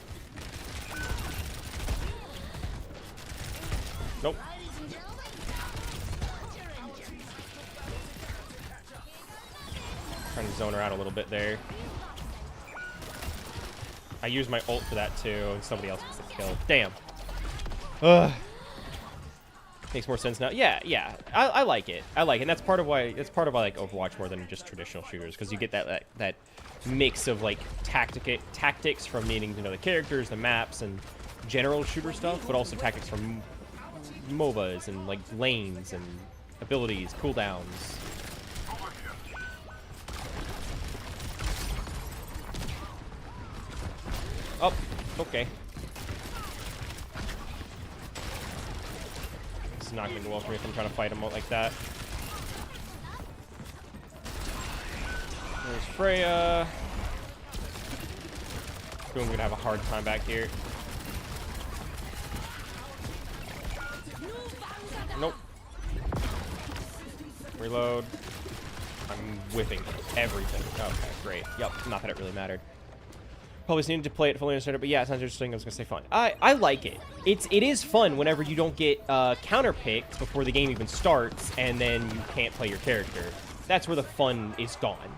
Nope. Trying to zone her out a little bit there. I used my ult for that too, and somebody else gets the kill. Damn. Ugh. Makes more sense now. Yeah, yeah. I like it. I like it. And that's part of why I like Overwatch more than just traditional shooters, because you get that mix of like tactics from needing to know the characters, the maps, and general shooter stuff, but also tactics from MOBAs and like lanes and abilities, cooldowns. Oh, okay. It's not going to go well for me if I'm trying to fight him out like that. There's Freya. Boom, going to have a hard time back here. Nope. Reload. I'm whipping everything. Okay, great. Yep, not that it really mattered. Probably needed to play it fully understand it, but yeah, it sounds interesting. I was gonna say fun. I like it. It is fun whenever you don't get counterpicked before the game even starts, and then you can't play your character. That's where the fun is gone.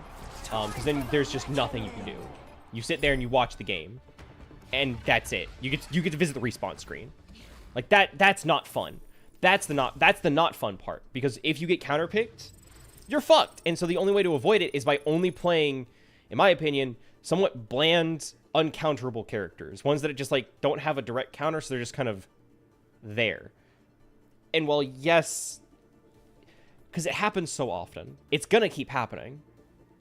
Because then there's just nothing you can do. You sit there and you watch the game, and that's it. You get to visit the respawn screen. Like that's not fun. That's the not fun part, because if you get counterpicked, you're fucked. And so the only way to avoid it is by only playing, in my opinion, somewhat bland, uncounterable characters. Ones that just, like, don't have a direct counter, so they're just kind of there. And while, yes, because it happens so often, it's gonna keep happening.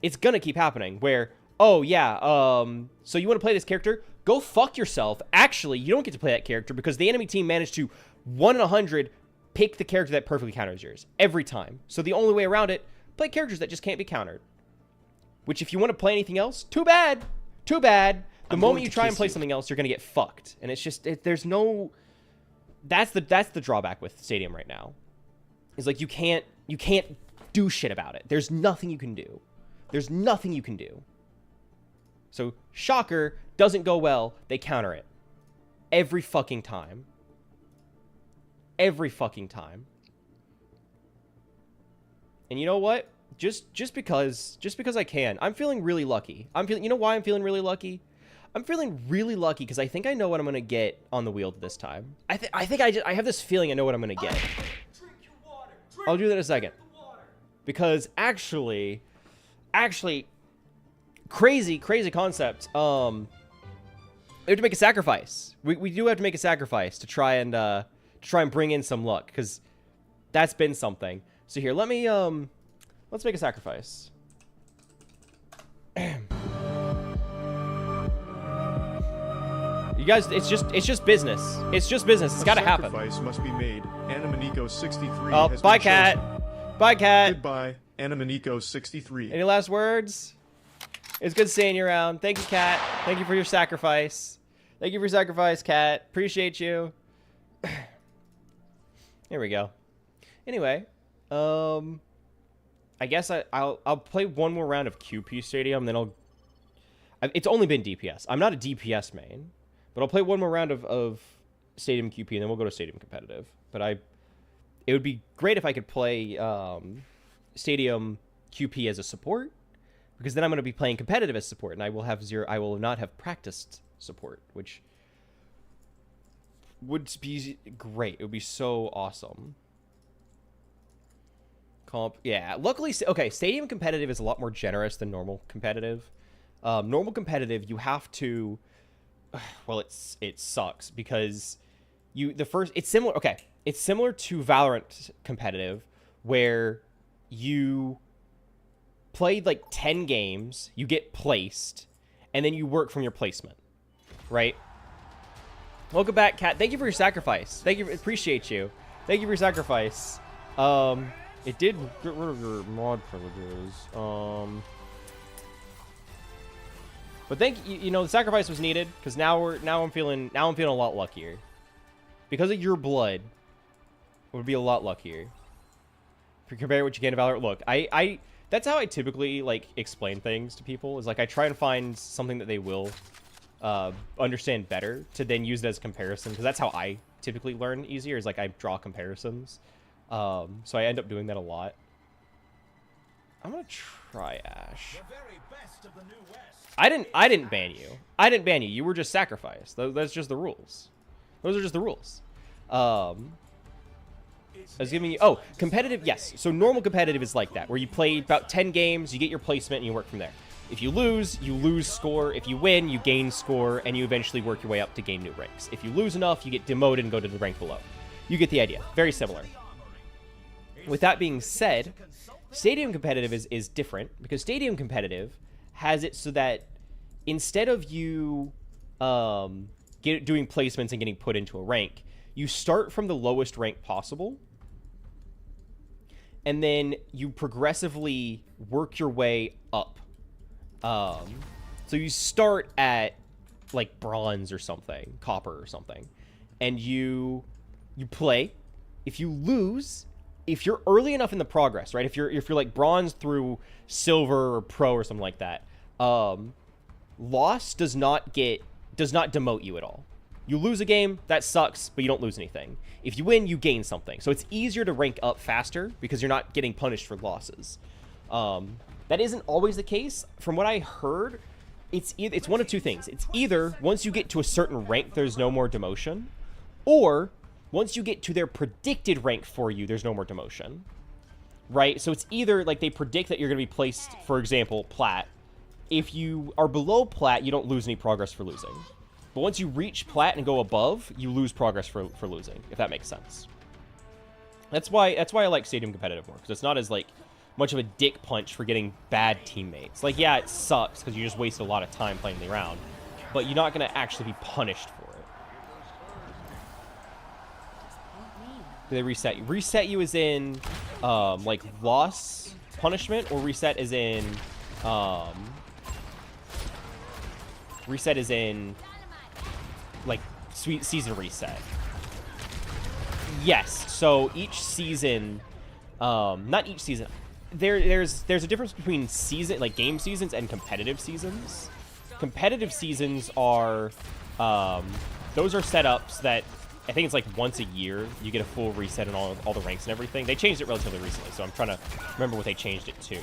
It's gonna keep happening where, oh, yeah, so you want to play this character? Go fuck yourself. Actually, you don't get to play that character because the enemy team managed to 1 in 100 pick the character that perfectly counters yours. Every time. So the only way around it, play characters that just can't be countered. Which, if you want to play anything else, too bad. Too bad. The moment you try and play something else, you're going to get fucked. And it's just, there's no... That's the drawback with Stadium right now. Is like, you can't do shit about it. There's nothing you can do. There's nothing you can do. So, shocker, doesn't go well, they counter it. Every fucking time. Every fucking time. And you know what? Just because I can. I'm feeling really lucky. You know why I'm feeling really lucky? I'm feeling really lucky because I think I know what I'm going to get on the wheel this time. I have this feeling I know what I'm going to get. Drink your water. I'll do that in a second. Because actually, crazy concept. We have to make a sacrifice. We do have to make a sacrifice to try and bring in some luck, because that's been something. So here, let's make a sacrifice. You guys, it's just business. It's just business. It's gotta happen. Sacrifice must be made. Animanico 63 Oh, has bye, been cat. chosen. Bye, cat. Goodbye, Animanico 63. Any last words? It's good seeing you around. Thank you, cat. Thank you for your sacrifice. Thank you for your sacrifice, cat. Appreciate you. Here we go. Anyway, I guess I'll play one more round of QP Stadium, then it's only been DPS. I'm not a DPS main, but I'll play one more round of Stadium QP, and then we'll go to Stadium Competitive. But it would be great if I could play Stadium QP as a support, because then I'm going to be playing competitive as support, and I will not have practiced support, which would be great. It would be so awesome. Yeah, luckily, okay, Stadium Competitive is a lot more generous than normal competitive. Normal competitive, you have to, well, it sucks, because it's similar to Valorant competitive, where you played like 10 games, you get placed, and then you work from your placement, right? Welcome back, Kat. Thank you for your sacrifice. Appreciate you. Thank you for your sacrifice. It did get rid of your mod privileges. But the sacrifice was needed, because now I'm feeling a lot luckier. Because of your blood, it would be a lot luckier. If you compare what you get to Valorant, look, that's how I typically, like, explain things to people, is like I try and find something that they will understand better to then use it as a comparison, because that's how I typically learn easier, is like I draw comparisons. So I end up doing that a lot. I'm gonna try Ash. The very best of the New West. I didn't ban you. I didn't ban you. You were just sacrificed. That's just the rules. Those are just the rules. I was giving you... Oh, competitive, yes. So normal competitive is like that, where you play about 10 games, you get your placement, and you work from there. If you lose score. If you win, you gain score, and you eventually work your way up to gain new ranks. If you lose enough, you get demoted and go to the rank below. You get the idea. Very similar. With that being said, Stadium Competitive is different, because Stadium Competitive has it so that instead of you doing placements and getting put into a rank, you start from the lowest rank possible, and then you progressively work your way up. So you start at like bronze or something, copper or something, and you play. If you lose, if you're early enough in the progress, right? If you're like bronze through silver or pro or something like that, loss does not demote you at all. You lose a game, that sucks, but you don't lose anything. If you win, you gain something. So it's easier to rank up faster because you're not getting punished for losses. That isn't always the case. From what I heard, it's one of two things. It's either once you get to a certain rank, there's no more demotion, or once you get to their predicted rank for you, there's no more demotion. Right? So it's either like they predict that you're going to be placed, for example, plat. If you are below plat, you don't lose any progress for losing. But once you reach plat and go above, you lose progress for losing, if that makes sense. That's why I like Stadium Competitive more, because it's not as, like, much of a dick punch for getting bad teammates. Like, yeah, it sucks, because you just waste a lot of time playing the round, but you're not going to actually be punished for it. Do they reset you? Reset you as in, like, loss punishment, or reset as in, reset as in, like, sweet season reset. Yes, so each season, not each season, there's a difference between season, like, game seasons and competitive seasons. Competitive seasons are, those are setups that, I think it's like once a year, you get a full reset in all the ranks and everything. They changed it relatively recently, so I'm trying to remember what they changed it to.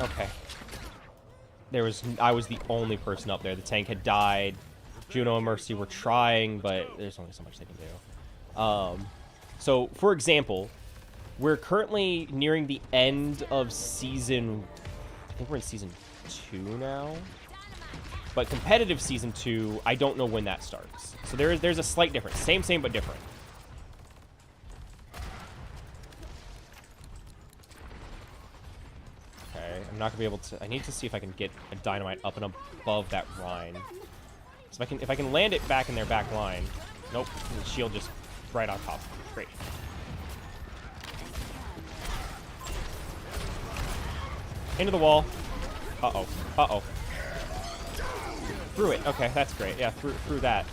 Okay. I was the only person up there. The tank had died. Juno and Mercy were trying, but there's only so much they can do. So, for example, we're currently nearing the end of season... I think we're in season 2 now. But competitive season 2, I don't know when that starts. So there's a slight difference. Same, but different. Okay, I'm not gonna be able to... I need to see if I can get a dynamite up and above that Rhine. So if I can land it back in their back line... Nope, the shield just right on top. Great. Into the wall. Uh-oh. Uh-oh. Through it. Okay, that's great. Yeah, through that.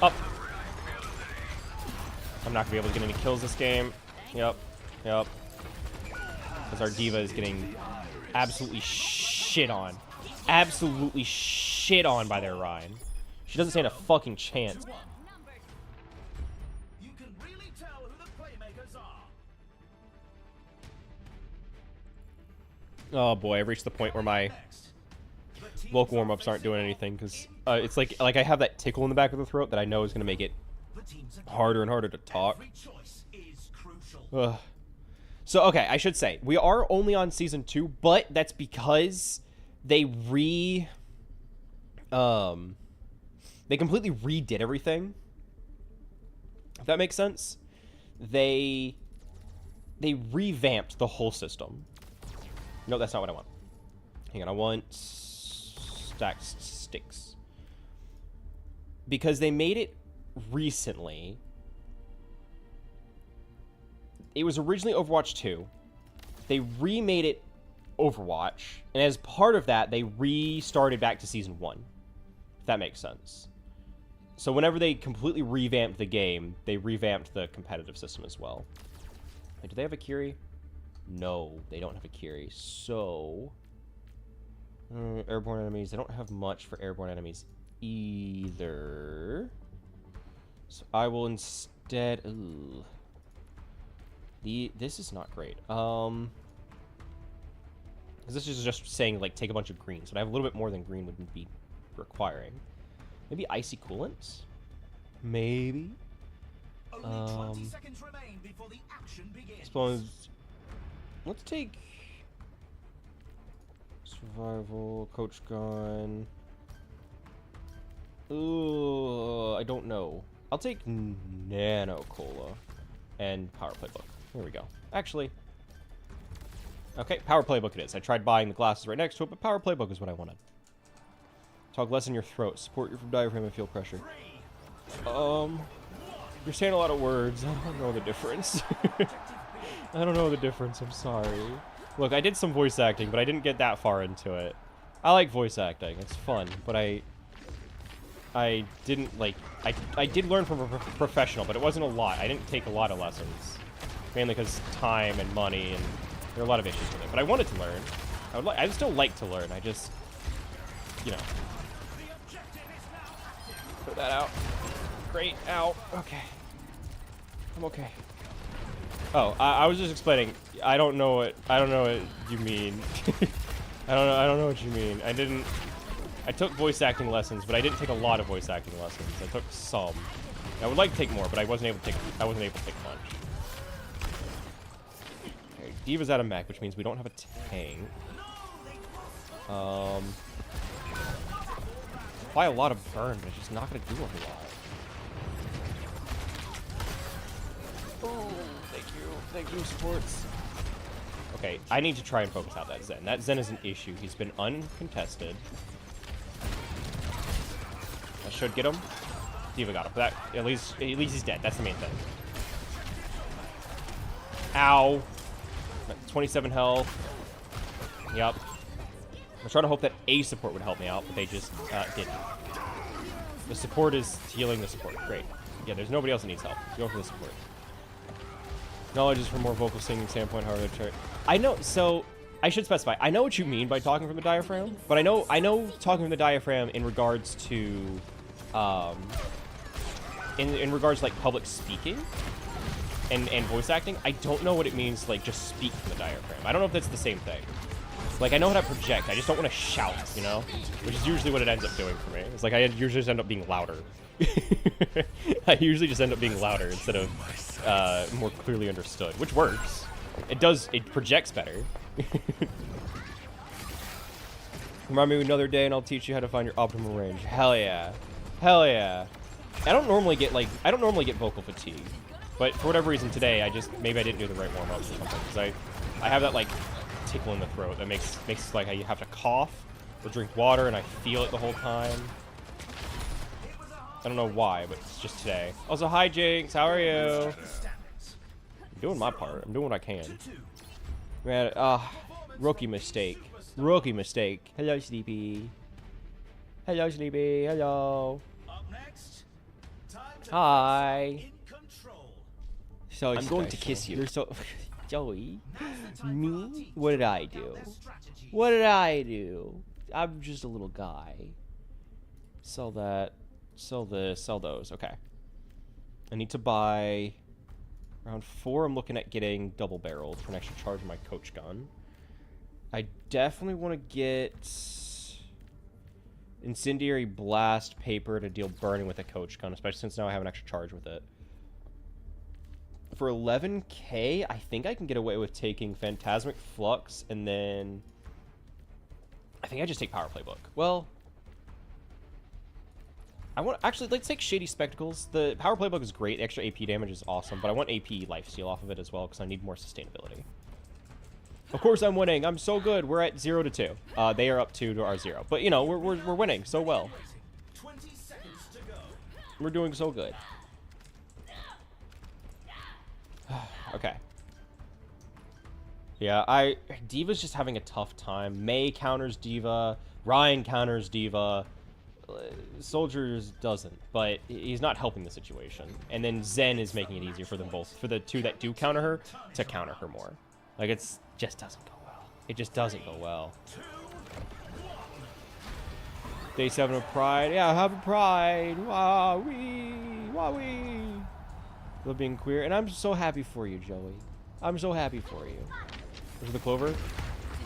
Up. I'm not gonna be able to get any kills this game. Yep. Because our diva is getting absolutely shit on. Absolutely shit on by their Rhine. She doesn't stand a fucking chance. You can really tell who the playmakers are. Oh boy, I've reached the point where my local warm-ups aren't doing anything, because it's like I have that tickle in the back of the throat that I know is going to make it harder and harder to talk. Ugh. So, okay, I should say, we are only on Season 2, but that's because they completely redid everything. If that makes sense. They revamped the whole system. No, that's not what I want. Hang on, I want stacked sticks. Because they made it recently. It was originally Overwatch 2. They remade it Overwatch. And as part of that, they restarted back to Season 1. If that makes sense. So whenever they completely revamped the game, they revamped the competitive system as well. Wait, do they have a Curie? No, they don't have a Curie. So... airborne enemies. They don't have much for airborne enemies either. So I will instead... Ooh. This is not great. Because this is just saying, like, take a bunch of greens. But I have a little bit more than green would be requiring. Maybe icy coolants? Maybe? Only 20 seconds remain before the action begins. Suppose... Let's take... Survival, coach gun... Ooh, I don't know. I'll take Nano Cola and Power Playbook. Here we go. Actually... Okay, Power Playbook it is. I tried buying the glasses right next to it, but Power Playbook is what I wanted. Talk less in your throat. Support you from diaphragm and feel pressure. You're saying a lot of words. I don't know the difference. I don't know the difference. I'm sorry. Look, I did some voice acting, but I didn't get that far into it. I like voice acting. It's fun, but I didn't, like... I did learn from a professional, but it wasn't a lot. I didn't take a lot of lessons. mainly because time and money, and there are a lot of issues with it. But I wanted to learn. I'd still like to learn. I just, you know. Put that out. Great. Ow. Okay. I'm okay. Oh, I was just explaining. I don't know what you mean. I don't know what you mean. I took voice acting lessons, but I didn't take a lot of voice acting lessons. I took some. I would like to take more, but I wasn't able to take much. Okay, D.Va's out of mech, which means we don't have a tank. Apply a lot of burn, but it's just not gonna do a whole lot. Oh, thank you, supports. Okay, I need to try and focus out that Zen. That Zen is an issue. He's been uncontested. I should get him. D.Va got him. That at least he's dead. That's the main thing. Ow. 27 health. Yep. I'm trying to hope that a support would help me out, but they just didn't. The support is healing the support. Great. Yeah, there's nobody else that needs help. Go for the support. Knowledge is from more vocal singing standpoint, however, I know, so I should specify. I know what you mean by talking from the diaphragm, but I know talking from the diaphragm in regards to, in regards to, like, public speaking and voice acting. I don't know what it means to, like, just speak from the diaphragm. I don't know if that's the same thing. Like, I know how to project. I just don't want to shout, you know? Which is usually what it ends up doing for me. It's like I usually just end up being louder. I usually just end up being louder instead of more clearly understood, which works. It projects better. Remind me another day and I'll teach you how to find your optimal range. Hell yeah. Hell yeah. I don't normally get vocal fatigue, but for whatever reason today, maybe I didn't do the right warm-ups or something, because I have that, like, tickle in the throat that makes it like you have to cough or drink water, and I feel it the whole time. I don't know why, but it's just today. Also, hi Jinx, how are you? I'm doing my part. I'm doing what I can. Man, rookie mistake. Rookie mistake. Hello, Sleepy. Hello, Sleepy. Hello. Hi. So I'm going to kiss you. You're so... Joey? Me? What did I do? What did I do? I'm just a little guy. Sell that. Sell this. Sell those. Okay. I need to buy... Round 4, I'm looking at getting double-barreled for an extra charge of my coach gun. I definitely want to get... Incendiary blast paper to deal burning with a coach gun, especially since now I have an extra charge with it. For 11k, I think I can get away with taking Phantasmic Flux, and then... I think I just take Power Playbook. Well... Actually, let's take Shady Spectacles. The Power Playbook is great. The extra AP damage is awesome, but I want AP lifesteal off of it as well, because I need more sustainability. Of course I'm winning. I'm so good. We're at 0-2. They are up 2 to our 0. But, you know, we're winning so well. We're doing so good. Okay. Yeah, D.Va's just having a tough time. Mei counters D.Va. Ryan counters D.Va. Soldiers doesn't, but he's not helping the situation. And then Zen is making it easier for them both, for the two that do counter her, to counter her more. Like, it's just doesn't go well. It just doesn't go well. Day 7 of Pride. Yeah, have a Pride. Wah-wee. Wah-wee. Love being queer. And I'm so happy for you, Joey. I'm so happy for you. There's the clover.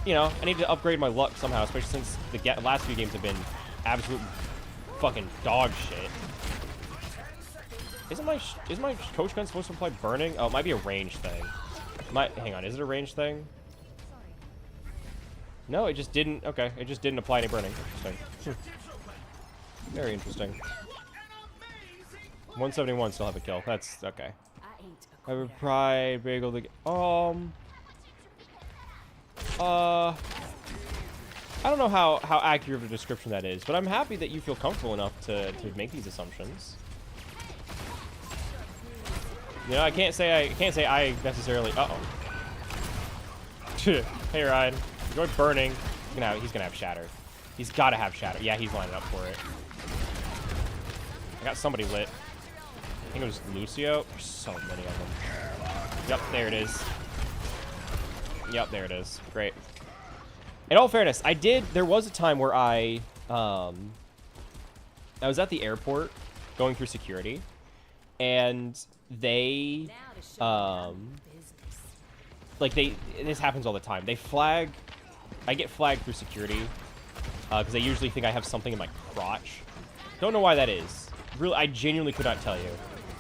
You know, I need to upgrade my luck somehow, especially since the last few games have been absolute fucking dog shit. Isn't my coach gun supposed to apply burning? Oh, it might be a range thing. Hang on, is it a range thing? No, it just didn't. Okay, it just didn't apply any burning. Interesting. Very interesting. 171 still have a kill. That's okay. I have a Pride bagel to I don't know how accurate of a description that is, but I'm happy that you feel comfortable enough to make these assumptions. You know, I can't say I necessarily. Hey Ryan, enjoy burning. He's gonna have shatter. He's gotta have shatter. Yeah, he's lining up for it. I got somebody lit. I think it was Lucio. There's so many of them. Yep, there it is. Yep, there it is. Great. In all fairness, there was a time where I was at the airport going through security, and they, this happens all the time. I get flagged through security, because they usually think I have something in my crotch. Don't know why that is. Really, I genuinely could not tell you.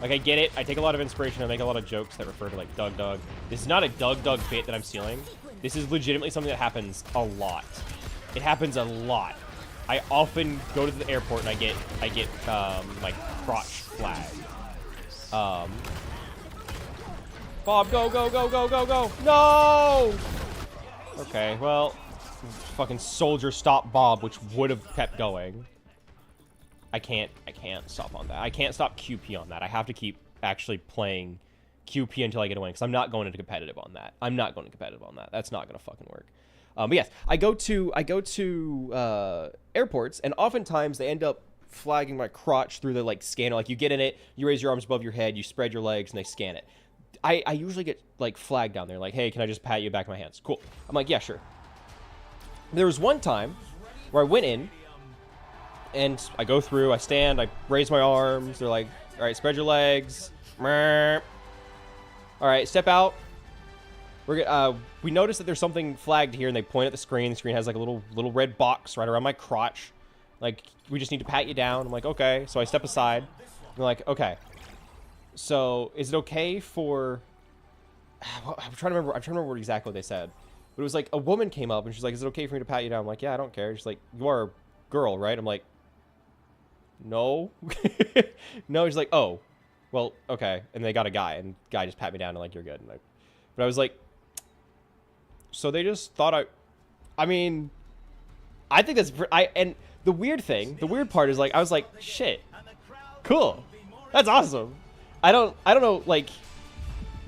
Like, I get it. I take a lot of inspiration. I make a lot of jokes that refer to, like, Doug. This is not a Doug bit that I'm stealing. This is legitimately something that happens a lot. It happens a lot. I often go to the airport and I get my crotch flagged. Bob, go! No! Okay, well, fucking soldier stop Bob, which would have kept going. I can't stop on that. I can't stop QP on that. I have to keep actually playing QP until I get a win, because I'm not going into competitive on that. That's not gonna fucking work. But yes, I go to airports, and oftentimes they end up flagging my crotch through the, like, scanner. Like, you get in it, you raise your arms above your head, you spread your legs, and they scan it. I usually get, like, flagged down there, like, hey, can I just pat you back my hands? Cool. I'm like, yeah, sure. There was one time where I went in, and I go through, I stand, I raise my arms, they're like, all right, spread your legs. All right, step out. We notice that there's something flagged here, and they point at the screen. The screen has, like, a little red box right around my crotch. Like, we just need to pat you down. I'm like, okay. So I step aside. They're like, okay. So is it okay for... I'm trying to remember exactly what they said. But it was like, a woman came up, and she's like, is it okay for me to pat you down? I'm like, yeah, I don't care. She's like, you are a girl, right? I'm like, no. No, she's like, oh, well, okay. And they got a guy, and guy just pat me down and like, you're good. And but I was like, so they just thought I mean, I think that's, and the weird part is, like, I was like, shit, cool. That's awesome. I don't know, like,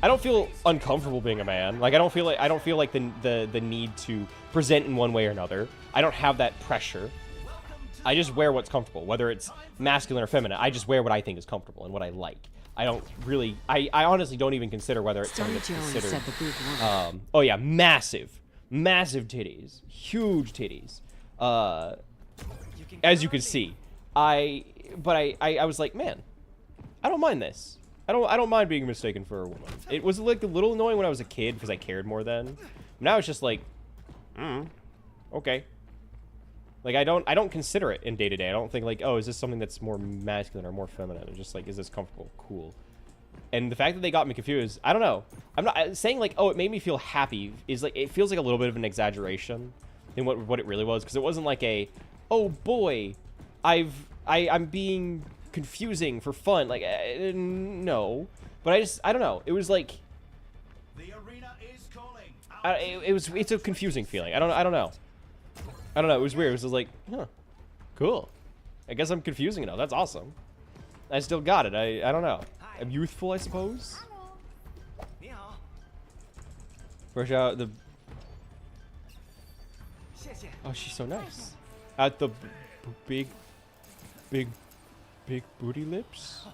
I don't feel uncomfortable being a man. Like, I don't feel like the need to present in one way or another. I don't have that pressure. I just wear what's comfortable, whether it's masculine or feminine. I just wear what I think is comfortable and what I like. I don't really, I honestly don't even consider whether it's something that's considered. Oh yeah, massive titties, huge titties. As you can see, I was like, man, I don't mind this. I don't mind being mistaken for a woman. It was, like, a little annoying when I was a kid because I cared more then. Now it's just like, okay. Like, I don't consider it in day-to-day. I don't think, like, oh, is this something that's more masculine or more feminine? It's just like, is this comfortable? Cool. And the fact that they got me confused, I don't know. I'm not saying, like, oh, it made me feel happy. Is like, it feels like a little bit of an exaggeration in what it really was, because it wasn't like a, oh boy, I'm being confusing for fun. Like, no. But I don't know. It was like, The arena is calling. it's a confusing feeling. I don't know. It was weird. It was just like, huh, cool. I guess I'm confusing enough. That's awesome. I still got it. I don't know. I'm youthful, I suppose. Fresh out the... Oh, she's so nice. At the big booty lips.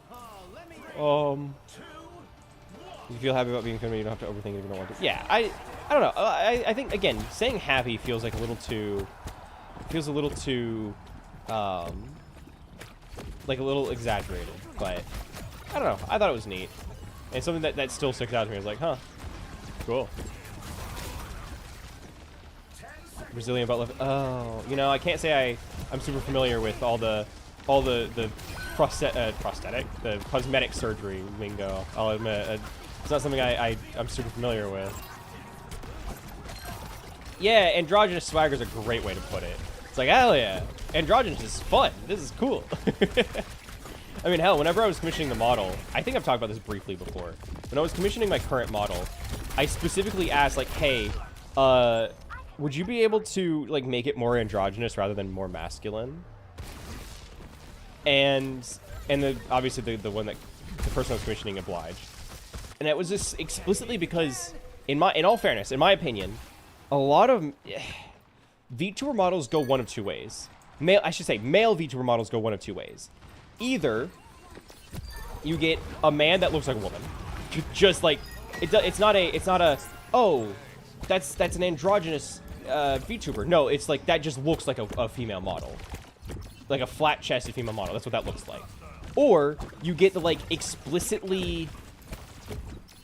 You feel happy about being feminine, you don't have to overthink it if you don't want to. Yeah, I don't know. I think, again, saying happy feels like a little too... Feels a little too... like a little exaggerated, but... I don't know. I thought it was neat. And something that still sticks out to me is like, huh. Cool. Brazilian butt lift. Oh, you know, I can't say I'm super familiar with all the prosthetic, the cosmetic surgery lingo. I'll admit, it's not something I'm super familiar with. Yeah, androgynous swagger is a great way to put it. It's like, hell yeah, androgynous is fun. This is cool. I mean, hell, whenever I was commissioning the model, I think I've talked about this briefly before. When I was commissioning my current model, I specifically asked, like, hey, would you be able to, like, make it more androgynous rather than more masculine? And obviously the person I was commissioning obliged. And it was just explicitly because, in all fairness, in my opinion, a lot of VTuber models go one of two ways. Male VTuber models go one of two ways. Either you get a man that looks like a woman, just like it's not a oh, that's an androgynous VTuber. No, it's like that just looks like a female model, like a flat-chested female model. That's what that looks like. Or you get the like explicitly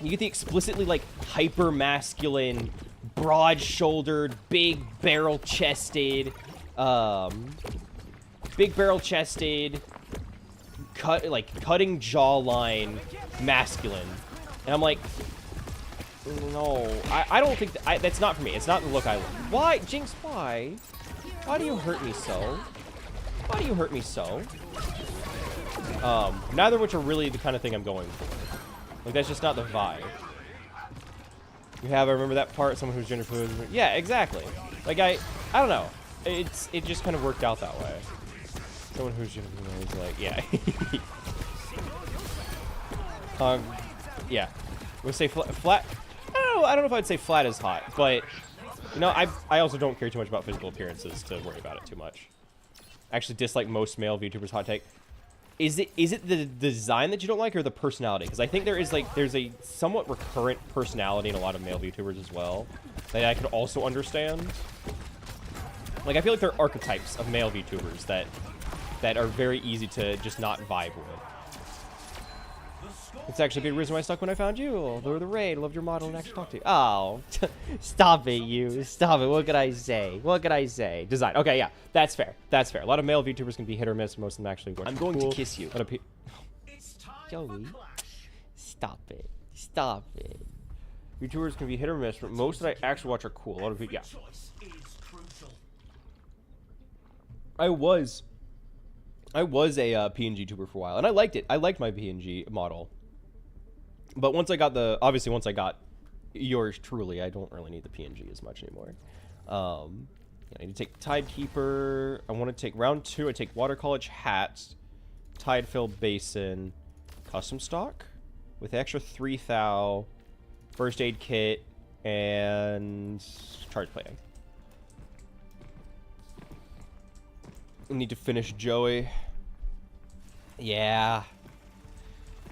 like hyper masculine, broad-shouldered, big barrel-chested, cutting jawline masculine, and I'm like, no, I don't think that's not for me. It's not the look I like. Why, Jinx? Why? Why do you hurt me so? Why do you hurt me so? Neither of which are really the kind of thing I'm going for. Like, that's just not the vibe. I remember that part, someone who's gender fluid. Yeah, exactly. Like, I don't know. It just kind of worked out that way. Someone who's gender fluid is like, yeah. Yeah. We'll say flat. I don't know if I'd say flat is hot, but you know, I also don't care too much about physical appearances to worry about it too much. I actually dislike most male VTubers. Hot take. Is it the design that you don't like, or the personality? Because I think there's a somewhat recurrent personality in a lot of male VTubers as well that I could also understand. Like, I feel like there are archetypes of male VTubers that are very easy to just not vibe with. It's actually a big reason why I stuck when I found you. Lure the raid, loved your model, and actually talked to you. Oh, stop it, you. Stop it. What could I say? What could I say? Design. Okay, yeah, that's fair. That's fair. A lot of male VTubers can be hit or miss. Most of them actually work. I'm going cool. to kiss you. Joey, stop it. Stop it. VTubers can be hit or miss, but most that I actually watch are cool. A lot of people, yeah. I was a PNG tuber for a while, and I liked it. I liked my PNG model. But once I got yours truly, I don't really need the PNG as much anymore. I need to take Tidekeeper. I want to take round 2. I take Water College Hat, Tidefill Basin, Custom Stock with extra 3 thou, First Aid Kit, and Charge Plating. I need to finish Joey. Yeah.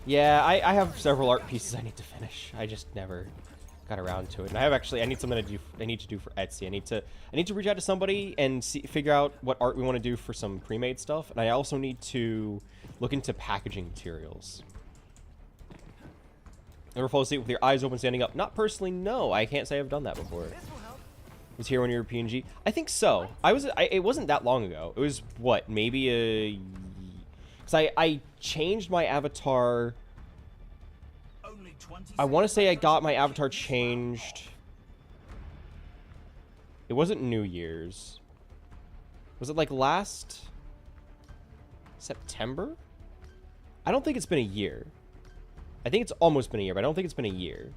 Yeah, I have several art pieces I need to finish. I just never got around to it. And I need something I need to do for Etsy. I need to reach out to somebody and figure out what art we want to do for some pre-made stuff. And I also need to look into packaging materials. Ever fall asleep with your eyes open standing up? Not personally, no. I can't say I've done that before. Was here when you were PNG? I think so. It wasn't that long ago. It was, what, maybe a... Because I changed my avatar... I want to say I got my avatar changed... It wasn't New Year's. Was it, like, last... September? I don't think it's been a year. I think it's almost been a year, but I don't think it's been a year.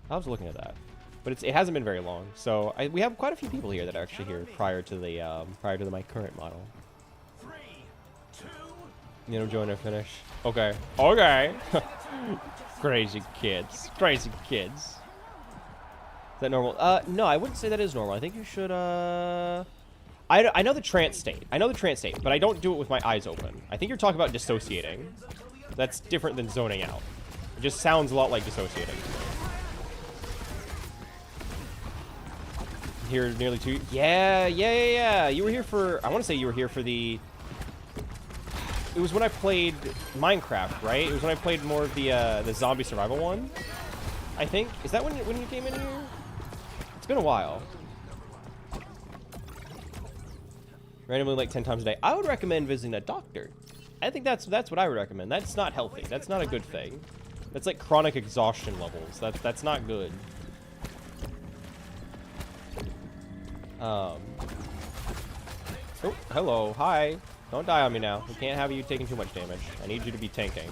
I was looking at that. But it hasn't been very long, so we have quite a few people here that are actually here prior to my current model. 3, 2. You know, join or finish. Okay. Okay. Crazy kids. Crazy kids. Is that normal? No, I wouldn't say that is normal. I think you should, I know the trance state. I know the trance state, but I don't do it with my eyes open. I think you're talking about dissociating. That's different than zoning out. It just sounds a lot like dissociating. Here nearly 2. Yeah. You were here for... I want to say you were here for the... It was when I played Minecraft, right? It was when I played more of the zombie survival one. I think. Is that when you came in here? It's been a while. Randomly like 10 times a day. I would recommend visiting a doctor. I think that's what I would recommend. That's not healthy. That's not a good thing. That's like chronic exhaustion levels. That's not good. Oh, hello. Hi. Don't die on me now. We can't have you taking too much damage. I need you to be tanking.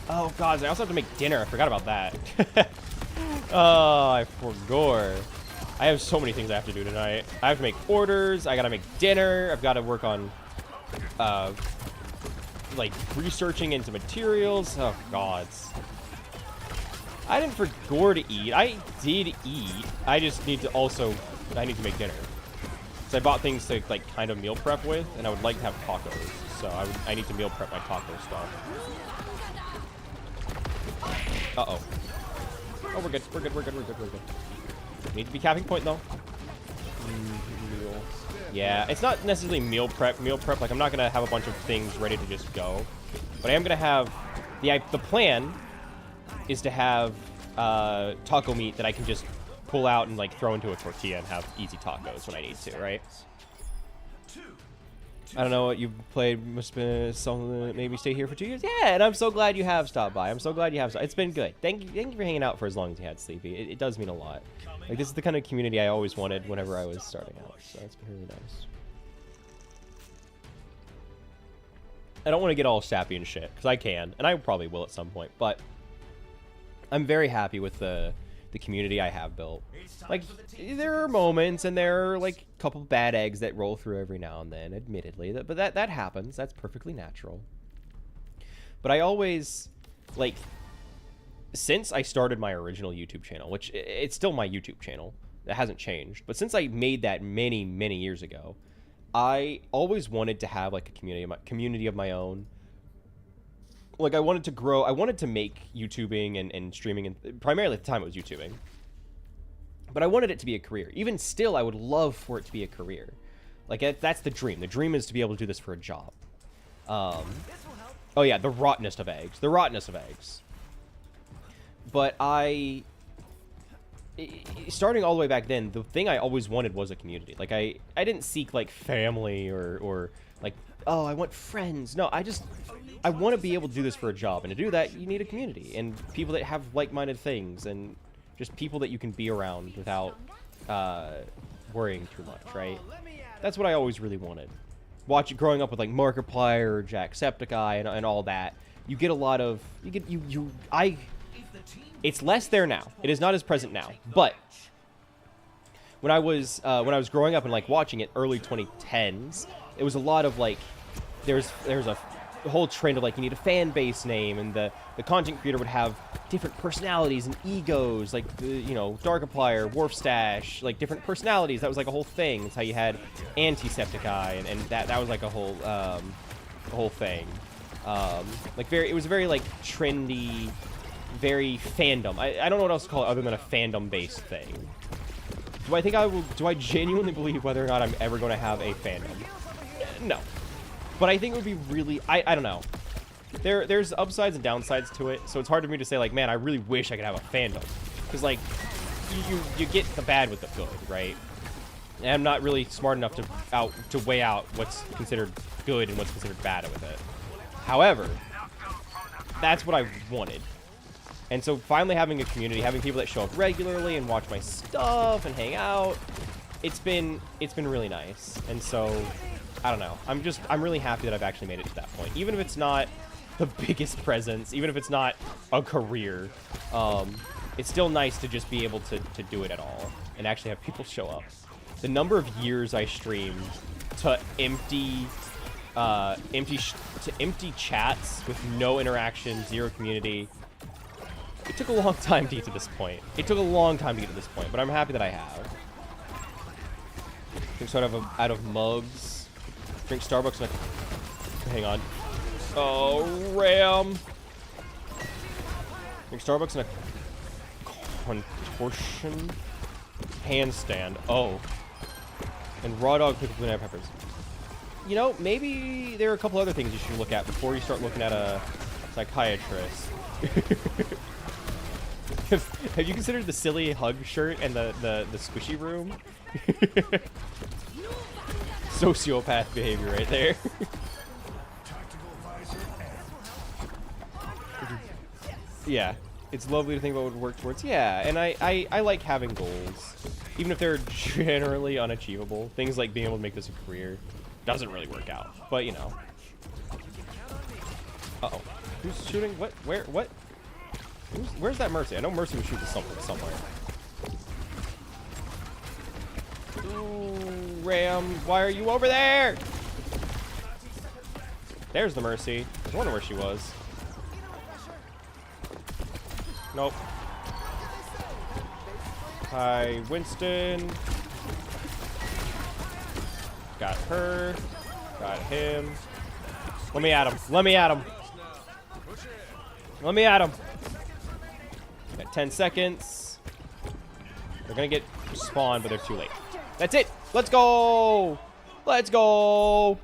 Oh, God. I also have to make dinner. I forgot about that. Oh, I forgot. I have so many things I have to do tonight. I have to make orders. I got to make dinner. I've got to work on, like, researching into materials. Oh, God. I didn't forget to eat. I did eat. I just need to also... I need to make dinner. So I bought things to, like, kind of meal prep with, and I would like to have tacos. So I need to meal prep my taco stuff. Uh-oh. Oh, we're good. We're good. We're good. We're good. We're good. Need to be capping point though. Yeah, it's not necessarily meal prep. Meal prep, like I'm not gonna have a bunch of things ready to just go, but I am gonna have the plan is to have taco meat that I can just pull out and like throw into a tortilla and have easy tacos when I need to, right? I don't know what you've played. Must have been something that made me stay here for 2 years. Yeah, and I'm so glad you have stopped by. I'm so glad you have. It's been good. Thank you for hanging out for as long as you had, Sleepy. It does mean a lot. Like, this is the kind of community I always wanted whenever I was starting out. So it's been really nice. I don't want to get all sappy and shit, because I can, and I probably will at some point, but I'm very happy with the community I have built. Like, there are moments, and there are, like, a couple bad eggs that roll through every now and then, admittedly, but that happens. That's perfectly natural. But I always, like, since I started my original YouTube channel, which it's still my YouTube channel, it hasn't changed, but since I made that many, many years ago, I always wanted to have like a community of my own. Like I wanted to grow, I wanted to make YouTubing and streaming, and primarily at the time it was YouTubing. But I wanted it to be a career. Even still, I would love for it to be a career. Like that's the dream. The dream is to be able to do this for a job. Oh yeah, the rottenest of eggs. The rottenest of eggs. But starting all the way back then, the thing I always wanted was a community. Like I didn't seek like family or like, oh, I want friends. No, I want to be able to do this for a job, and to do that you need a community and people that have like-minded things and just people that you can be around without worrying too much, right? That's what I always really wanted. Growing up with like Markiplier, Jacksepticeye, and all that, you get a lot of it's less there now. It is not as present now. But when I was growing up and like watching it early 2010s, it was a lot of like there's a whole trend of like you need a fan base name, and the content creator would have different personalities and egos, like you know, Darkiplier, Warfstash, like different personalities. That was like a whole thing. It's how you had Antisepticeye, and that was like a whole thing. It was very like trendy, very fandom. I don't know what else to call it other than a fandom-based thing. Do I genuinely believe whether or not I'm ever going to have a fandom? No. But I think it would be really, I don't know. There's upsides and downsides to it, so it's hard for me to say like, man, I really wish I could have a fandom. Because like, you get the bad with the good, right? And I'm not really smart enough to weigh out what's considered good and what's considered bad with it. However, that's what I wanted. And so finally having a community, having people that show up regularly and watch my stuff and hang out, it's been really nice. And so, I don't know. I'm really happy that I've actually made it to that point. Even if it's not the biggest presence, even if it's not a career, it's still nice to just be able to do it at all and actually have people show up. The number of years I streamed to empty chats with no interaction, zero community. It took a long time to get to this point. But I'm happy that I have. Drink sort of out of mugs. Drink Starbucks and hang on. Oh, Ram. Drink Starbucks and a contortion handstand. Oh. And raw dog pickled banana peppers. You know, maybe there are a couple other things you should look at before you start looking at a psychiatrist. Have you considered the silly hug shirt and the squishy room? Sociopath behavior right there. Yeah, it's lovely to think about what would work towards. Yeah, and I like having goals, even if they're generally unachievable. Things like being able to make this a career doesn't really work out, but you know. Uh-oh. Who's shooting? What? Where? What? Where's that Mercy? I know Mercy was shooting something somewhere. Ooh, Ram, why are you over there? There's the Mercy. I was wondering where she was. Nope. Hi, Winston. Got her. Got him. Let me at him. Let me at him. Let me at him. At 10 seconds. They're gonna get spawned, but they're too late. That's it. Let's go. Let's go.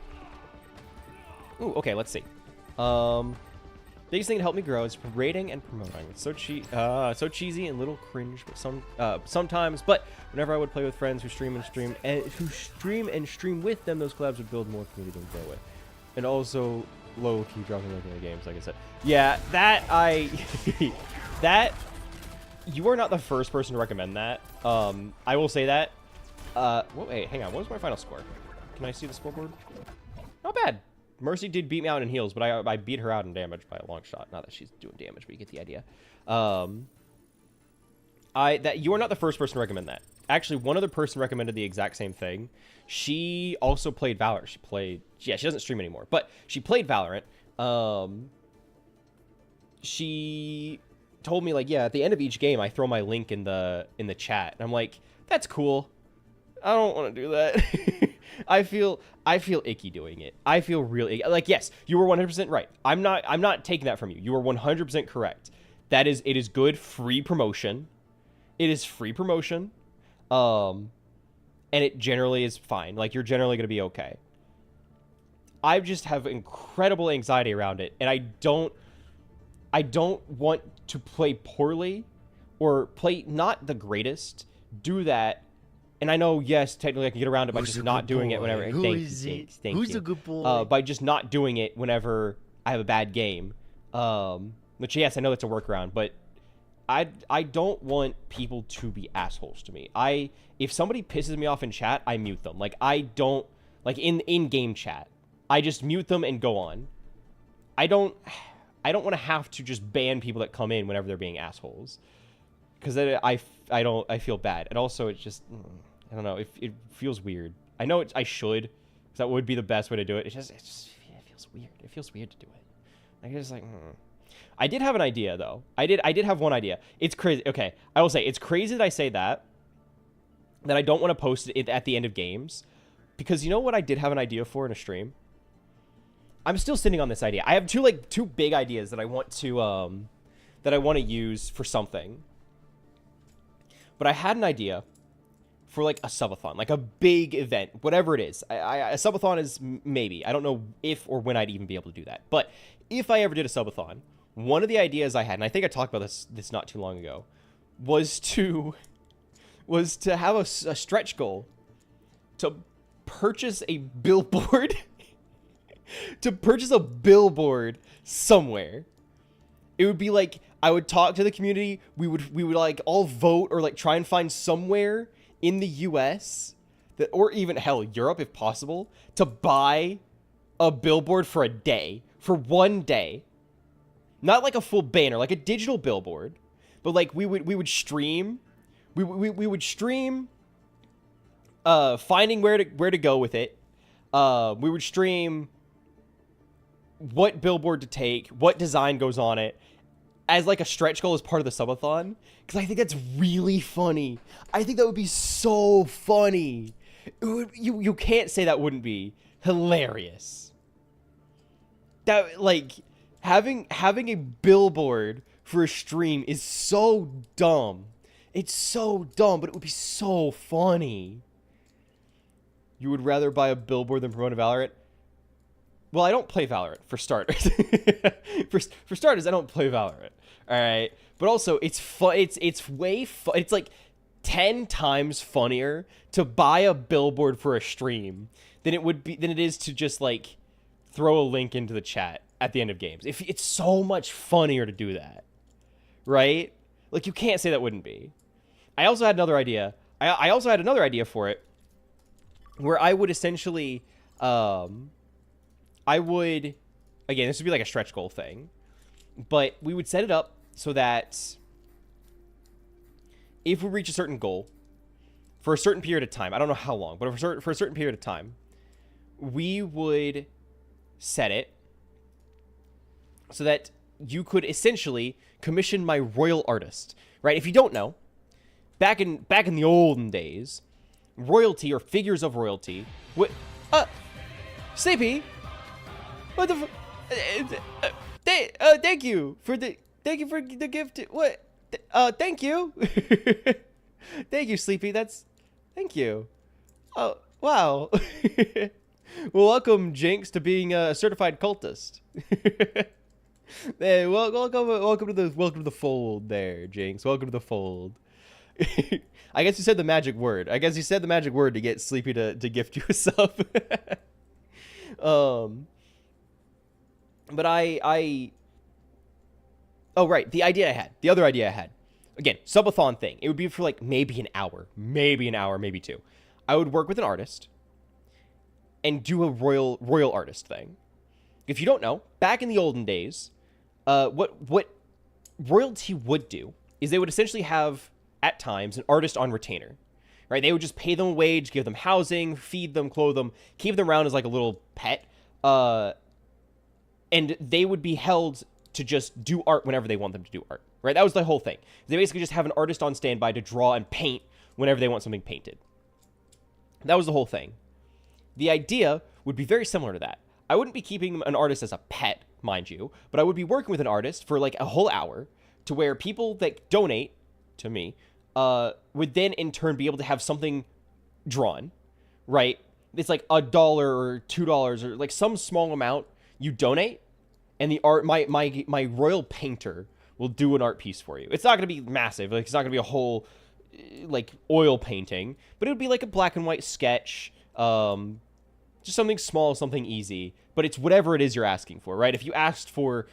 Ooh, okay, let's see. Biggest thing that helped me grow is rating and promoting. It's so cheesy and a little cringe, but sometimes. But whenever I would play with friends who stream and stream with them, those collabs would build more community to grow with. And also low key dropping like in the games, like I said. Yeah, that you are not the first person to recommend that. I will say that. Wait, hang on. What was my final score? Can I see the scoreboard? Not bad. Mercy did beat me out in heals, but I beat her out in damage by a long shot. Not that she's doing damage, but you get the idea. That you are not the first person to recommend that. Actually, one other person recommended the exact same thing. She also played Valorant. She doesn't stream anymore, but she played Valorant. She told me, like, yeah, at the end of each game, I throw my link in the chat, and I'm like, that's cool. I don't want to do that. I feel icky doing it. I feel really like, yes, you were 100% right. I'm not taking that from you. You are 100% correct. It is good free promotion. It is free promotion. And it generally is fine. Like, you're generally going to be okay. I just have incredible anxiety around it, and I don't want to play poorly or play not the greatest. Do that. And I know, yes, technically I can get around it by just not doing it whenever. Who's a good boy? By just not doing it whenever I have a bad game. Which, yes, I know that's a workaround, but I don't want people to be assholes to me. If somebody pisses me off in chat, I mute them. Like, I don't, like, in game chat, I just mute them and go on. I don't want to have to just ban people that come in whenever they're being assholes, because then I feel bad. And also, it's just, I don't know, it feels weird. I know I should, because that would be the best way to do it. It feels weird. It feels weird to do it. I just like, I did have an idea, though. I did have one idea. It's crazy. Okay, I will say, it's crazy that I say that I don't want to post it at the end of games, because you know what I did have an idea for in a stream? I'm still sitting on this idea. I have two big ideas that I want to use for something. But I had an idea for, like, a subathon, like a big event, whatever it is. A subathon is maybe. I don't know if or when I'd even be able to do that. But if I ever did a subathon, one of the ideas I had, and I think I talked about this not too long ago, was to have a stretch goal to purchase a billboard. To purchase a billboard somewhere. It would be like, I would talk to the community. We would like all vote, or like try and find somewhere in the US that, or even hell, Europe if possible, to buy a billboard for a day, for one day. Not like a full banner, like a digital billboard, but like we would stream. We would stream finding where to go with it. We would stream what billboard to take, what design goes on it, as like a stretch goal as part of the subathon, because I think that's really funny. I think that would be so funny. You can't say that wouldn't be hilarious. That, like, having a billboard for a stream is so dumb. It's so dumb, but it would be so funny. You would rather buy a billboard than promote a Valorant? Well, I don't play Valorant, for starters. for starters, I don't play Valorant. All right, but also it's fun. It's way fun. It's like 10 times funnier to buy a billboard for a stream than it is to just like throw a link into the chat at the end of games. If it's so much funnier to do that, right? Like, you can't say that wouldn't be. I also had another idea. I also had another idea for it, where I would essentially, again, this would be like a stretch goal thing, but we would set it up so that if we reach a certain goal for a certain period of time, I don't know how long, but for a certain period of time, we would set it so that you could essentially commission my royal artist, right? If you don't know, back in the olden days, royalty or figures of royalty would, Sleepy, what the thank you for the gift. What? Thank you. Thank you, Sleepy. Thank you. Oh, wow. Well, welcome, Jinx, to being a certified cultist. Hey, welcome to the fold there, Jinx. Welcome to the fold. I guess you said the magic word. I guess you said the magic word to get Sleepy to gift you a sub. But oh, right. The other idea I had. Again, subathon thing. It would be for like maybe an hour, maybe two. I would work with an artist and do a royal artist thing. If you don't know, back in the olden days, what royalty would do is they would essentially have, at times, an artist on retainer. Right? They would just pay them a wage, give them housing, feed them, clothe them, keep them around as like a little pet. And they would be held to just do art whenever they want them to do art, right? That was the whole thing. They basically just have an artist on standby to draw and paint whenever they want something painted. That was the whole thing. The idea would be very similar to that. I wouldn't be keeping an artist as a pet, mind you, but I would be working with an artist for like a whole hour to where people that donate to me would then in turn be able to have something drawn, right? It's like $1 or $2 or like some small amount you donate, and the art, my royal painter will do an art piece for you. It's not going to be massive. Like, it's not going to be a whole, like, oil painting, but it would be like a black and white sketch, just something small, something easy, but it's whatever it is you're asking for, right? If you asked for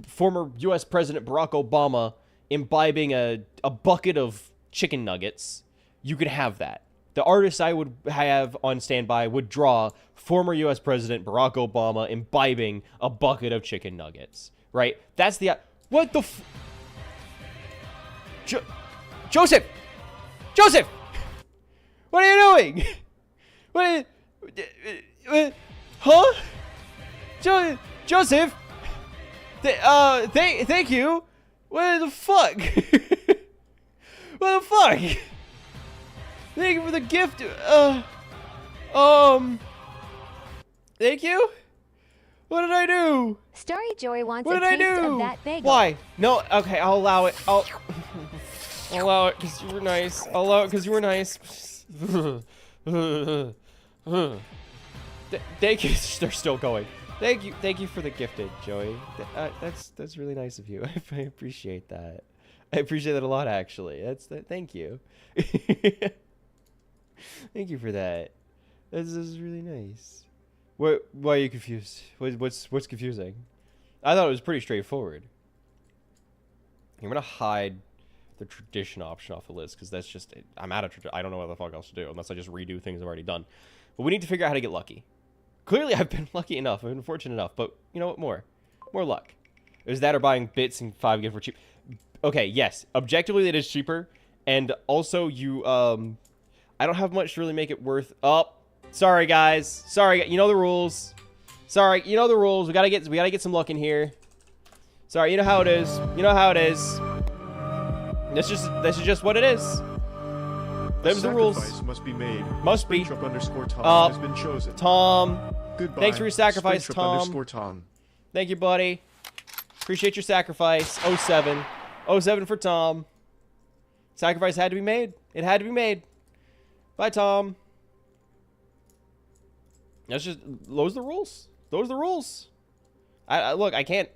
former U.S. President Barack Obama imbibing a bucket of chicken nuggets, you could have that. The artist I would have on standby would draw former U.S. President Barack Obama imbibing a bucket of chicken nuggets, right? That's the... What the Joseph! Joseph! What are you doing? What are you... Huh? Joseph? Thank you? What the fuck? What the fuck? Thank you for the gift. Thank you? What did I do? Story Joy wants What a did I taste do? of that bagel. Why? No, okay, I'll allow it. I'll allow it because you were nice. I'll allow it because you were nice. Thank you. They're still going. Thank you for the gifted, Joey. That's really nice of you. I appreciate that. I appreciate that a lot, actually. Thank you. Thank you for that. This is really nice. Why are you confused? What's confusing? I thought it was pretty straightforward. I'm gonna hide the tradition option off the list because that's just I'm out of tradition. I don't know what the fuck else to do unless I just redo things I've already done. But we need to figure out how to get lucky. Clearly, I've been lucky enough. I've been fortunate enough. But you know what? More luck. Is that or buying bits and 5 gift for cheap? Okay, yes. Objectively, it is cheaper, and also you I don't have much to really make it worth. Oh, sorry guys. Sorry, you know the rules. Sorry, you know the rules. We gotta get some luck in here. Sorry, you know how it is. You know how it is. This is just what it is. Them's the rules. Must be made. Must be. Springtrap_Tom has been chosen. Tom. Goodbye. Thanks for your sacrifice, Tom. Tom. Thank you, buddy. Appreciate your sacrifice. 07. 07 for Tom. Sacrifice had to be made. It had to be made. Bye, Tom. That's just those are the rules. Those are the rules. Look, I can't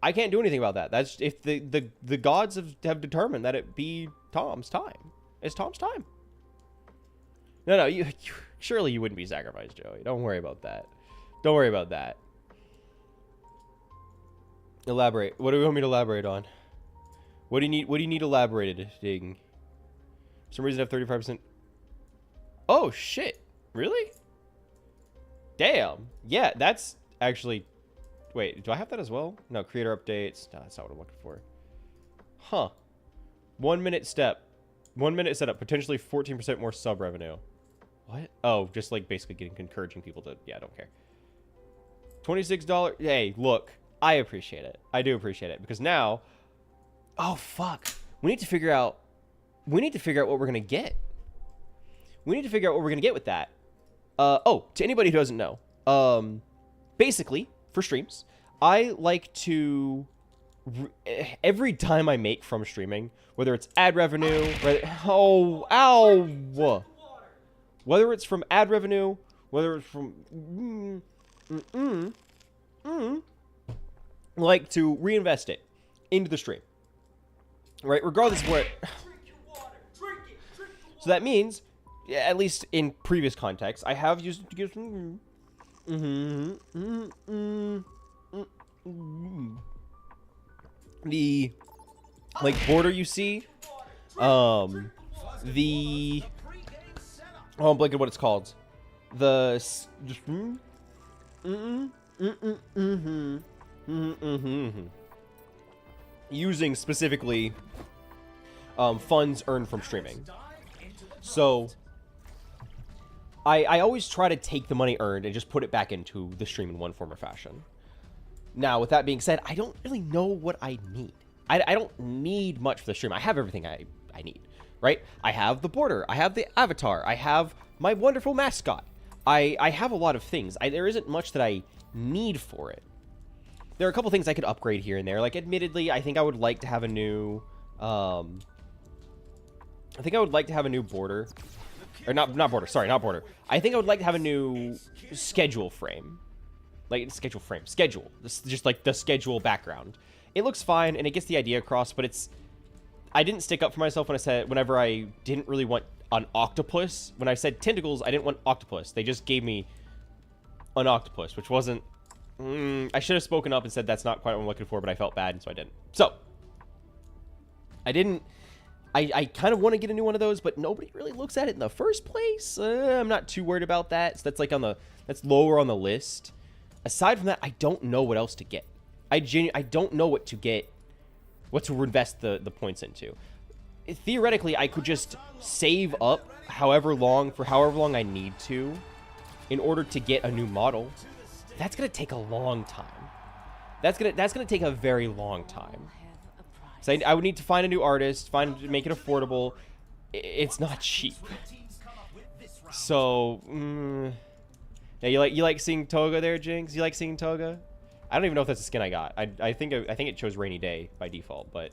do anything about that. That's if the gods have determined that it be Tom's time. It's Tom's time. No, you surely you wouldn't be sacrificed, Joey. Don't worry about that. Don't worry about that. Elaborate. What do you want me to elaborate on? What do you need elaborated, Ding? For some reason I have 35%. Oh shit. Really? Damn. Yeah, that's actually wait, do I have that as well? No, creator updates. No, that's not what I'm looking for. Huh. 1 minute step. 1 minute setup. Potentially 14% more sub revenue. What? Oh, just like basically encouraging people to... Yeah, I don't care. $26. Hey, look. I appreciate it. I do appreciate it. Because now... Oh, fuck. We need to figure out... what we're going to get. We need to figure out what we're going to get with that. Oh, to anybody who doesn't know. Basically, for streams, I like to every time I make from streaming, whether it's ad revenue, whether it's from ad revenue, whether it's from like to reinvest it into the stream, right? Regardless of where. So that means, at least in previous contexts, I have used it to give some. The like border you see, I'm blanking what it's called. The using specifically funds earned from streaming. So I always try to take the money earned and just put it back into the stream in one form or fashion. Now, with that being said, I don't really know what I need. I don't need much for the stream. I have everything I need, right? I have the border. I have the avatar. I have my wonderful mascot. I have a lot of things. There isn't much that I need for it. There are a couple things I could upgrade here and there. Like, admittedly, I think I would like to have a new... I think I would like to have a new border. Or not border. Sorry, not border. I think I would like to have a new schedule frame. Like, schedule. This is just like the schedule background. It looks fine, and it gets the idea across, but it's... I didn't stick up for myself when I said... Whenever I didn't really want an octopus. When I said tentacles, I didn't want octopus. They just gave me an octopus, which wasn't... I should have spoken up and said that's not quite what I'm looking for, but I felt bad, and so I didn't. So, I didn't... I kind of want to get a new one of those, but nobody really looks at it in the first place. I'm not too worried about that. So that's like on the... That's lower on the list. Aside from that, I don't know what else to get. I don't know what to get, what to invest the points into. Theoretically, I could just save up however long I need to in order to get a new model. That's gonna take a long time. That's gonna take a very long time. So I would need to find a new artist, make it affordable. It's not cheap. So. Yeah, you like seeing Toga there, Jinx? You like seeing Toga? I don't even know if that's a skin I got. I think it chose Rainy Day by default, but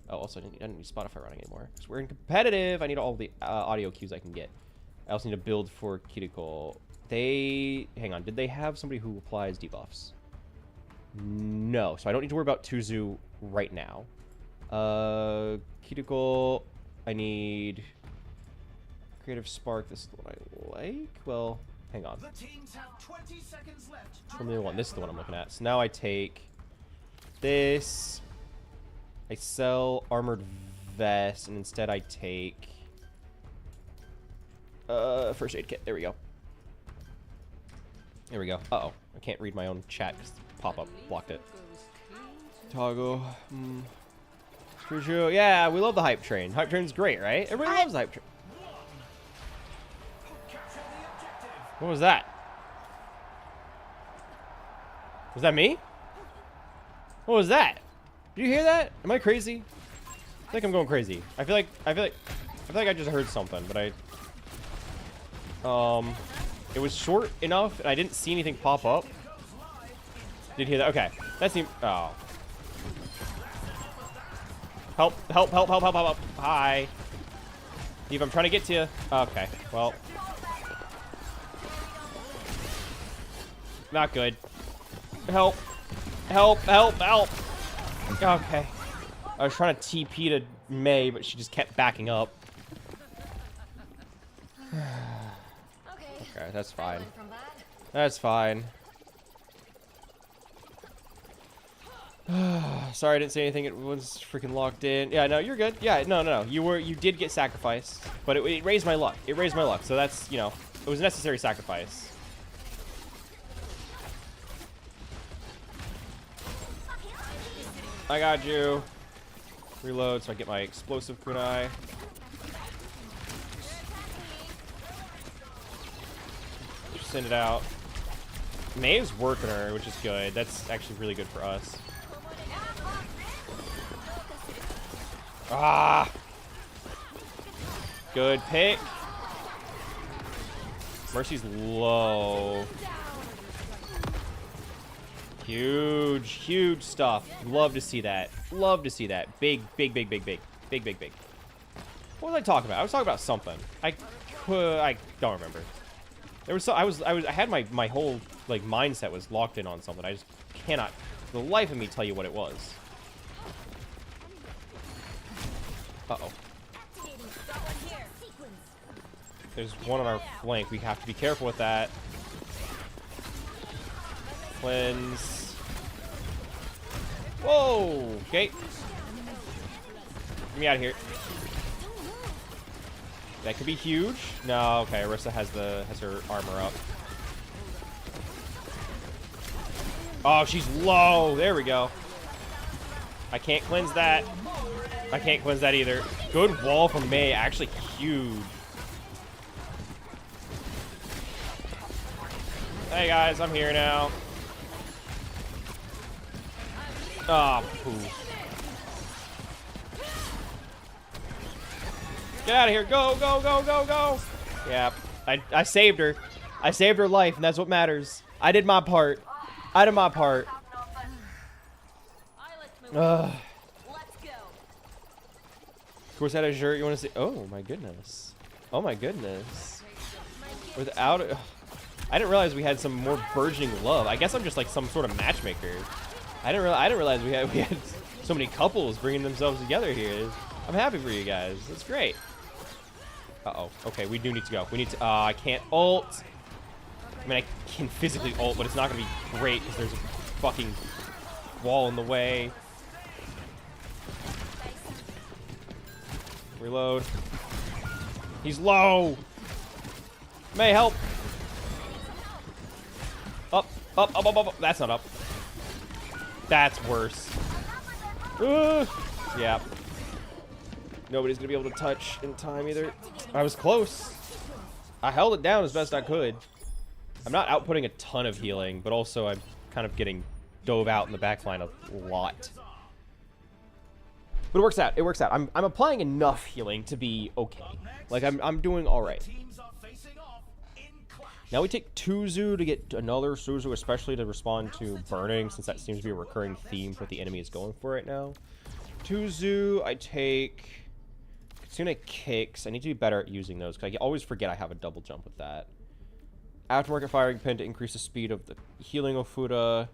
also I don't need Spotify running anymore because we're in competitive. I need all the audio cues I can get. I also need to build for Cuticle. Hang on, did they have somebody who applies debuffs? No, so I don't need to worry about Tuzu right now. Cuticle, I need Creative Spark. This is the one I like. Well. Hang on. Formula 1. This is the one I'm looking at. So now I take this. I sell Armored Vest, and instead I take First Aid Kit. There we go. There we go. Uh-oh. I can't read my own chat because pop-up blocked it. Toggle. Yeah, we love the hype train. Hype train's great, right? Everybody loves the hype train. What was that? Was that me? What was that? Did you hear that? Am I crazy? I think I'm going crazy. I feel like I just heard something, but it was short enough and I didn't see anything pop up. Did you hear that? Okay. That seemed... Oh. Help. Hi. Eve, I'm trying to get to you. Okay. Well... Not good. Help. Okay. I was trying to TP to May, but she just kept backing up. Okay, that's fine. That's fine. Sorry I didn't say anything. It was freaking locked in. Yeah, no, you're good. Yeah, no. You did get sacrificed, but it raised my luck. It raised my luck, so that's, you know, it was a necessary sacrifice. I got you. Reload so I get my explosive kunai. Just send it out. Maeve's working her, which is good. That's actually really good for us. Ah! Good pick. Mercy's low. Huge, huge stuff. Love to see that. Love to see that. Big, big, big, big, big. Big, big, big. What was I talking about? I was talking about something. I don't remember. There was I had my whole like mindset was locked in on something. I just cannot for the life of me tell you what it was. Uh-oh. There's one on our flank. We have to be careful with that. Cleanse. Whoa! Okay. Get me out of here. That could be huge. No, okay. Arissa has her armor up. Oh, she's low. There we go. I can't cleanse that. I can't cleanse that either. Good wall from Mei. Actually huge. Hey guys, I'm here now. Ah, poo. Get out of here. Go, go, go, go, go. Yeah, I saved her. I saved her life, and that's what matters. I did my part. I did my part. Of course, that Azure, you want to see? Oh, my goodness. Oh, my goodness. Without it. I didn't realize we had some more burgeoning love. I guess I'm just like some sort of matchmaker. I didn't realize we had so many couples bringing themselves together here. I'm happy for you guys. That's great. Uh-oh. Okay, we do need to go. We need to... I can't ult. I mean, I can physically ult, but it's not going to be great because there's a fucking wall in the way. Reload. He's low. May help. Up, up, up, up, up. That's not up. That's worse. Yeah. Nobody's gonna be able to touch in time either. I was close. I held it down as best I could. I'm not outputting a ton of healing, but also I'm kind of getting dove out in the backline a lot. But it works out. It works out. I'm applying enough healing to be okay. Like I'm doing all right. Now we take Tuzu to get another Suzu, especially to respond to burning, since that seems to be a recurring theme for what the enemy is going for right now. Tuzu, I take Kitsune Kicks. I need to be better at using those, because I always forget I have a double jump with that. Aftermarket Firing Pin to increase the speed of the healing Ofuda.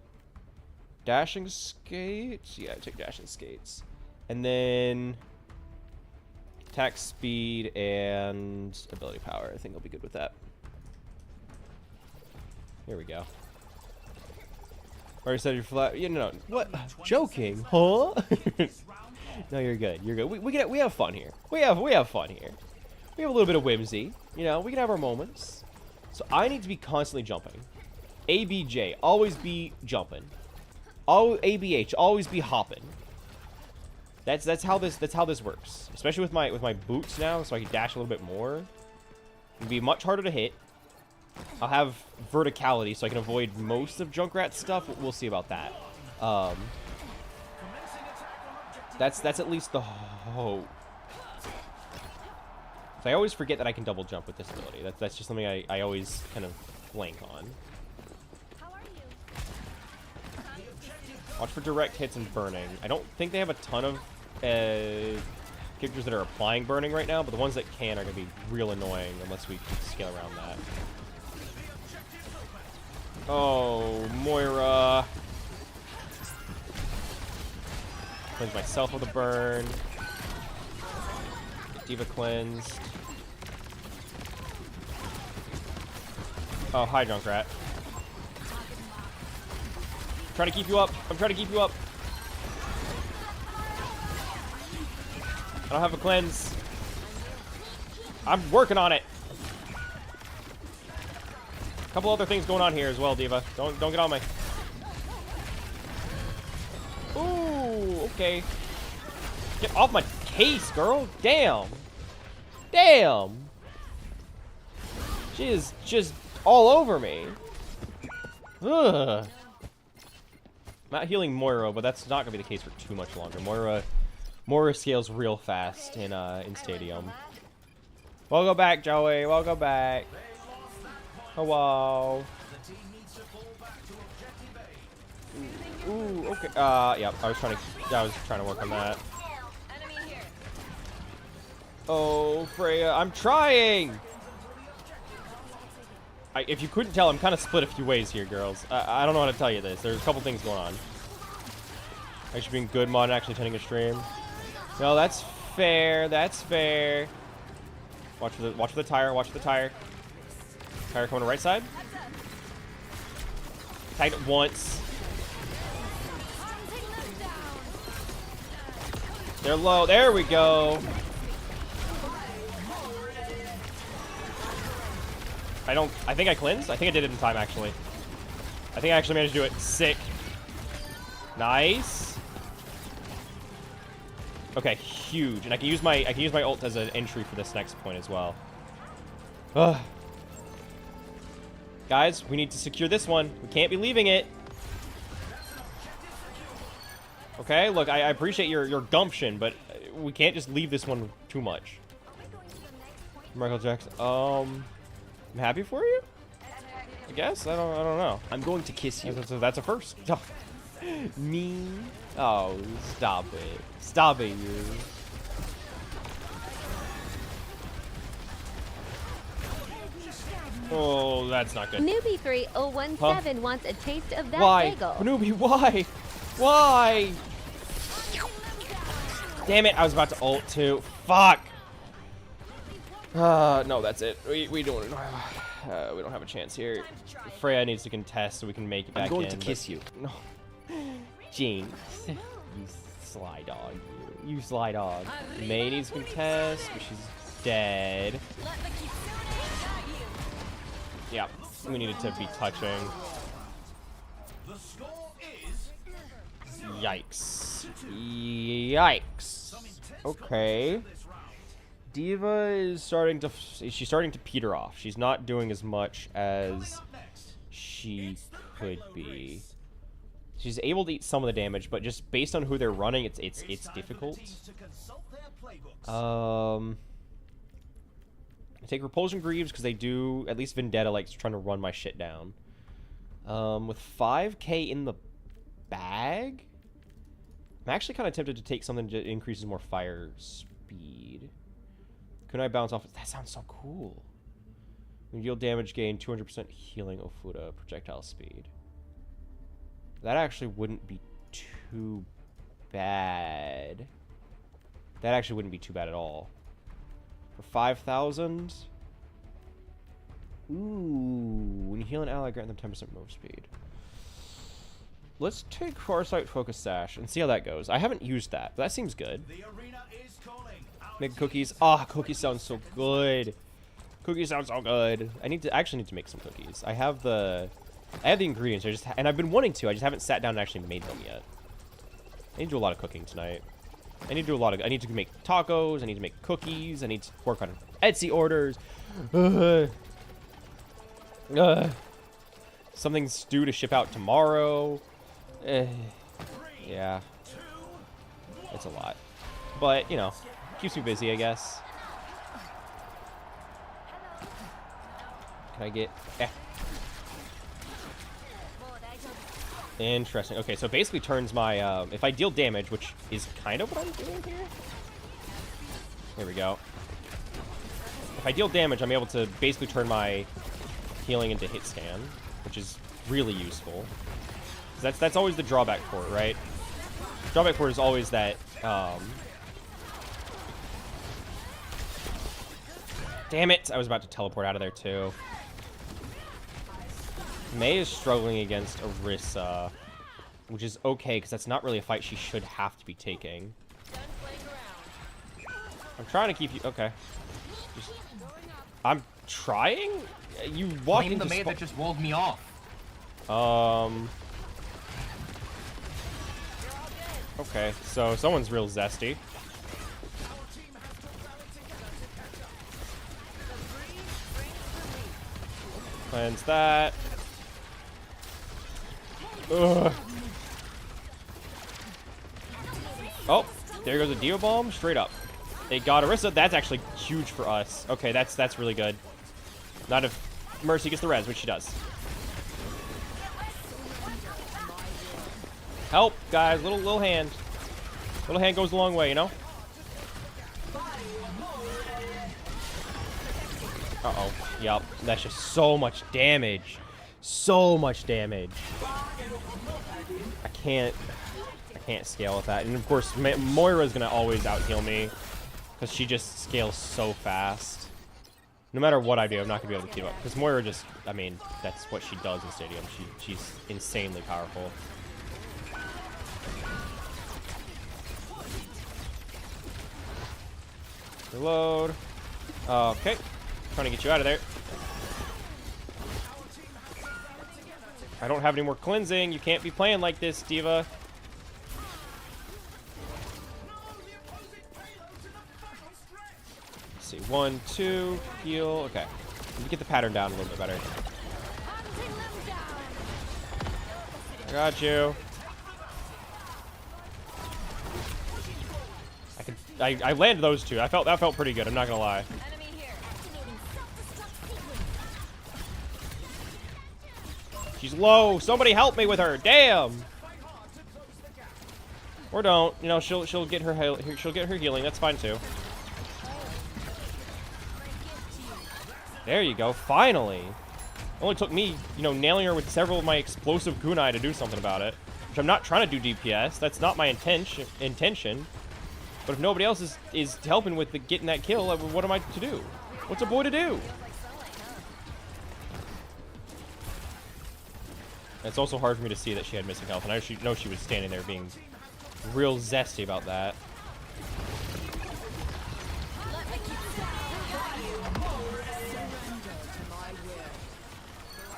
Dashing Skates? Yeah, I take Dashing Skates. And then attack speed and ability power. I think I'll be good with that. Here we go. Already said you're flat. You know, what? Joking, huh? No, you're good. You're good. We have fun here. We have fun here. We have a little bit of whimsy. You know, we can have our moments. So I need to be constantly jumping. ABJ, always be jumping. ABH, always be hopping. That's how this works. Especially with my boots now, so I can dash a little bit more. It'll be much harder to hit. I'll have verticality, so I can avoid most of Junkrat's stuff. We'll see about that. That's at least the hope. So I always forget that I can double jump with this ability. That's just something I always kind of blank on. Watch for direct hits and burning. I don't think they have a ton of characters that are applying burning right now, but the ones that can are going to be real annoying unless we scale around that. Oh, Moira. Cleanse myself with a burn. Diva cleansed. Oh, hi, Junkrat. I'm trying to keep you up. I'm trying to keep you up. I don't have a cleanse. I'm working on it. A couple other things going on here as well, Diva. Don't get on my... Ooh, okay. Get off my case, girl. Damn. Damn. She is just all over me. Ugh. I'm not healing Moira, but that's not gonna be the case for too much longer. Moira scales real fast in Stadium. We'll go back, Joey. We'll go back. Hello. Ooh, okay. Yeah, I was trying to work on that. Oh, Freya, I'm trying! If you couldn't tell, I'm kind of split a few ways here, girls. I don't know how to tell you this. There's a couple things going on. Actually being good mod and actually attending a stream. No, that's fair. That's fair. Watch for the tire. Watch for the tire. Tire coming to right side. Tagged it once. They're low. There we go. I think I cleansed. I think I did it in time, actually. I think I actually managed to do it. Sick. Nice. Okay, huge. And I can use my ult as an entry for this next point as well. Ugh. Guys, we need to secure this one. We can't be leaving it. Okay, look, I appreciate your gumption, but we can't just leave this one too much. Michael Jackson. I'm happy for you? I guess. I don't know. I'm going to kiss you. That's a first. Me? Oh, stop it. Stop it, you. Oh, that's not good. Newbie 3017 wants a taste of that Why? bagel. Newbie, why? Why? Damn it, I was about to ult too. Fuck. No, that's it. We don't have a chance here. Freya needs to contest so we can make it back in. I'm going to kiss you. No. Jane. You sly dog. You sly dog. May needs to contest, but she's dead. Yeah, we needed to be touching. The score is Yikes. Yikes. Okay. Diva is starting to peter off. She's not doing as much as she could be. She's able to eat some of the damage, but just based on who they're running, it's difficult. I take Repulsion Greaves because they do, at least Vendetta likes trying to run my shit down. With 5k in the bag, I'm actually kind of tempted to take something that increases more fire speed. Could I bounce off? That sounds so cool. When you deal damage, gain 200% healing Ofuda projectile speed. That actually wouldn't be too bad. That actually wouldn't be too bad at all. For 5,000. Ooh, when you heal an ally, grant them 10% move speed. Let's take Farsight Focus Sash and see how that goes. I haven't used that, but that seems good. Make cookies. Ah, cookies sound so good. Cookies sound so good. I actually need to make some cookies. I have the ingredients. And I've been wanting to. I just haven't sat down and actually made them yet. I need to do a lot of cooking tonight. I need to make tacos. I need to make cookies. I need to work on Etsy orders. Something stew to ship out tomorrow. Yeah. It's a lot. But, you know, keeps me busy, I guess. Can I get... Interesting. Okay, so it basically turns my... if I deal damage, which is kind of what I'm doing here. There we go. If I deal damage, I'm able to basically turn my healing into hit scan, which is really useful. That's always the drawback for it, right? Drawback for it is always that... Damn it! I was about to teleport out of there, too. May is struggling against Orisa, which is okay, because that's not really a fight she should have to be taking. I'm trying to keep you... Okay. I'm trying? You walked into... the May that just walled me off. Okay, so someone's real zesty. Cleanse that. Ugh. Oh, there goes a Dio Bomb, straight up. They got Orisa. That's actually huge for us. Okay, that's really good. Not if Mercy gets the res, which she does. Help, guys. Little hand. Little hand goes a long way, you know? Uh-oh. Yup. That's just so much damage. So much damage. I can't scale with that. And of course, Moira's gonna always out-heal me. Because she just scales so fast. No matter what I do, I'm not gonna be able to keep up. Because Moira just, I mean, that's what she does in Stadium. She's insanely powerful. Reload. Okay. Trying to get you out of there. I don't have any more cleansing. You can't be playing like this, Diva. Let's see. 1, 2, heal. Okay. Let me get the pattern down a little bit better. I got you. I landed those two. That felt pretty good. I'm not gonna lie. She's low. Somebody help me with her. Damn. Or don't. You know, she'll get her healing. That's fine too. There you go. Finally. It only took me, you know, nailing her with several of my explosive kunai to do something about it. Which I'm not trying to do DPS. That's not my intention. But if nobody else is helping with getting that kill, what am I to do? What's a boy to do? It's also hard for me to see that she had missing health, and I know she was standing there being real zesty about that.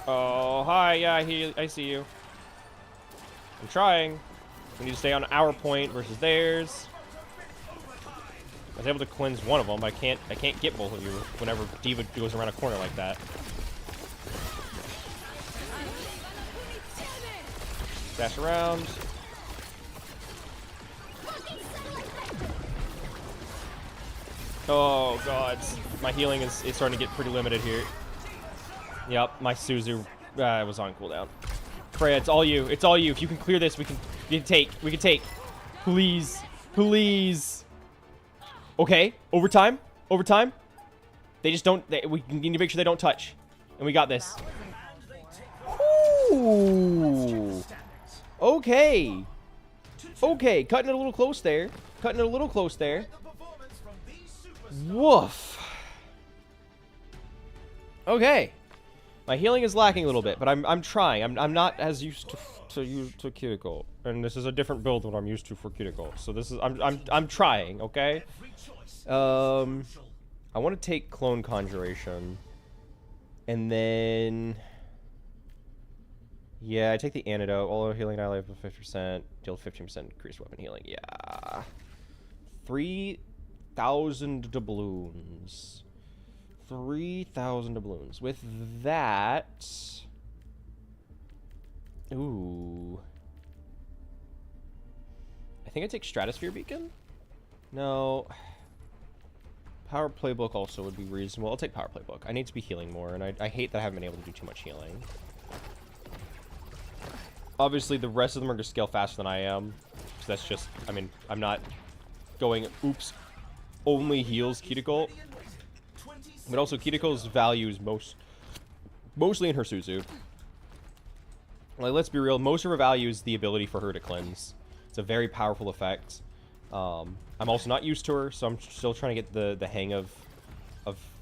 Oh, hi, yeah, I see you. I'm trying. We need to stay on our point versus theirs. I was able to cleanse one of them. I can't get both of you whenever Diva goes around a corner like that. Dash around. Oh god, my healing is starting to get pretty limited here. Yep, my Suzu was on cooldown. Freya, it's all you. It's all you. If you can clear this, we can take. Please, please. Okay, overtime. They just don't. We need to make sure they don't touch, and we got this. Ooh. Okay. Okay, cutting it a little close there. Woof. Okay. My healing is lacking a little bit, but I'm trying. I'm not as used to Cuticle, and this is a different build than I'm used to for Cuticle. So this is I'm trying, okay? I want to take Clone Conjuration, and then yeah, I take the Antidote. All healing annihilate for 50%, deal 15% increased weapon healing. Yeah, 3,000 doubloons. 3,000 doubloons. With that, ooh, I think I take Stratosphere Beacon. No, Power Playbook also would be reasonable. I'll take Power Playbook. I need to be healing more, and I hate that I haven't been able to do too much healing. Obviously, the rest of them are going to scale faster than I am. So that's just, I mean, I'm not going, oops, only heals Cuticle. But also, Cuticle's value is mostly in her Suzu. Like, let's be real, most of her value is the ability for her to cleanse. It's a very powerful effect. I'm also not used to her, so I'm still trying to get the hang of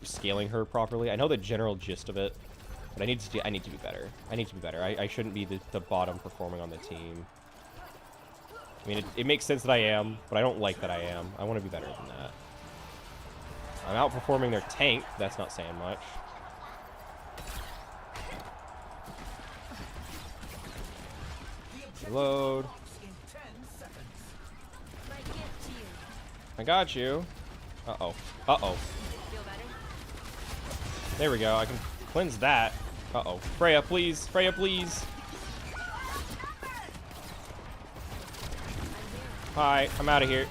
scaling her properly. I know the general gist of it, but I need to be better. I shouldn't be the bottom performing on the team. I mean, it makes sense that I am, but I don't like that I am. I want to be better than that. I'm outperforming their tank. That's not saying much. Reload. I got you. Uh-oh. Uh-oh. There we go. I can cleanse that. Uh-oh. Freya, please. Freya, please. Hi. I'm out of here.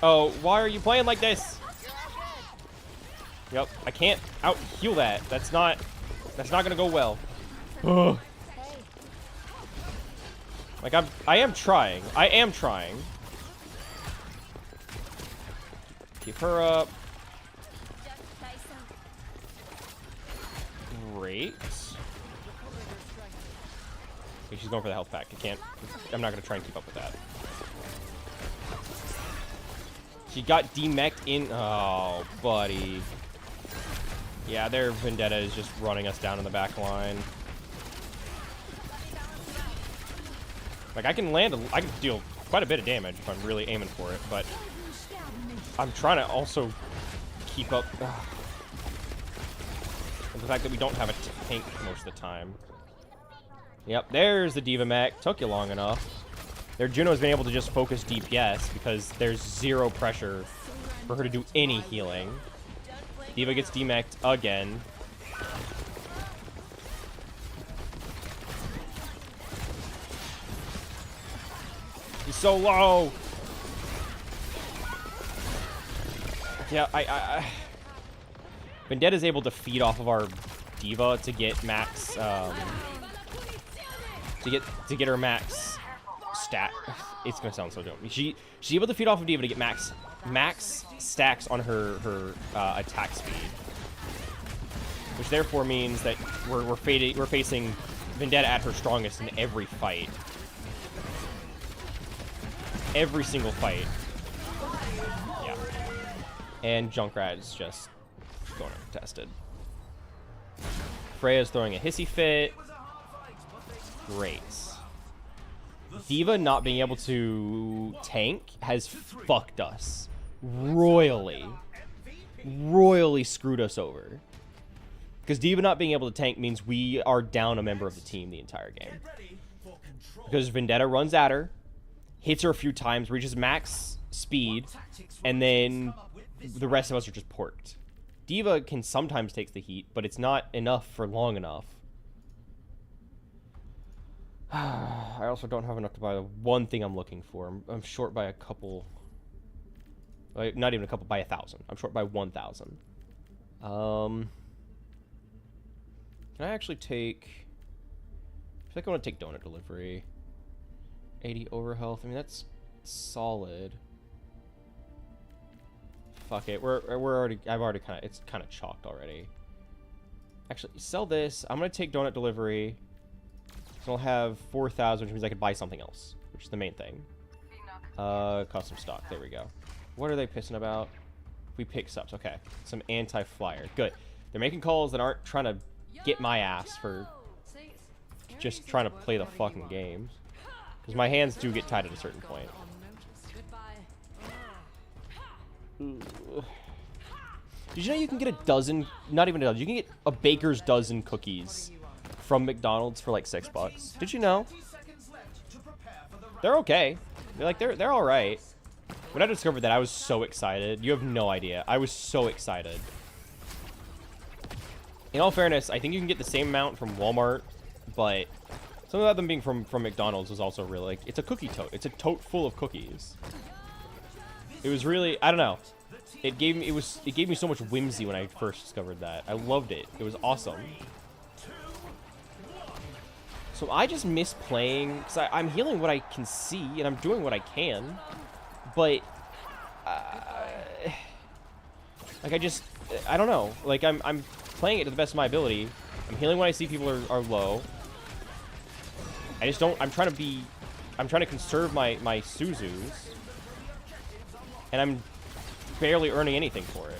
Oh, why are you playing like this? Yep, I can't out-heal that. That's not gonna go well. Ugh. Like, I am trying. I am trying. Keep her up. Great. Okay, she's going for the health pack. I'm not gonna try and keep up with that. She got demeched in. Oh, buddy. Yeah, their Vendetta is just running us down in the back line. Like, I can deal quite a bit of damage if I'm really aiming for it, but I'm trying to also keep up with the fact that we don't have a tank most of the time. Yep, there's the Diva mech. Took you long enough. Their Juno's been able to just focus DPS because there's zero pressure for her to do any healing. Diva gets demeched again. He's so low. Yeah, Vendetta's able to feed off of our Diva to get max, to get her max stat. It's gonna sound so dumb. She's able to feed off of Diva to get max stacks on her attack speed, which therefore means that we're facing Vendetta at her strongest in every fight, every single fight. Yeah, and Junkrat is just going uncontested. Freya's throwing a hissy fit. Great. Diva not being able to tank has fucked us royally. Royally screwed us over. Because Diva not being able to tank means we are down a member of the team the entire game. Because Vendetta runs at her, hits her a few times, reaches max speed, and then the rest of us are just porked. Diva can sometimes take the heat, but it's not enough for long enough. I also don't have enough to buy the one thing I'm looking for. I'm short by a couple. Like, not even a couple, by 1,000. I'm short by 1,000. Can I actually take... I feel like I want to take donut delivery. 80 overhealth. I mean, that's solid. Fuck it. We're already... It's kind of chalked already. Actually, sell this. I'm going to take donut delivery. So I'll have 4,000, which means I could buy something else, which is the main thing. Custom stock. There we go. What are they pissing about? We pick subs. Okay. Some anti-flyer. Good. They're making calls that aren't trying to get my ass for just trying to play the fucking game. Because my hands do get tied at a certain point. Did you know you can get a dozen, not even a dozen, you can get a baker's dozen cookies from McDonald's for like $6? Did you know? They're okay. They're all right. When I discovered that, I was so excited. You have no idea. I was so excited. In all fairness, I think you can get the same amount from Walmart, but some of them being from McDonald's was also really like, it's a cookie tote. It's a tote full of cookies. It was really, I don't know. It gave me so much whimsy when I first discovered that. I loved it. It was awesome. So I just miss playing, because I'm healing what I can see, and I'm doing what I can, but, like, I don't know, like, I'm playing it to the best of my ability. I'm healing when I see people are low. I just don't, I'm trying to conserve my Suzus, and I'm barely earning anything for it.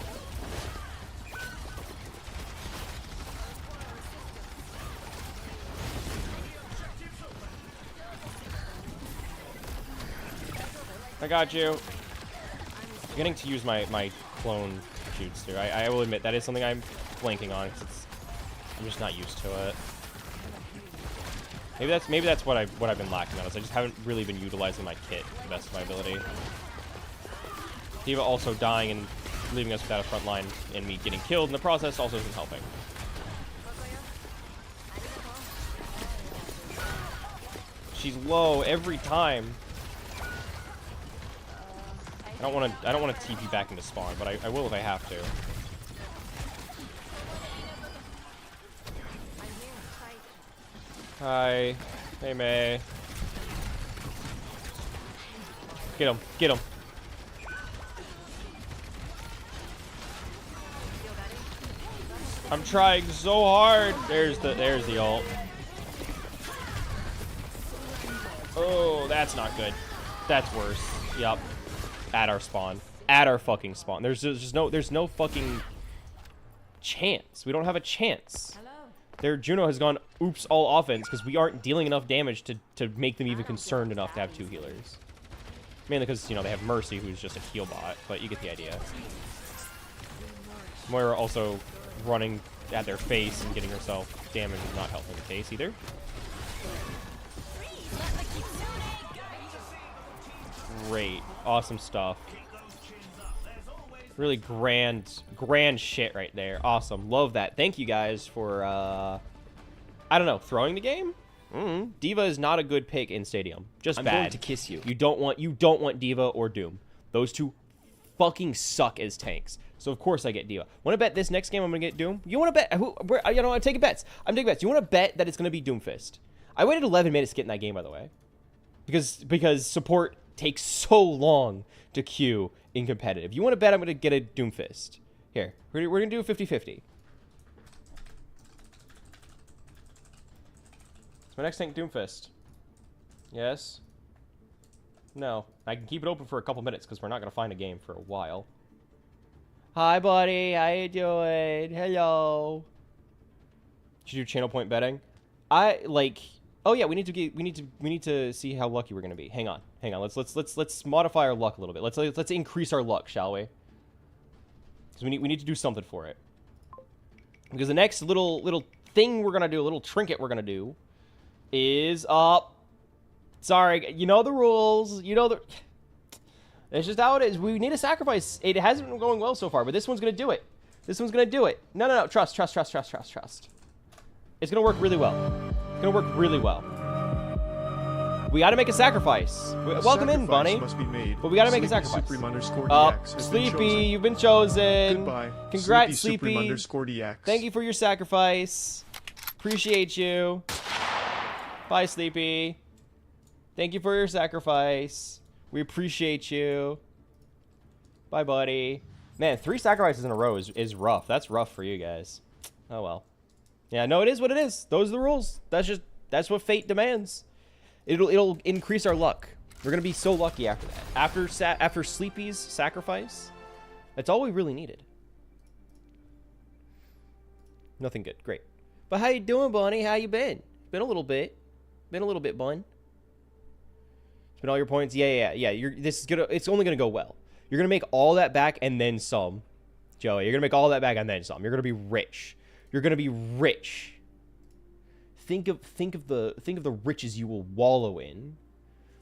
I got you. I'm getting to use my clone jutsu. I will admit that is something I'm blanking on because I'm just not used to it. Maybe that's what I've been lacking on. Is I just haven't really been utilizing my kit to the best of my ability. Diva also dying and leaving us without a front line, and me getting killed in the process also isn't helping. She's low every time. I don't want to TP back into spawn, but I will if I have to. Hi. Hey, May. Get him. Get him. I'm trying so hard. There's the ult. Oh, that's not good. That's worse. Yup. At our spawn. At our fucking spawn. There's no fucking chance. We don't have a chance. Their Juno has gone oops all offense because we aren't dealing enough damage to make them even concerned enough to have 2 healers. Mainly because, you know, they have Mercy, who's just a heal bot, but you get the idea. Moira also running at their face and getting herself damaged is not helping the case either. Great. Awesome stuff. Really grand shit right there. Awesome. Love that. Thank you guys for, I don't know, throwing the game? D.Va is not a good pick in Stadium. Just I'm bad. going to kiss you. You don't want D.Va or Doom. Those two fucking suck as tanks. So of course I get D.Va. Want to bet this next game I'm gonna get Doom? You want to bet? You know, I'm taking bets. I'm taking bets. You want to bet that it's gonna be Doomfist? I waited 11 minutes to get in that game, by the way, because support takes so long to queue in competitive. You want to bet I'm gonna get a Doomfist? Here, we're gonna do a 50-50. It's my next tank, Doomfist. Yes. No. I can keep it open for a couple minutes because we're not going to find a game for a while. Hi, buddy. How you doing? Hello. Should you do channel point betting? Oh yeah, we need to see how lucky we're going to be. Hang on. Let's modify our luck a little bit. Let's increase our luck, shall we? Because we need to do something for it. Because the next little thing we're going to do, a little trinket we're going to do is sorry, you know the rules. You know the... It's just how it is. We need a sacrifice. It hasn't been going well so far, but this one's going to do it. This one's going to do it. No. Trust. It's going to work really well. It's going to work really well. We got to make a sacrifice. Welcome in, Bunny. Must be made. But we got to make a sacrifice. Sleepy, you've been chosen. Goodbye. Congrats, Sleepy. _DX. Thank you for your sacrifice. Appreciate you. Bye, Sleepy. Thank you for your sacrifice. We appreciate you. Bye, buddy. Man, 3 sacrifices in a row is rough. That's rough for you guys. Oh, well. Yeah, no, it is what it is. Those are the rules. That's what fate demands. It'll increase our luck. We're going to be so lucky after that. After Sleepy's sacrifice, that's all we really needed. Nothing good. Great. But how you doing, Bunny? How you been? Been a little bit. Bun. Spend all your points. Yeah. It's only gonna go well. You're gonna make all that back and then some, Joey. You're gonna make all that back and then some. You're gonna be rich. Think of the riches you will wallow in.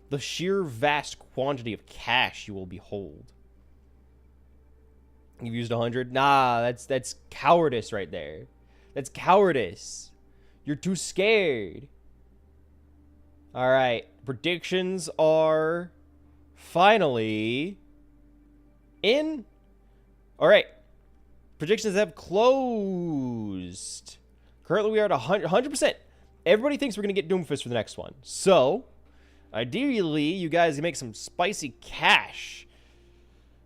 The sheer vast quantity of cash you will behold. You've used 100. Nah, that's cowardice right there. That's cowardice. You're too scared. All right, predictions are finally in. All right, predictions have closed. Currently, we are at 100%. Everybody thinks we're going to get Doomfist for the next one. So, ideally, you guys make some spicy cash.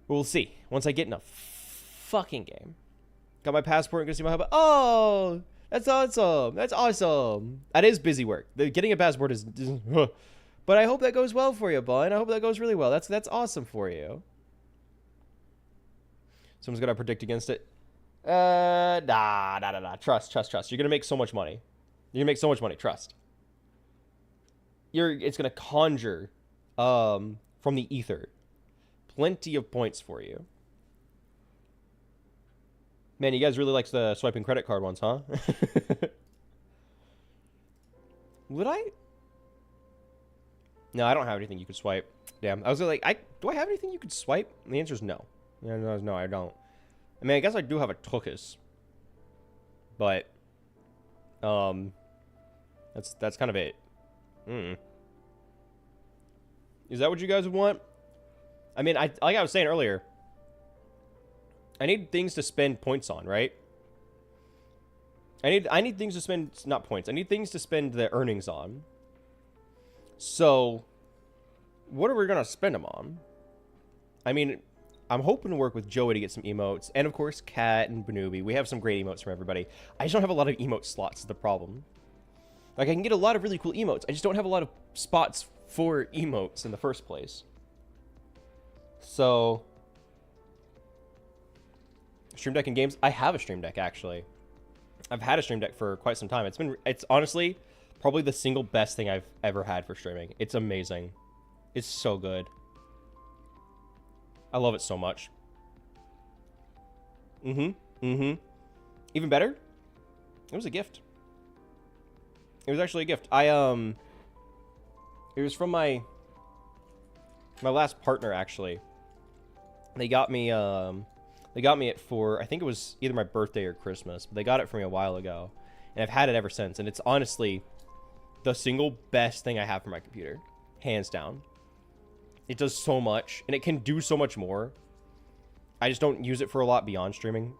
We'll see once I get in a fucking game. Got my passport and going to see my hubba. Oh! That's awesome. That is busy work. Getting a passport is but I hope that goes well for you, bud. I hope that goes really well. That's awesome for you. Someone's gonna predict against it. Nah. Trust. You're gonna make so much money. Trust. It's gonna conjure from the ether. Plenty of points for you. Man, you guys really liked the swiping credit card ones, huh? Would I? No, I don't have anything you could swipe. Damn. I was like, do I have anything you could swipe? And the answer is no. No, I don't. I mean, I guess I do have a Tookus. But, that's kind of it. Is that what you guys would want? I mean, like I was saying earlier, I need things to spend points on, right? I need things to spend, not points. I need things to spend the earnings on. So, what are we gonna spend them on? I mean, I'm hoping to work with Joey to get some emotes, and of course Kat and Banubi. We have some great emotes from everybody. I just don't have a lot of emote slots is the problem. Like, I can get a lot of really cool emotes. I just don't have a lot of spots for emotes in the first place. So, Stream Deck and games. I have a Stream Deck, actually. I've had a Stream Deck for quite some time. It's honestly probably the single best thing I've ever had for streaming. It's amazing. It's so good. I love it so much. Even better, it was a gift. It was actually a gift. It was from my last partner, actually. They got me it for, I think it was either my birthday or Christmas, but they got it for me a while ago, and I've had it ever since, and it's honestly the single best thing I have for my computer, hands down. It does so much, and it can do so much more. I just don't use it for a lot beyond streaming.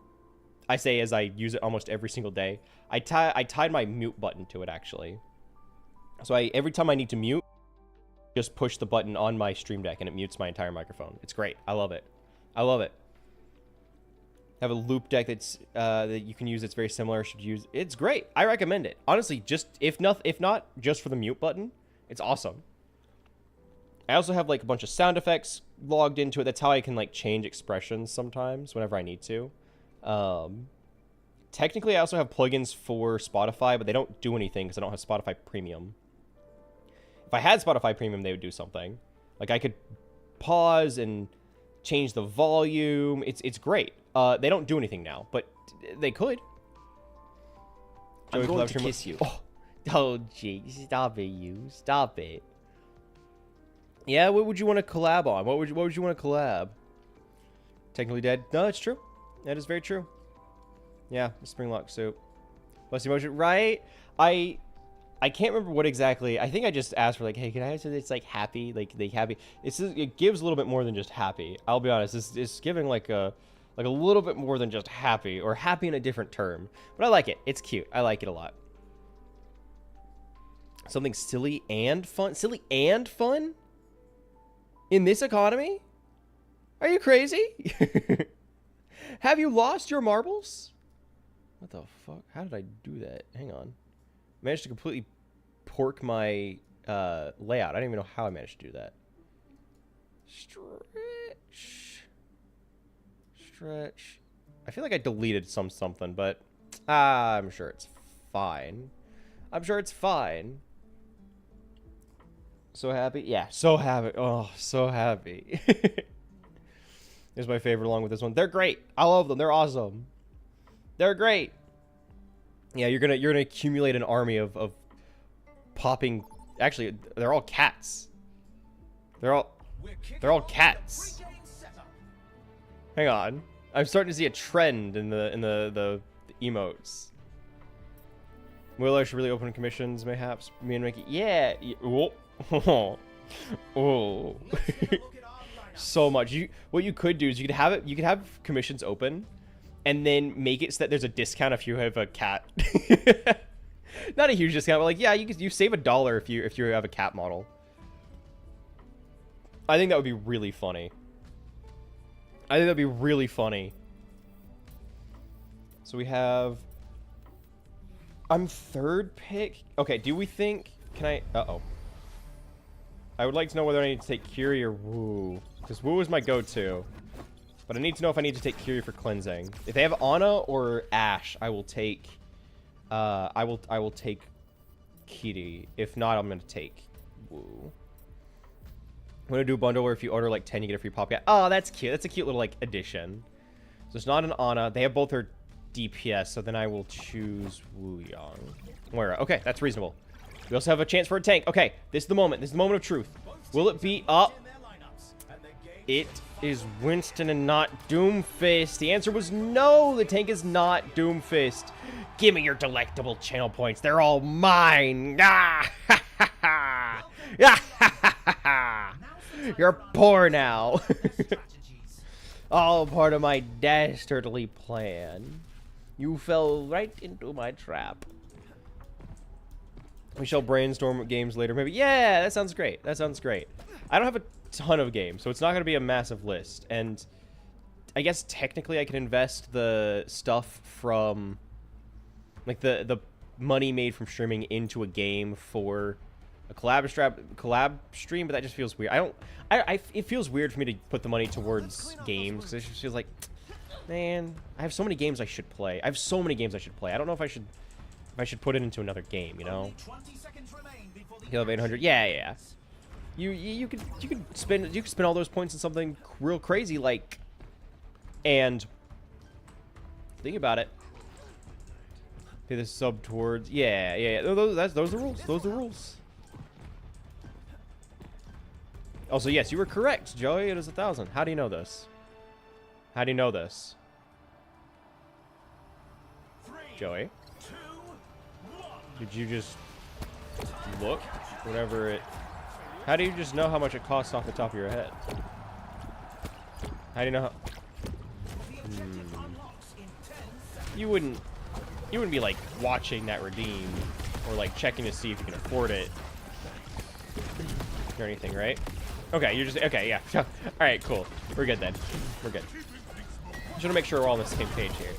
I say as I use it almost every single day. I tied my mute button to it, actually. So every time I need to mute, just push the button on my Stream Deck, and it mutes my entire microphone. It's great. I love it. I love it. I have a loop deck that's that you can use. It's very similar. Should use. It's great. I recommend it. Honestly, just if not just for the mute button, it's awesome. I also have like a bunch of sound effects logged into it. That's how I can like change expressions sometimes whenever I need to. Technically, I also have plugins for Spotify, but they don't do anything because I don't have Spotify Premium. If I had Spotify Premium, they would do something. Like I could pause and change the volume. It's great. They don't do anything now, but they could. I'm going to kiss you. Oh, gee, stop it, you. Stop it. Yeah, what would you want to collab on? What would you want to collab? Technically Dead. No, it's true. That is very true. Yeah, Springlock soup. Less emotion, right? I can't remember what exactly. I think I just asked for like, hey, can I answer this like happy, like they happy? It gives a little bit more than just happy. I'll be honest. It's giving like a little bit more than just happy, or happy in a different term. But I like it. It's cute. I like it a lot. Something silly and fun. Silly and fun? In this economy? Are you crazy? Have you lost your marbles? What the fuck? How did I do that? Hang on. Managed to completely pork my layout. I don't even know how I managed to do that. Stretch. I feel like I deleted something, but I'm sure it's fine. I'm sure it's fine. So happy? Yeah, so happy. Oh, so happy. Is my favorite along with this one. They're great. I love them. They're awesome. They're great. Yeah, you're gonna accumulate an army of popping. Actually, they're all cats. They're all cats. Hang on. I'm starting to see a trend in the emotes. Will I should really open commissions, mayhaps? Me and Mickey. Yeah. Oh. Oh. So much. What you could do is you could have commissions open, and then make it so that there's a discount if you have a cat. Not a huge discount, but like, yeah, you save $1 if you have a cat model. I think that would be really funny. I think that'd be really funny. So we have. I'm third pick. Okay, do we think? Can I? Uh-oh. I would like to know whether I need to take Curie or Woo, because Woo is my go-to. But I need to know if I need to take Curie for cleansing. If they have Ana or Ashe, I will take. I will take Kitty. If not, I'm gonna take Woo. I'm gonna do a bundle where if you order like 10, you get a free pop cat. Oh, that's cute. That's a cute little like addition. So it's not an Ana. They have both her DPS, so then I will choose Wu Yang. Moira. Okay, that's reasonable. We also have a chance for a tank. Okay, this is the moment. This is the moment of truth. Will it be up? It is Winston and not Doomfist. The answer was no. The tank is not Doomfist. Give me your delectable channel points. They're all mine. Ah, ha, ha, ha. Ah, ha, ha, ha. You're poor now. All part of my dastardly plan. You fell right into my trap. We shall brainstorm games later. Maybe. Yeah, that sounds great. That sounds great. I don't have a ton of games, so it's not going to be a massive list. And I guess technically I can invest the stuff from, like, the money made from streaming into a game for a collab stream, but that just feels weird. It feels weird for me to put the money towards games, because it just feels like, man, I have so many games I should play. I don't know if I should put it into another game, you know? Heal of 800. Yeah. You could spend all those points in something real crazy, like, and think about it. Pay the sub towards. Yeah. Those are the rules. Those are the rules. Also, yes, you were correct, Joey. It is 1,000. How do you know this? How do you know this? Joey? Did you just look? Whatever it... How do you just know how much it costs off the top of your head? How do you know how... You wouldn't be, like, watching that redeem or, like, checking to see if you can afford it or anything, right? Okay, you're just... Okay, yeah. Alright, cool. We're good then. We're good. Just want to make sure we're all on the same page here.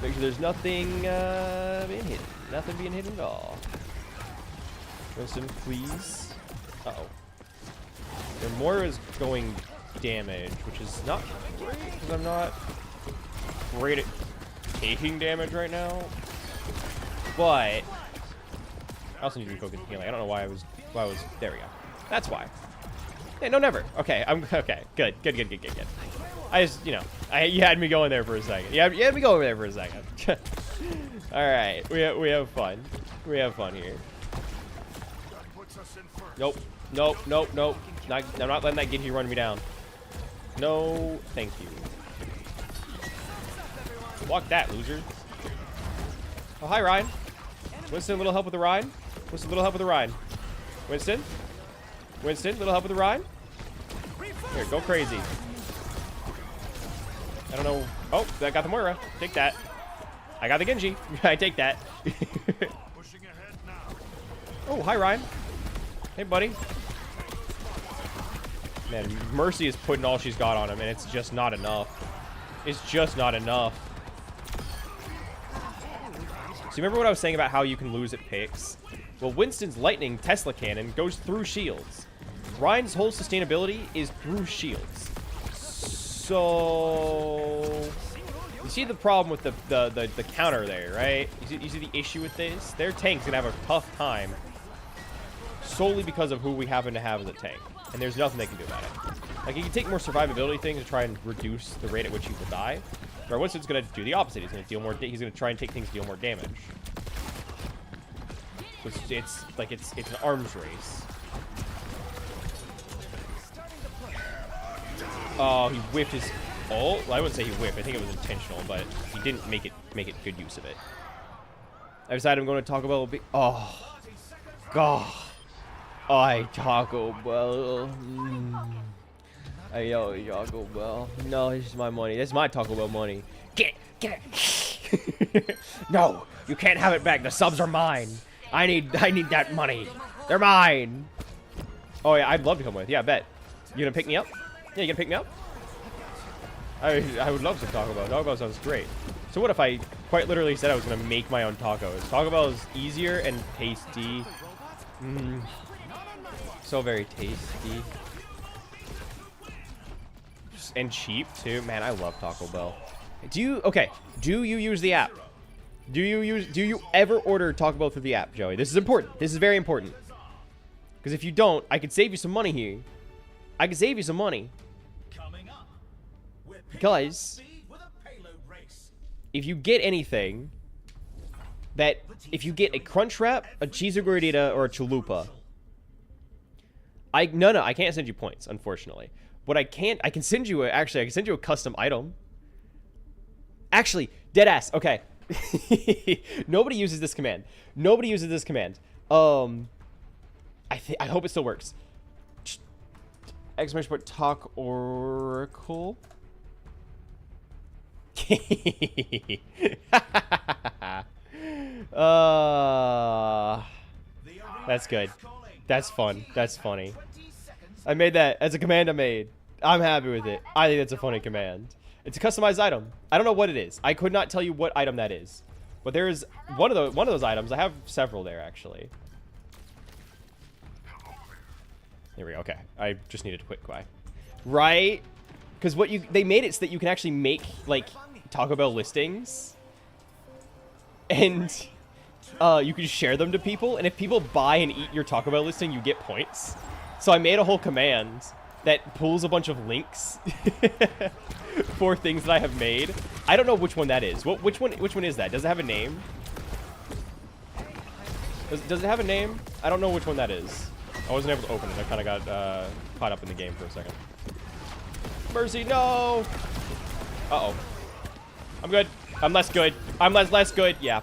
Make sure there's nothing being hidden. Nothing being hidden at all. Listen, please. Uh-oh. Their Moira's going damage, which is not great, because I'm not great at taking damage right now. But I also need to be focused on healing. I don't know why I was there we go. That's why. Yeah, no, never. Okay, I'm okay. Good. I just, you know, you had me going there for a second. You had me go over there for a second. All right, we have fun. We have fun here. Nope. I'm not letting that Genji run me down. No, thank you. Walk that, loser. Oh, hi, Ryan. Winston, a little help with the Ryan? Winston, little help with the Ryan. Winston, little help with the Ryan? Here, go crazy. I don't know. Oh, I got the Moira. Take that. I got the Genji. I take that. Oh, hi, Ryan. Hey, buddy. Man, Mercy is putting all she's got on him, and it's just not enough. It's just not enough. So you remember what I was saying about how you can lose at picks? Well, Winston's lightning Tesla cannon goes through shields. Ryan's whole sustainability is through shields. So you see the problem with the counter there, right? You see the issue with this? Their tank's gonna have a tough time solely because of who we happen to have as a tank, and there's nothing they can do about it. Like, you can take more survivability things to try and reduce the rate at which you will die. But Winston's gonna do the opposite. He's gonna deal more. He's gonna try and take things to deal more damage. So it's an arms race. Oh, he whiffed his ult. Well, I wouldn't say he whiffed. I think it was intentional, but he didn't make it good use of it. I decided I'm going to Taco Bell. Oh, God. I Taco Bell. Hey, yo, Taco Bell. No, this is my money. This is my Taco Bell money. Get it. No, you can't have it back. The subs are mine. I need that money. They're mine. Oh, yeah, I'd love to come with. Yeah, I bet. You gonna pick me up? Yeah, you gonna pick me up? I would love some Taco Bell. Taco Bell sounds great. So what if I quite literally said I was gonna make my own tacos? Taco Bell is easier and tasty. So very tasty. And cheap too. Man, I love Taco Bell. Do you use the app? Do you ever order Taco Bell through the app, Joey? This is important. This is very important. Because if you don't, I could save you some money here. I could save you some money. Because if you get anything if you get a crunch wrap, a cheese gordita, or a chalupa, I can't send you points, unfortunately. What I can send you I can send you a custom item. Actually, deadass. Okay. Nobody uses this command. I hope it still works. Exclamation point talk oracle. That's good. That's fun. That's funny. I made that as a command I made. I'm happy with it. I think that's a funny command. It's a customized item. I don't know what it is. I could not tell you what item that is. But there is one of those items. I have several there actually. There we go. Okay. I just needed to quick buy. Right? Because they made it so that you can actually make like Taco Bell listings. And you can share them to people, and if people buy and eat your Taco Bell listing, you get points. So I made a whole command that pulls a bunch of links for things that I have made. I don't know which one that is. Which one is that? Does it have a name? Does it have a name? I don't know which one that is. I wasn't able to open it. I kind of got caught up in the game for a second. Mercy, no! Uh-oh. I'm good. I'm less good. I'm less good. Yeah.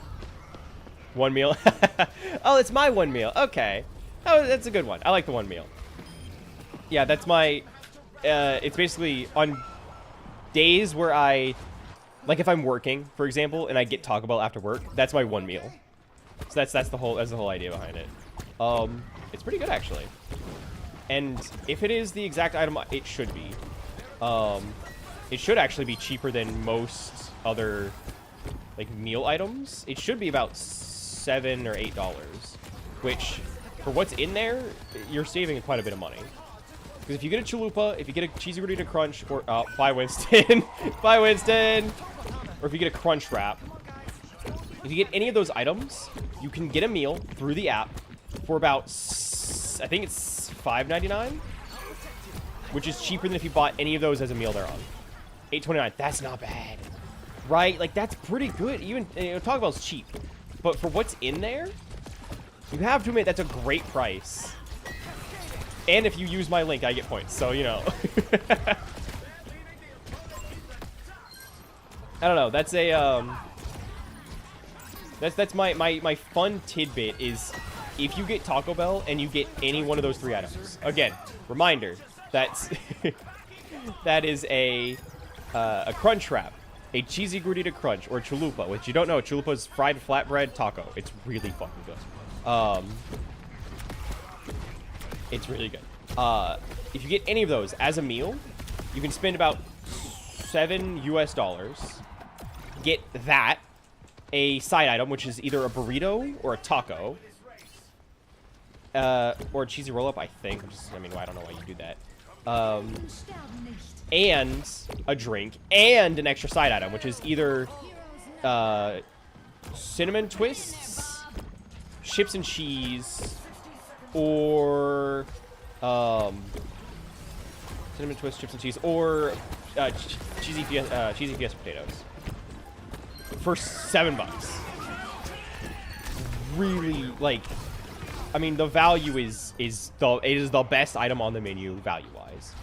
One meal. Oh, it's my one meal. Okay. Oh, that's a good one. I like the one meal. Yeah, that's my... it's basically on days where I... Like if I'm working, for example, and I get Taco Bell after work, that's my one meal. So that's the whole idea behind it. It's pretty good actually. And if it is the exact item it should be, it should actually be cheaper than most other like meal items. It should be about $7 or $8, which for what's in there, you're saving quite a bit of money. Because if you get a chalupa, if you get a cheesy gordita crunch, or bye Winston, bye Winston, or if you get a crunch wrap, if you get any of those items, you can get a meal through the app for about, I think it's $5.99, which is cheaper than if you bought any of those as a meal they're on. $8.29. That's not bad, right? Like that's pretty good. Even Taco Bell's cheap, but for what's in there, you have to admit that's a great price. And if you use my link, I get points. So, you know. I don't know. That's a, that's my fun tidbit is if you get Taco Bell and you get any one of those 3 items. Again, reminder, that's, that is a crunch wrap, a cheesy gordita crunch, or chalupa, which you don't know, chalupa is fried flatbread taco. It's really fucking good. It's really good. If you get any of those as a meal, you can spend about $7 US, get that, a side item, which is either a burrito or a taco, or a cheesy roll-up, I think. I mean, I don't know why you do that. And a drink, and an extra side item, which is either cinnamon twists, chips and cheese, or cinnamon twist, chips and cheese, or cheesy fiesta potatoes for $7. Really, like, I mean, the value is the best item on the menu value wise.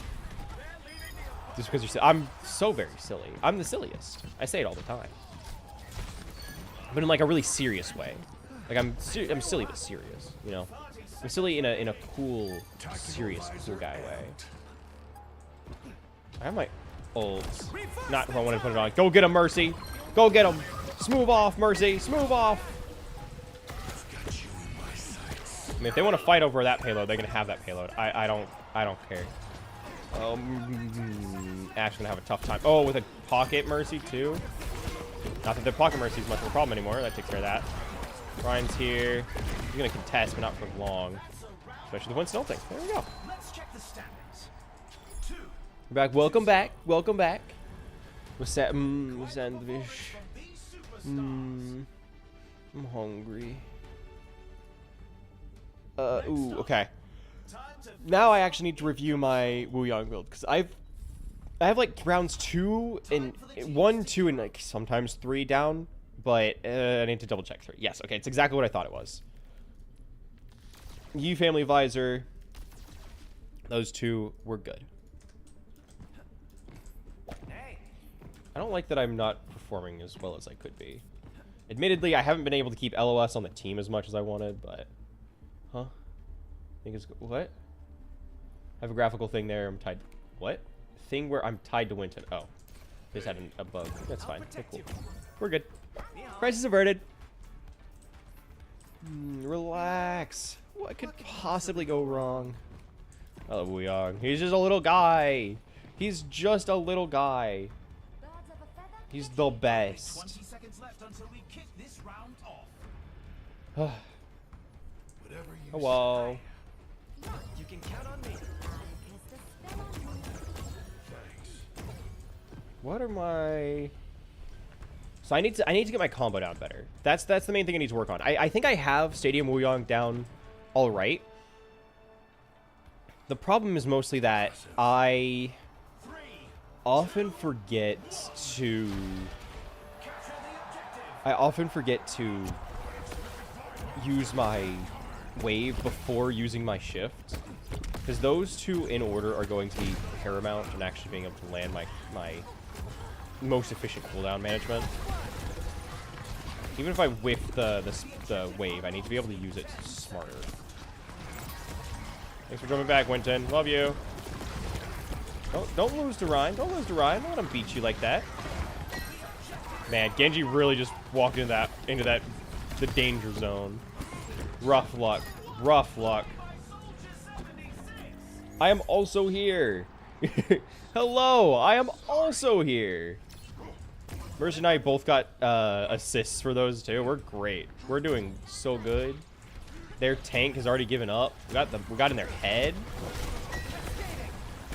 Just because I'm so very silly. I'm the silliest. I say it all the time, but in like a really serious way. Like I'm silly but serious, you know. I'm silly in a cool, serious, cool guy way. I have my ults. Not who I want to put it on. Go get him, Mercy. Go get him. Smooth off, Mercy. Smooth off. I mean, if they want to fight over that payload, they're gonna have that payload. I don't care. Ash's gonna have a tough time. Oh, with a pocket Mercy too. Not that the pocket Mercy is much of a problem anymore. That takes care of that. Ryan's here. He's gonna contest, but not for long. Especially the Winston thing. There we go. We're back. Welcome back. Welcome back. What's that? Sandwich. I'm hungry. Ooh, okay. Now I actually need to review my Wu Yang build because I have like rounds 2 and 1, 2, and like sometimes 3 down. But I need to double check 3. Yes, okay, it's exactly what I thought it was. U Family Visor. Those 2 were good. I don't like that I'm not performing as well as I could be. Admittedly, I haven't been able to keep LOS on the team as much as I wanted, but... Huh? I think it's... What? I have a graphical thing there. I'm tied... What? Thing where I'm tied to Winton. Oh. Just had a bug. That's fine. Okay, cool. We're good. Crisis averted. Relax. What could possibly go wrong? Oh, Wuyong. He's just a little guy. He's just a little guy. He's the best. 20 seconds left until we kick this round off. Oh, Whatever you wow. You can count on me. What are my... So I need to get my combo down better. That's the main thing I need to work on. I think I have Stadium Wuyong down all right. The problem is mostly that I often forget to use my wave before using my shift, because those two in order are going to be paramount in actually being able to land my most efficient cooldown management. Even if I whiff the wave, I need to be able to use it smarter. Thanks for jumping back, Winton. Love you. Don't lose to Ryan. Don't lose to Ryan. Don't let him beat you like that. Man, Genji really just walked into the danger zone. Rough luck. Rough luck. I am also here. Hello, I am also here. Mercy and I both got assists for those two. We're great. We're doing so good. Their tank has already given up. We got in their head.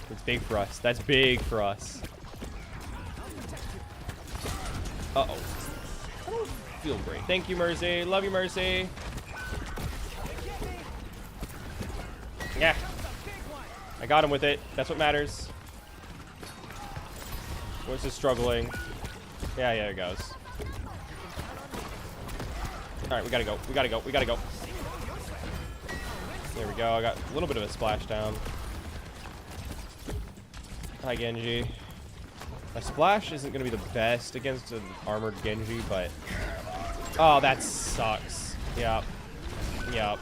That's big for us. That's big for us. Uh-oh. I don't feel great. Thank you, Mercy. Love you, Mercy. Yeah. I got him with it. That's what matters. What's this struggling? Yeah, there it goes. Alright, we gotta go. We gotta go. We gotta go. There we go. I got a little bit of a splashdown. Hi, Genji. My splash isn't going to be the best against an armored Genji, but... Oh, that sucks. Yep. Yep.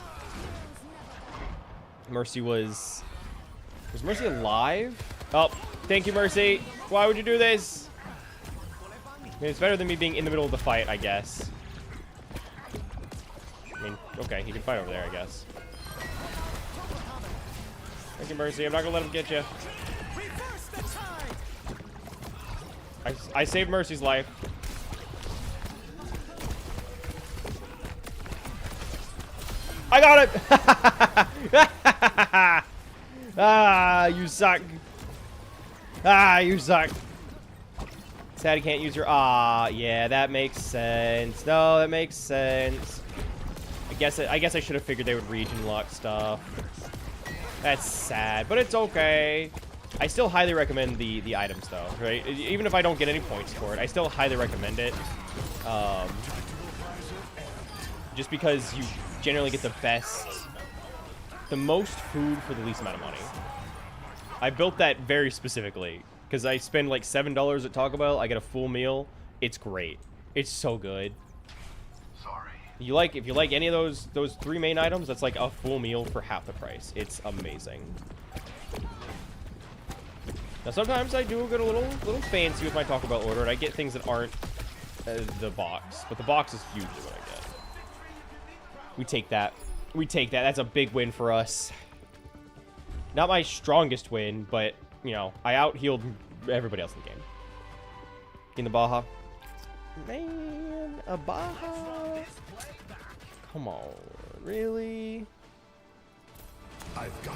Mercy was... Was Mercy alive? Oh, thank you, Mercy. Why would you do this? I mean, it's better than me being in the middle of the fight, I guess. I mean, okay, he can fight over there, I guess. Thank you, Mercy. I'm not going to let him get you. I saved Mercy's life. I got it! Ah, you suck. Ah, you suck. Sad you can't use your... Ah, yeah, that makes sense. No, that makes sense. I guess I should have figured they would region lock stuff. That's sad, but it's okay. I still highly recommend the items, though, right? Even if I don't get any points for it, I still highly recommend it. Just because you generally get the most food for the least amount of money. I built that very specifically, because I spend like $7 at Taco Bell, I get a full meal. It's great. It's so good. If you like any of those three main items, that's like a full meal for half the price. It's amazing. Now sometimes I do get a little fancy with my Taco Bell order, and I get things that aren't the box, but the box is usually what I get. We take that. We take that. That's a big win for us. Not my strongest win, but you know, I out-healed everybody else in the game. In the Baja. Man, a Baja. Come on, really?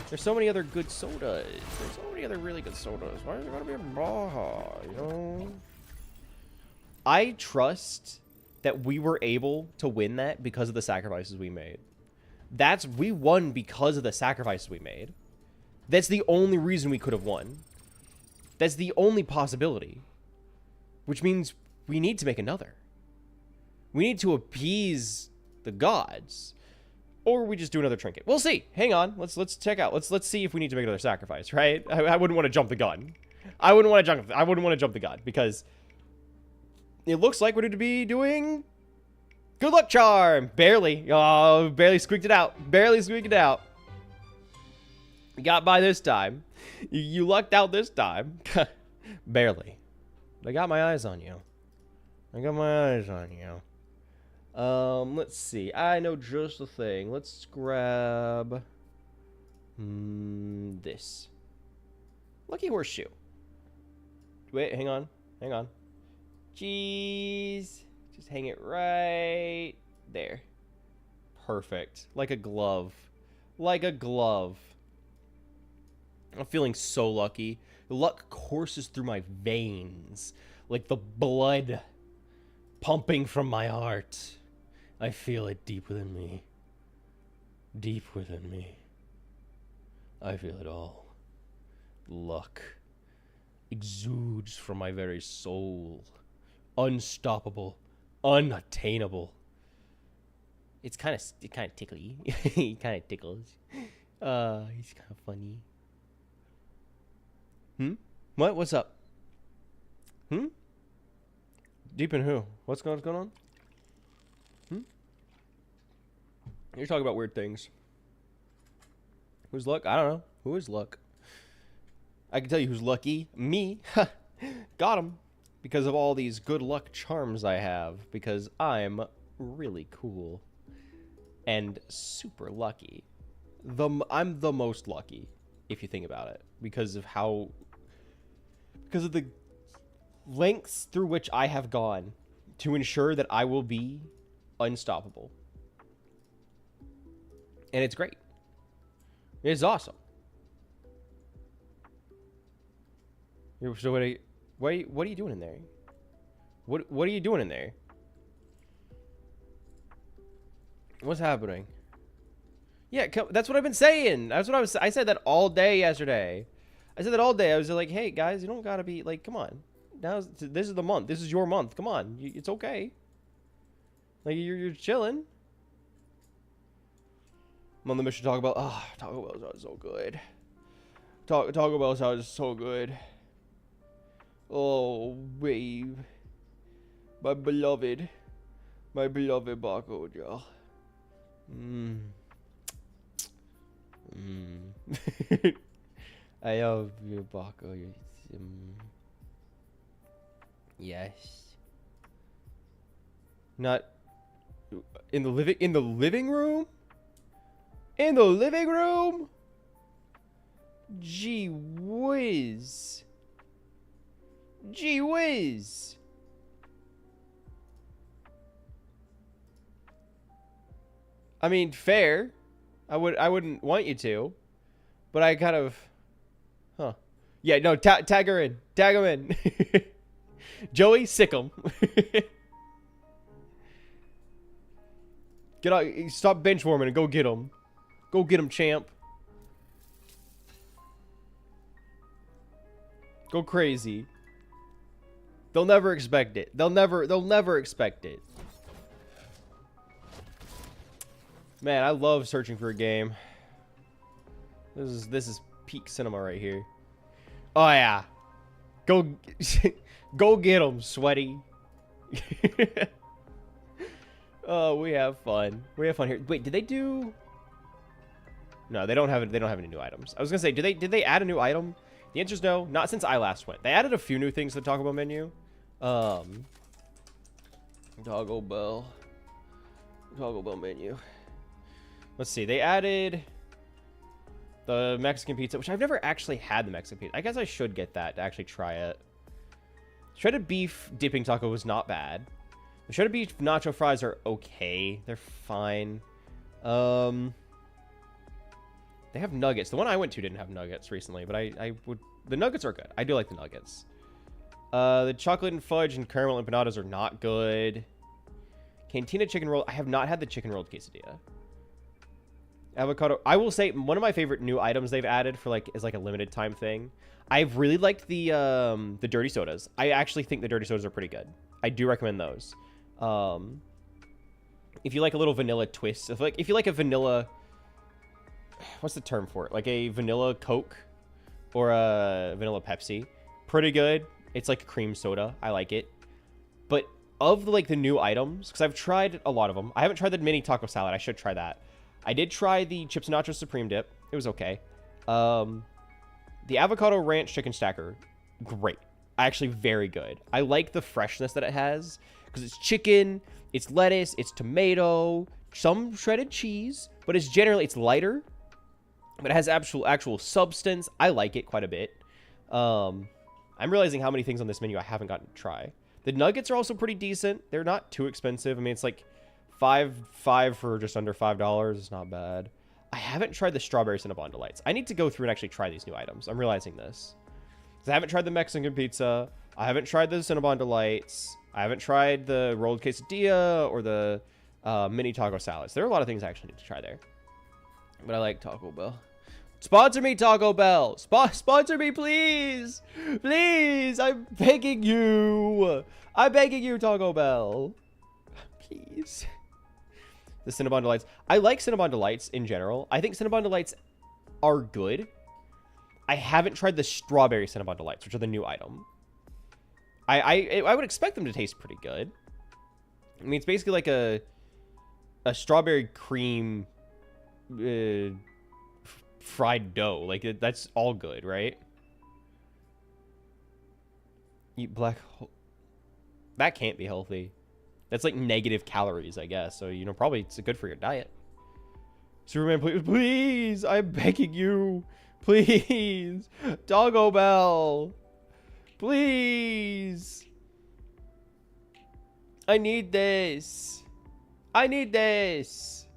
There's so many other good sodas. There's so many other really good sodas. Why is there gotta be a Baja, you know? I trust that we were able to win that because of the sacrifices we made. We won because of the sacrifices we made. That's the only reason we could have won. That's the only possibility. Which means we need to make another. We need to appease the gods. Or we just do another trinket. We'll see. Hang on. Let's check out. Let's see if we need to make another sacrifice, right? I wouldn't want to jump the gun. I wouldn't want to jump the gun because it looks like we're going to be doing good luck charm. Barely. Oh, barely squeaked it out. Barely squeaked it out. We got by this time. You lucked out this time. Barely. I got my eyes on you. I got my eyes on you. Let's see. I know just the thing. Let's grab this. Lucky horseshoe. Wait, hang on. Hang on. Jeez. Just hang it right there. Perfect. Like a glove. Like a glove. I'm feeling so lucky. The luck courses through my veins. Like the blood pumping from my heart. I feel it deep within me. Deep within me. I feel it all. Luck exudes from my very soul. Unstoppable. Unattainable. It's kind of tickly. He kind of tickles. He's kind of funny. What? What's up? Deep in who? What's going on? You're talking about weird things. Who's luck? I don't know. Who is luck? I can tell you who's lucky. Me. Got him. Because of all these good luck charms I have. Because I'm really cool. And super lucky. I'm the most lucky, if you think about it. Because of the lengths through which I have gone to ensure that I will be unstoppable. And it's great. It's awesome. So what are you doing in there? What are you doing in there? What's happening? Yeah, that's what I've been saying. That's what I said that all day yesterday. I said that all day. I was like, hey guys, you don't gotta be like, come on. This is the month. This is your month. Come on, it's okay. Like you're chilling. I'm on the mission to talk about. Taco Bell sounds so good. Taco Bell sounds so good. Oh, babe, my beloved Baco Joe. I love you, Baco. Yes. Not in the living room. In the living room. Gee whiz. Gee whiz. I mean, fair. I wouldn't want you to, but I kind of, Yeah, no. Tag her in. Tag him in. Joey, sick him. Get out. Stop bench warming and go get him. Go get him, champ. Go crazy. They'll never expect it. They'll never expect it. Man, I love searching for a game. This is peak cinema right here. Oh yeah. Go go get them, sweaty. Oh, we have fun. We have fun here. Wait, did they do? No, they don't have it. They don't have any new items. I was gonna say, did they add a new item? The answer is no. Not since I last went. They added a few new things to the Taco Bell menu. Taco Bell menu. Let's see. They added the Mexican pizza, which I've never actually had the Mexican pizza. I guess I should get that to actually try it. Shredded beef dipping taco was not bad. The shredded beef nacho fries are okay. They're fine. They have nuggets. The one I went to didn't have nuggets recently, but the nuggets are good. I do like the nuggets. The chocolate and fudge and caramel empanadas are not good. Cantina chicken roll. I have not had the chicken rolled quesadilla. Avocado. I will say one of my favorite new items they've added for is a limited time thing. I've really liked the dirty sodas. I actually think the dirty sodas are pretty good. I do recommend those. If you like a little vanilla twist, if you like a vanilla, what's the term for it? Like a vanilla Coke or a vanilla Pepsi, pretty good. It's like cream soda. I like it. But of the new items, because I've tried a lot of them. I haven't tried the mini taco salad. I should try that. I did try the chips and nachos supreme dip. It was okay. The avocado ranch chicken stacker, great. Actually very good. I like the freshness that it has because it's chicken. It's lettuce, it's tomato, some shredded cheese, but it's lighter, but it has actual substance. I like it quite a bit. I'm realizing how many things on this menu I haven't gotten to try. The nuggets are also pretty decent. They're not too expensive. I mean, it's like five for just under $5. It's not bad. I haven't tried the strawberry Cinnabon Delights. I need to go through and actually try these new items. I'm realizing this. Because I haven't tried the Mexican pizza. I haven't tried the Cinnabon Delights. I haven't tried the rolled quesadilla or the mini taco salads. There are a lot of things I actually need to try there. But I like Taco Bell. Sponsor me, Taco Bell. Sponsor me, please. Please. I'm begging you. I'm begging you, Taco Bell. Please. The Cinnabon Delights. I like Cinnabon Delights in general. I think Cinnabon Delights are good. I haven't tried the strawberry Cinnabon Delights, which are the new item. I would expect them to taste pretty good. I mean, it's basically like a strawberry cream fried dough. Like, that's all good, right? Eat black hole. That can't be healthy. That's like negative calories, I guess. So, you know, probably it's good for your diet. Superman, please, please, I'm begging you. Please. Taco Bell. Please. I need this. I need this.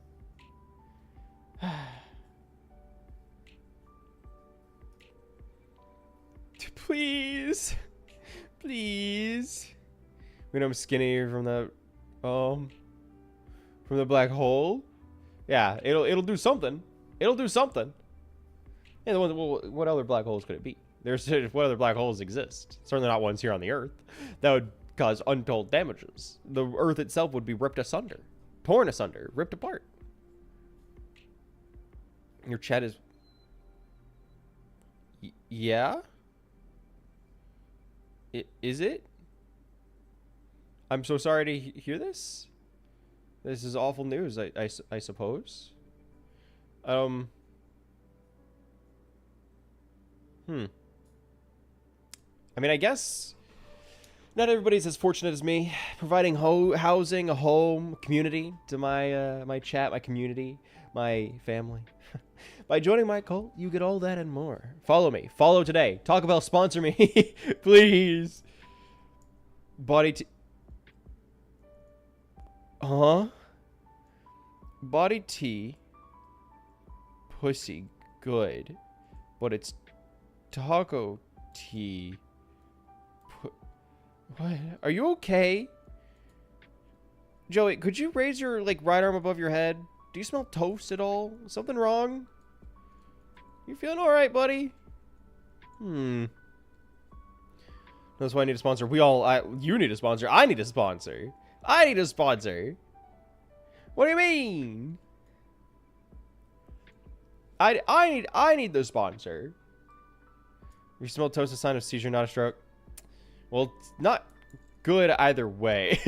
Please. Please. When I'm skinny from the black hole. Yeah, it'll do something. It'll do something. Yeah, what other black holes could it be? What other black holes exist? Certainly not ones here on the Earth. That would cause untold damages. The Earth itself would be ripped asunder, torn asunder, ripped apart. Your chat is... yeah? Is it? I'm so sorry to hear this. This is awful news, I suppose. I mean, I guess not everybody's as fortunate as me, providing housing, a home, community to my my chat, my community, my family. By joining my cult, you get all that and more. Follow me. Follow today. Taco Bell, sponsor me, please. Body tea, pussy, good, but it's taco tea. What? Are you okay? Joey, could you raise your, like, right arm above your head? Do you smell toast at all? Something wrong? You feeling alright, buddy? That's why I need a sponsor. You need a sponsor. I need a sponsor. I need a sponsor. What do you mean? I need the sponsor. If you smell toast, a sign of seizure, not a stroke. Well, it's not good either way.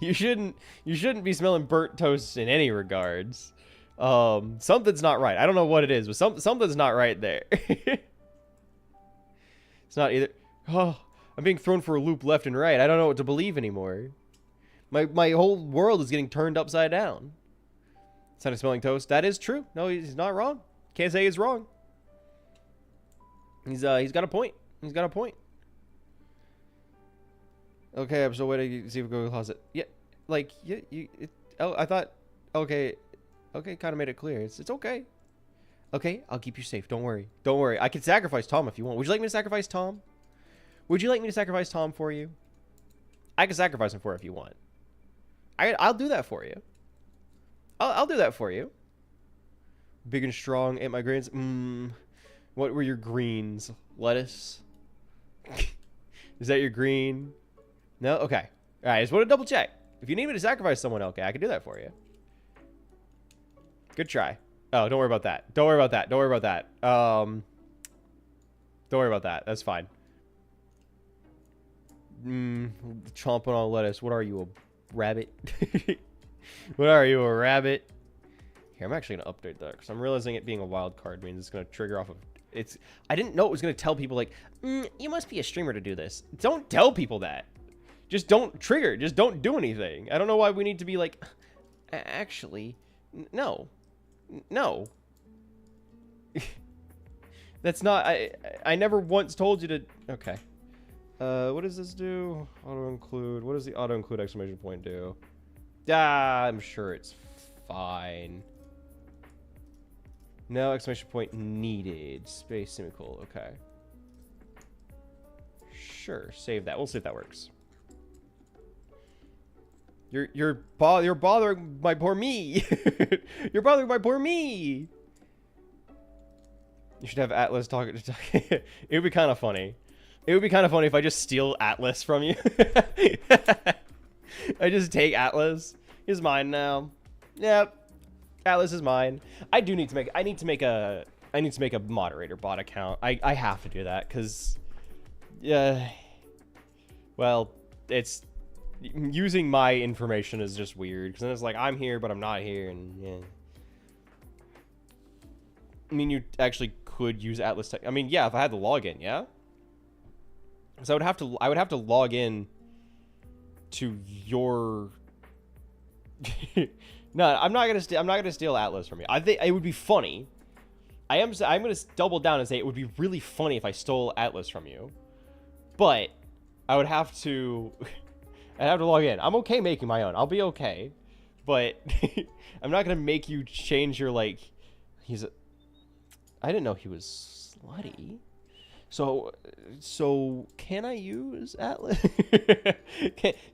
You shouldn't be smelling burnt toast in any regards. Something's not right. I don't know what it is, but something's not right there. It's not either. Oh, I'm being thrown for a loop left and right. I don't know what to believe anymore. My whole world is getting turned upside down. Sign of smelling toast. That is true. No, he's not wrong. Can't say he's wrong. He's got a point. He's got a point. Okay, I'm still waiting to see if we go to the closet. Yeah, like, I thought, okay, kind of made it clear. It's okay. Okay, I'll keep you safe. Don't worry. Don't worry. I can sacrifice Tom if you want. Would you like me to sacrifice Tom? Would you like me to sacrifice Tom for you? I can sacrifice him for you if you want. I'll do that for you. I'll do that for you. Big and strong. Ate my greens. What were your greens? Lettuce? Is that your green? No? Okay. All right, I just want to double check. If you need me to sacrifice someone, okay, I can do that for you. Good try. Oh, don't worry about that. Don't worry about that. Don't worry about that. Don't worry about that. That's fine. Chomping on lettuce. What are you, a rabbit? What are you, a rabbit? Here, I'm actually going to update that because I'm realizing it being a wild card means it's going to trigger off of... I didn't know it was going to tell people, like, you must be a streamer to do this. Don't tell people that. Just don't trigger. Just don't do anything. I don't know why we need to be like, actually, no. No. That's not, I never once told you to, okay. What does this do? Auto include, what does the auto include exclamation point do? Ah, I'm sure it's fine. No exclamation point needed. Space semicolon, okay. Sure, save that. We'll see if that works. You're bothering my poor me. You're bothering my poor me. You should have Atlas talk. It would be kind of funny. It would be kind of funny if I just steal Atlas from you. I just take Atlas. He's mine now. Yep. Atlas is mine. I need to make a moderator bot account. I have to do that because well, it's using my information is just weird because then it's like I'm here but I'm not here, and yeah. I mean, you actually could use Atlas I mean, yeah, if I had the login, yeah. So I would have to log in to your No, I'm not gonna steal Atlas from you. I think it would be funny. I'm gonna double down and say it would be really funny if I stole Atlas from you. But I would have to I'd have to log in. I'm okay making my own. I'll be okay. But I'm not gonna make you change your I didn't know he was slutty. So can I use Atlas?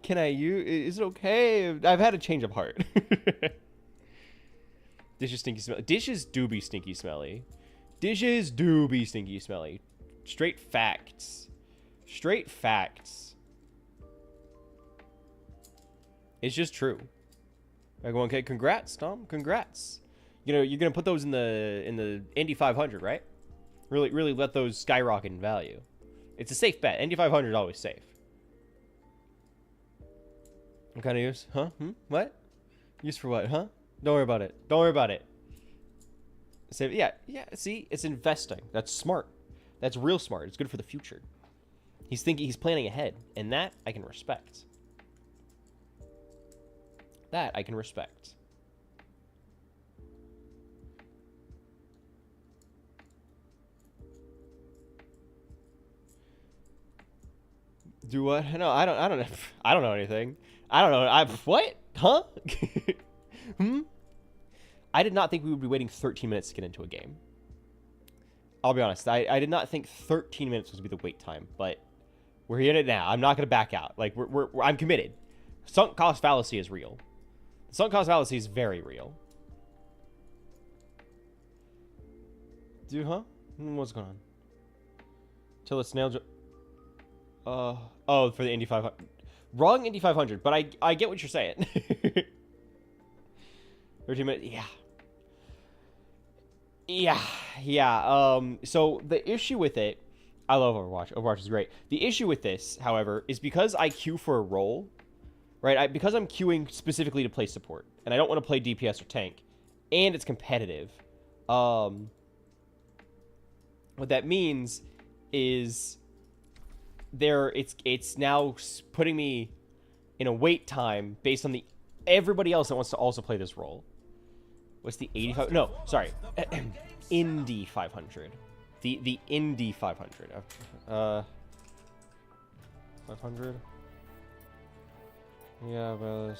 can I use? Is it okay? I've had a change of heart. Dishes stinky smelly. Dishes do be stinky smelly. Dishes do be stinky smelly. Straight facts. Straight facts. It's just true. Everyone, okay, congrats, Tom. Congrats. You know, you're gonna put those in the Indy 500, right? Really let those skyrocket in value. It's a safe bet. Indy 500 is always safe. What kind of use? Huh? What? Use for what? Huh? Don't worry about it. Don't worry about it. Save. Yeah. See, it's investing. That's smart. That's real smart. It's good for the future. He's planning ahead, and that I can respect. That I can respect. Do what? No, I don't know. I don't know anything. I don't know. What? Huh? I did not think we would be waiting 13 minutes to get into a game. I'll be honest. I did not think 13 minutes was going to be the wait time, but we're in it now. I'm not going to back out. Like I'm committed. Sunk cost fallacy is real. The sunk cost fallacy is very real. What's going on? Till it's nailed. Oh, for the Indy 500. Wrong Indy 500, but I get what you're saying. 13 minutes, yeah. So the issue with it, I love Overwatch. Overwatch is great. The issue with this, however, is because I queue for a role, right? Because I'm queuing specifically to play support, and I don't want to play DPS or tank, and it's competitive. What that means is it's now putting me in a wait time based on everybody else that wants to also play this role. What's the 85? No, sorry. Indy 500. The Indy 500. 500. Yeah, but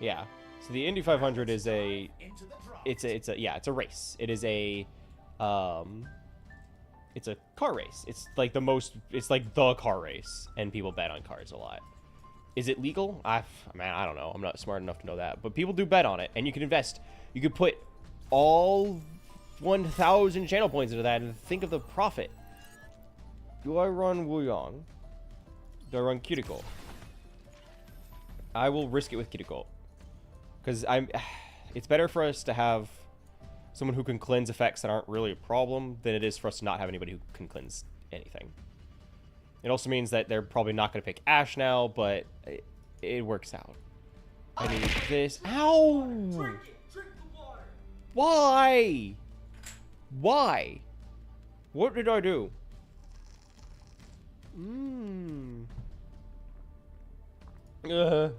yeah. So the Indy 500 is it's a race. It is it's a car race. It's like the car race, and people bet on cars a lot. Is it legal? I don't know. I'm not smart enough to know that, but people do bet on it, and you can invest. You could put all 1,000 channel points into that and think of the profit. Do I run Wuyong? Do I run Cuticle? I will risk it with Cuticle, because it's better for us to have someone who can cleanse effects that aren't really a problem than it is for us to not have anybody who can cleanse anything. It also means that they're probably not going to pick Ashe now, but it works out. I need this. Ow! Drink the water. Why? Why? What did I do? I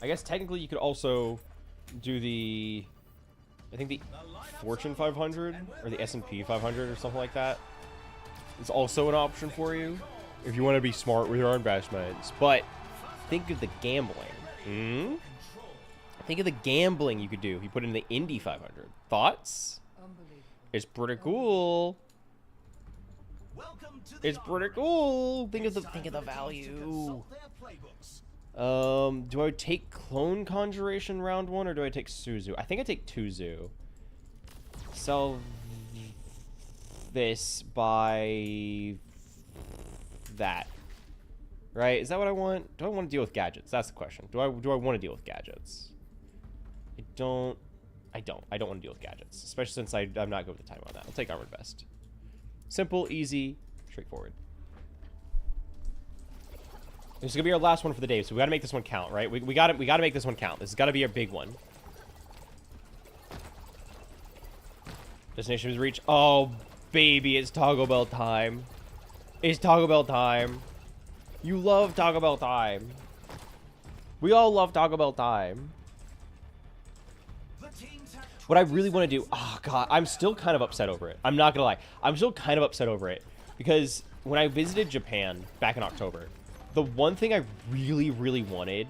guess technically you could also do the, I think the Fortune 500 or the S&P 500 or something like that. It's also an option for you if you want to be smart with your investments. But think of the gambling. Think of the gambling you could do if you put in the Indy 500. Thoughts? It's pretty cool. It's pretty cool. Think of the value. Do I take Clone Conjuration round 1 or do I take Suzu? I think I take Tuzu. Sell this by that. Right? Is that what I want? Do I want to deal with gadgets? That's the question. Do I want to deal with gadgets? I don't want to deal with gadgets, especially since I'm not good with the time on that. I'll take Armored Vest. Simple, easy, straightforward. This is gonna be our last one for the day, so we gotta make this one count, right? We gotta make this one count. This has gotta be our big one. Destination is reached. Oh, baby, it's Taco Bell time. It's Taco Bell time. You love Taco Bell time. We all love Taco Bell time. What I really want to do... Oh, God. I'm still kind of upset over it. I'm not going to lie. I'm still kind of upset over it. Because when I visited Japan back in October, the one thing I really, really wanted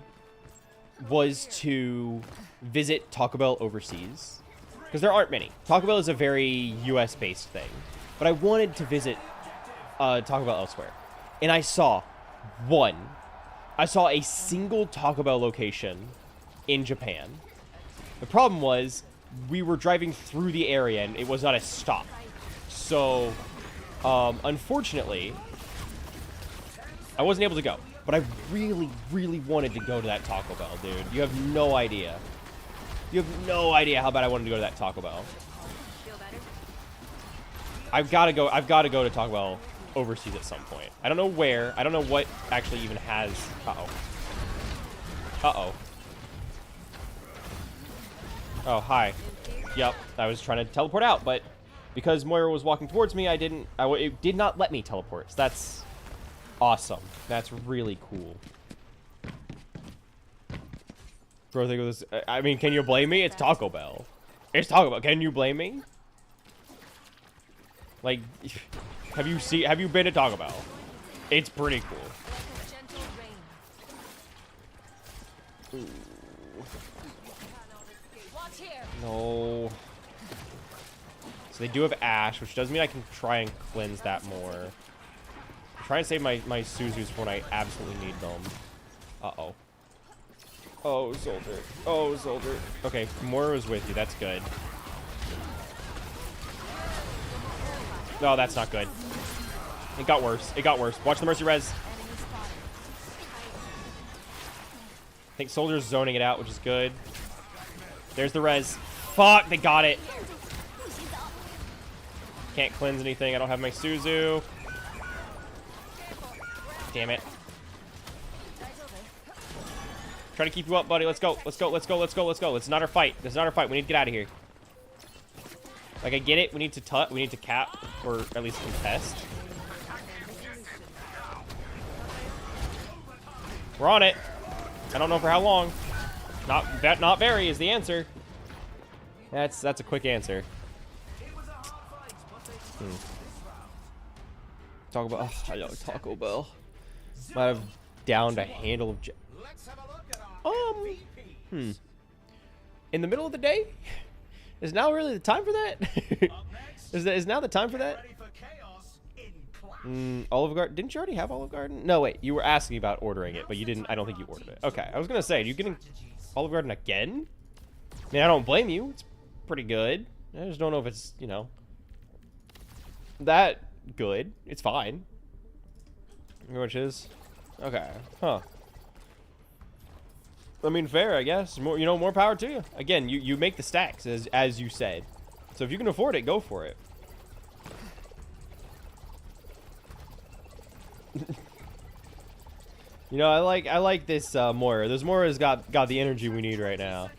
was to visit Taco Bell overseas. Because there aren't many. Taco Bell is a very US-based thing. But I wanted to visit Taco Bell elsewhere. And I saw one. I saw a single Taco Bell location in Japan. The problem was we were driving through the area and it was not a stop. So, unfortunately, I wasn't able to go. But I really, really wanted to go to that Taco Bell, dude. You have no idea. You have no idea how bad I wanted to go to that Taco Bell. I've got to go to Taco Bell overseas at some point. I don't know where. I don't know what actually even has... Uh-oh. Uh-oh. Oh, hi. Yep, I was trying to teleport out, but because Moira was walking towards me, it did not let me teleport. So that's awesome. That's really cool. Bro, think of this. I mean, can you blame me? It's Taco Bell. It's Taco Bell. Can you blame me? Like, have you been to Taco Bell? It's pretty cool. Ooh. No. So they do have Ash, which does mean I can try and cleanse that more. Try and save my Suzus for when I absolutely need them. Uh-oh. Oh, Soldier. Oh, Soldier. Okay, Moira was with you. That's good. No, that's not good. It got worse. It got worse. Watch the Mercy Res. I think Soldier's zoning it out, which is good. There's the res. Fuck, they got it. Can't cleanse anything. I don't have my Suzu. Damn it. Try to keep you up, buddy. Let's go. Let's go. Let's go. Let's go. Let's go. It's not our fight. This is not our fight. We need to get out of here. Like, I get it. We need to cap, or at least contest. We're on it. I don't know for how long. Not very is the answer. That's a quick answer. Taco Bell. Oh, I love Taco Bell. Might have downed a handle of. In the middle of the day? Is now really the time for that? is now the time for that? Olive Garden. Didn't you already have Olive Garden? No, wait. You were asking about ordering it, but you didn't. I don't think you ordered it. Okay. I was going to say, are you getting Olive Garden again? I mean, I don't blame you. It's pretty good. I just don't know if it's, you know, that good. It's fine. Which is? Okay. Huh. I mean, fair, I guess. More, you know, more power to you. Again, you make the stacks, as you said. So if you can afford it, go for it. You know, I like this Moira. This Moira's got the energy we need right now.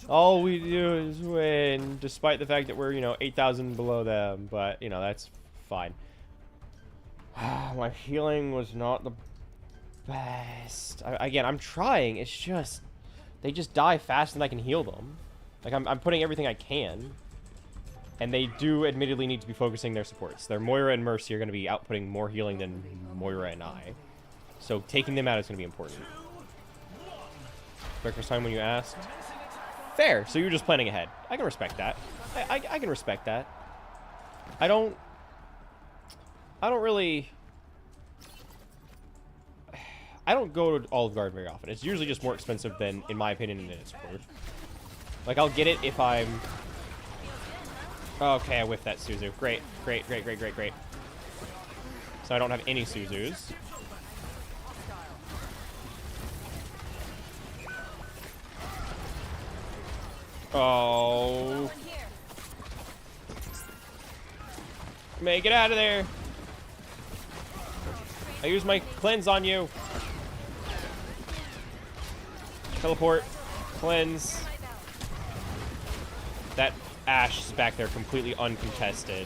All we do is win, despite the fact that we're, you know, 8,000 below them. But, you know, that's fine. My healing was not the best. Again, I'm trying. It's just... They just die faster than I can heal them. Like, I'm putting everything I can. And they do admittedly need to be focusing their supports. Their Moira and Mercy are going to be outputting more healing than Moira and I. So taking them out is going to be important. Breakfast time when you asked. Fair. So you're just planning ahead. I can respect that. I can respect that. I don't really... I don't go to Olive Garden very often. It's usually just more expensive than, in my opinion, than it's worth. Like, I'll get it if I'm... Okay, I whiffed that Suzu. Great, great, great, great, great, great. So I don't have any Suzus. Oh. Make it out of there. I used my cleanse on you. Teleport. Cleanse. That Ashe is back there completely uncontested.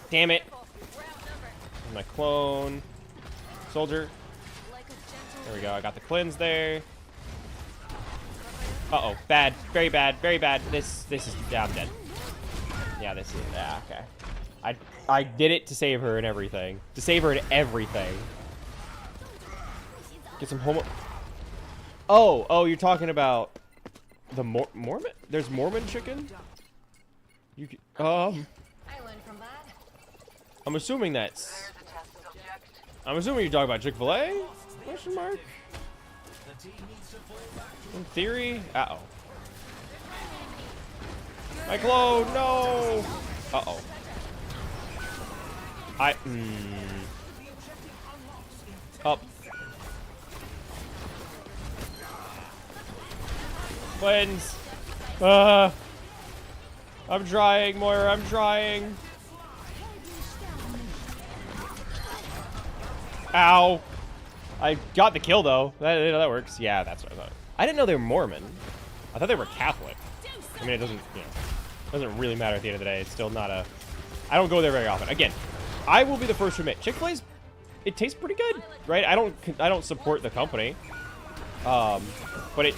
Damn it. My clone. Soldier. There we go. I got the cleanse there. Uh-oh. Bad. Very bad. Very bad. This is... Yeah, I'm dead. Yeah, this is... Yeah, okay. I did it to save her and everything. To save her and everything. Get some homo... Oh, you're talking about... The Mormon? There's Mormon chicken? You can... I learned from that. I'm assuming that's... I'm assuming you're talking about Chick-fil-A? Question mark? In theory? Uh-oh. My clone! No! Uh-oh. Up. Cleanse. I'm trying, Moira. I'm trying. Ow. I got the kill, though. That works. Yeah, that's what I thought. I didn't know they were Mormon. I thought they were Catholic. I mean, it doesn't, you know, doesn't really matter at the end of the day. It's still not a... I don't go there very often. Again, I will be the first to admit, Chick-fil-A's, it tastes pretty good, right? I don't support the company. But it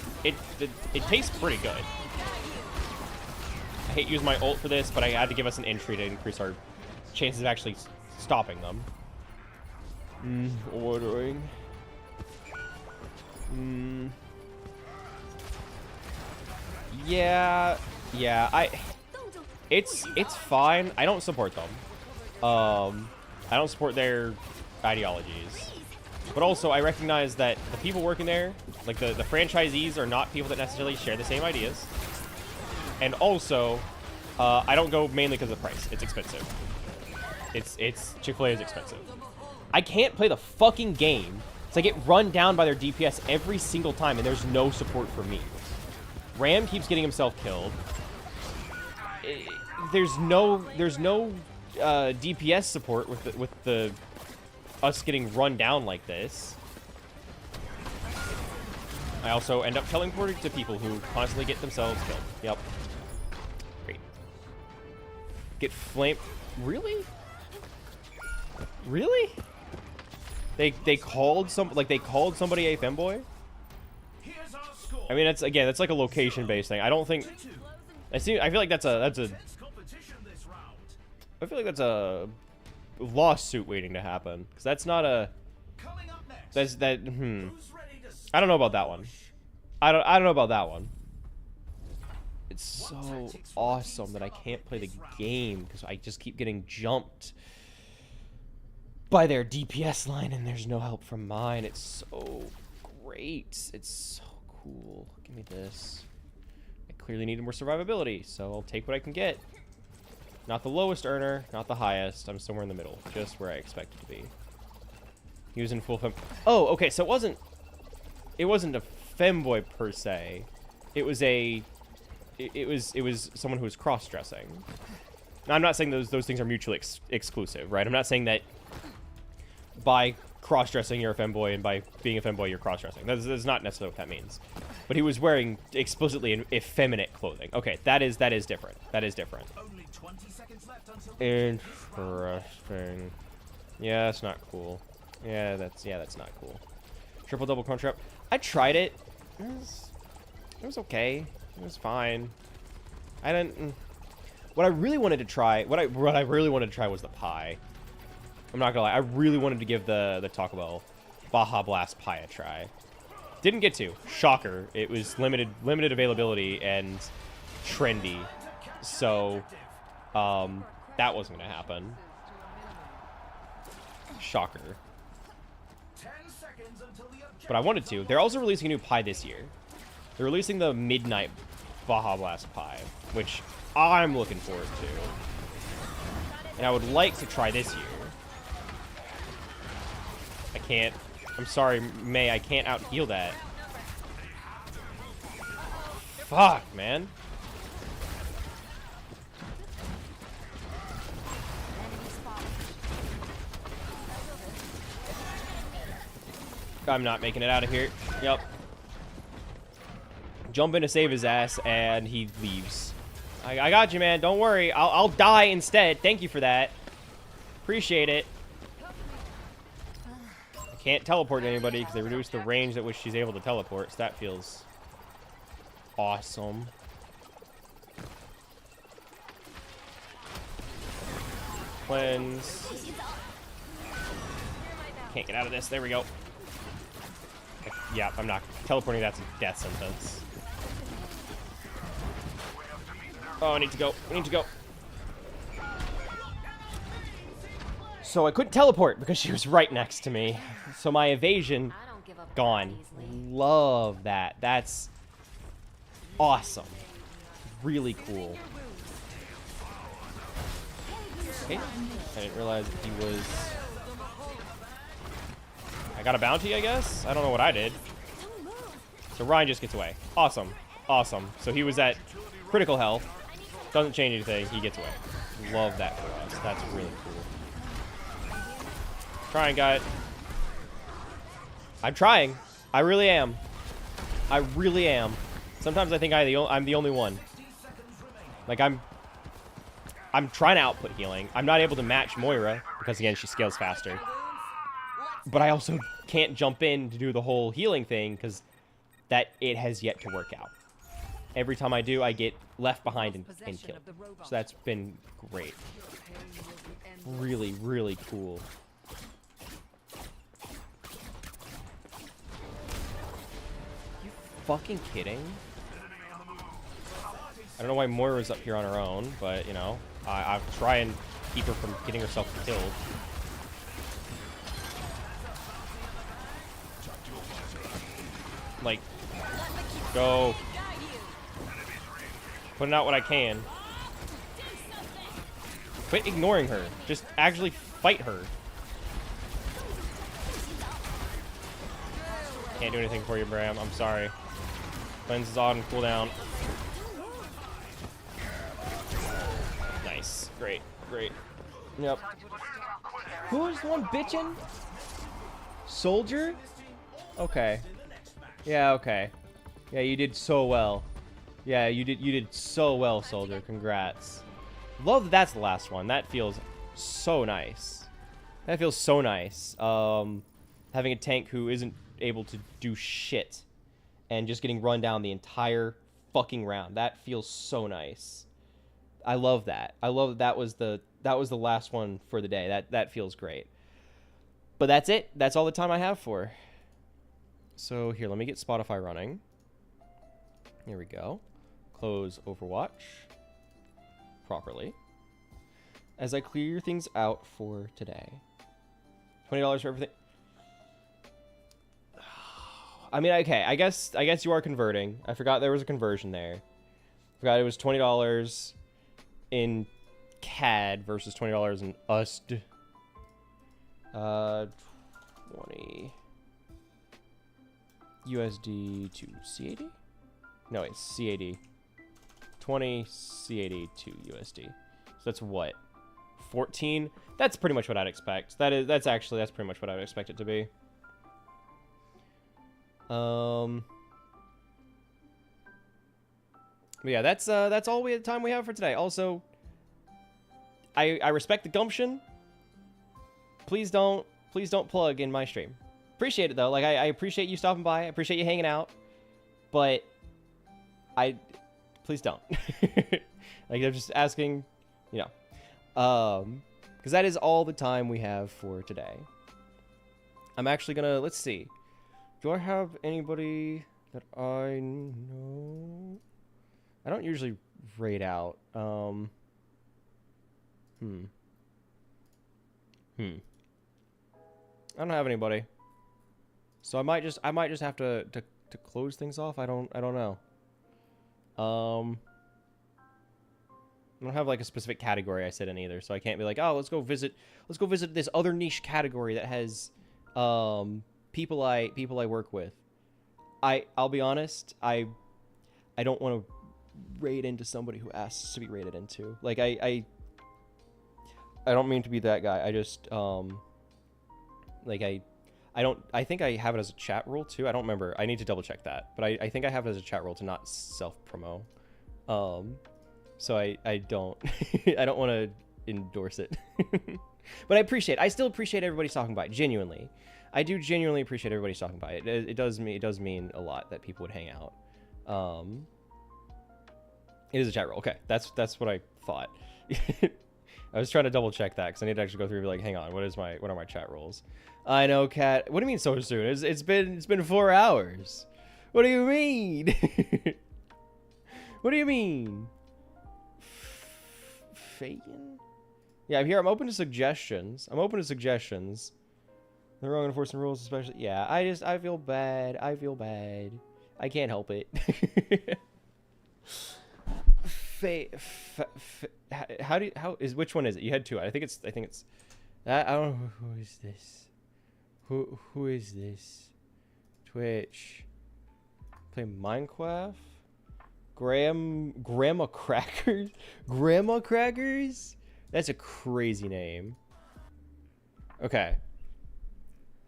tastes pretty good. I hate using my ult for this, but I had to give us an entry to increase our chances of actually stopping them. Ordering. Yeah, it's fine. I don't support them. I don't support their ideologies. But also, I recognize that the people working there, like the franchisees, are not people that necessarily share the same ideas. And also, I don't go mainly because of the price. It's expensive. It's Chick-fil-A is expensive. I can't play the fucking game, so I get run down by their DPS every single time, and there's no support for me. Ram keeps getting himself killed. There's no DPS support with the us getting run down like this. I also end up teleporting to people who constantly get themselves killed. Yep. Great. Get flamed. Really? Really? They called somebody a femboy? I mean, that's like a location-based thing. I don't think... I feel like that's a lawsuit waiting to happen, because that's not a... I don't know about that one. I don't know about that one. It's so awesome that I can't play the game because I just keep getting jumped by their DPS line and there's no help from mine. It's so great. It's so cool. Give me this. I clearly need more survivability, so I'll take what I can get. Not the lowest earner, not the highest. I'm somewhere in the middle, just where I expect to be. Using full fem. Oh, okay. So it wasn't a femboy per se. It was someone who was cross-dressing. Now, I'm not saying those things are mutually exclusive, right? I'm not saying that by cross-dressing, you're a femboy, and by being a femboy, you're cross-dressing. That's not necessarily what that means. But he was wearing explicitly effeminate clothing. Okay, that is different. That is different. Only 20 seconds left until Interesting. Yeah, that's not cool. Yeah, that's not cool. Triple double crunch trap. I tried it. It was okay. It was fine. I didn't. What I really wanted to try. What I really wanted to try was the pie. I'm not gonna lie. I really wanted to give the Taco Bell Baja Blast pie a try. Didn't get to. Shocker. It was limited availability and trendy. So, that wasn't gonna happen. Shocker. 10 seconds until the objective. But I wanted to. They're also releasing a new pie this year. They're releasing the Midnight Baja Blast pie, which I'm looking forward to. And I would like to try this year. I can't. I'm sorry, May. I can't out-heal that. Fuck, man. I'm not making it out of here. Yep. Jump in to save his ass, and he leaves. I got you, man. Don't worry. I'll die instead. Thank you for that. Appreciate it. I can't teleport to anybody because they reduced the range at which she's able to teleport, so that feels awesome. Cleanse. Can't get out of this. There we go. Yeah, I'm not. Teleporting, that's a death sentence. Oh, I need to go. I need to go. So I couldn't teleport because she was right next to me. So my evasion, gone. Love that. That's awesome. Really cool. Okay. I didn't realize that he was... I got a bounty, I guess? I don't know what I did. So Ryan just gets away. Awesome. Awesome. So he was at critical health. Doesn't change anything. He gets away. Love that for us. That's really cool. Trying, guys. I'm trying. I really am. I really am. Sometimes I think I'm the only one. Like, I'm trying to output healing. I'm not able to match Moira because, again, she scales faster. But I also can't jump in to do the whole healing thing because it has yet to work out. Every time I do, I get left behind and killed. So that's been great. Really, really cool. You fucking kidding? I don't know why Moira's up here on her own, but, you know, I'll try and keep her from getting herself killed. Like, go. Putting out what I can. Quit ignoring her. Just actually fight her. Can't do anything for you, Bram. I'm sorry. Cleanse is on cooldown. Nice. Great. Great. Yep. Who's the one bitching? Soldier? Okay. Yeah, okay. Yeah, you did so well. Yeah, you did so well, Soldier. Congrats. Love that that's the last one. That feels so nice. That feels so nice. Having a tank who isn't able to do shit and just getting run down the entire fucking round. That feels so nice. I love that. I love that was the last one for the day. That feels great. But that's it. That's all the time I have for. So here, let me get Spotify running. Here we go. Close Overwatch properly. As I clear things out for today. $20 for everything. I mean, okay, I guess you are converting. I forgot there was a conversion there. Forgot it was $20 in CAD versus $20 in USD. 20 USD to CAD? No, it's CAD. 20 CAD to USD. So that's what? 14. That's pretty much what I'd expect. That's pretty much what I would expect it to be. But yeah, that's all the time we have for today. Also, I respect the gumption. Please don't plug in my stream. Appreciate it though. Like I appreciate you stopping by. I appreciate you hanging out. But please don't. Like I'm just asking, you know. Because that is all the time we have for today. I'm actually gonna, let's see. Do I have anybody that I know? I don't usually raid out. I don't have anybody. So I might just have to close things off. I don't know. I don't have like a specific category I sit in either, so I can't be like, oh, let's go visit this other niche category that has people I work with. I'll be honest, I don't want to raid into somebody who asks to be raided into. Like I don't mean to be that guy. I just like I think I have it as a chat rule too. I don't remember. I need to double check that. But I think I have it as a chat rule to not self-promo. So I don't I don't want to endorse it. But I still appreciate everybody talking about it, genuinely. I do genuinely appreciate everybody talking about it. It does mean a lot that people would hang out. It is a chat rule. Okay, that's what I thought. I was trying to double check that because I need to actually go through and be like, hang on, what are my chat rules? I know, Kat. What do you mean so soon? It's been 4 hours. What do you mean? What do you mean? Fagan? Yeah, I'm here. I'm open to suggestions. The wrong enforcement rules, especially. Yeah, I feel bad. I can't help it. Which one is it? You had two. I think it's I don't know. Who is this? Who is this? Twitch. Play Minecraft? Grandma Crackers? Grandma Crackers? That's a crazy name. Okay.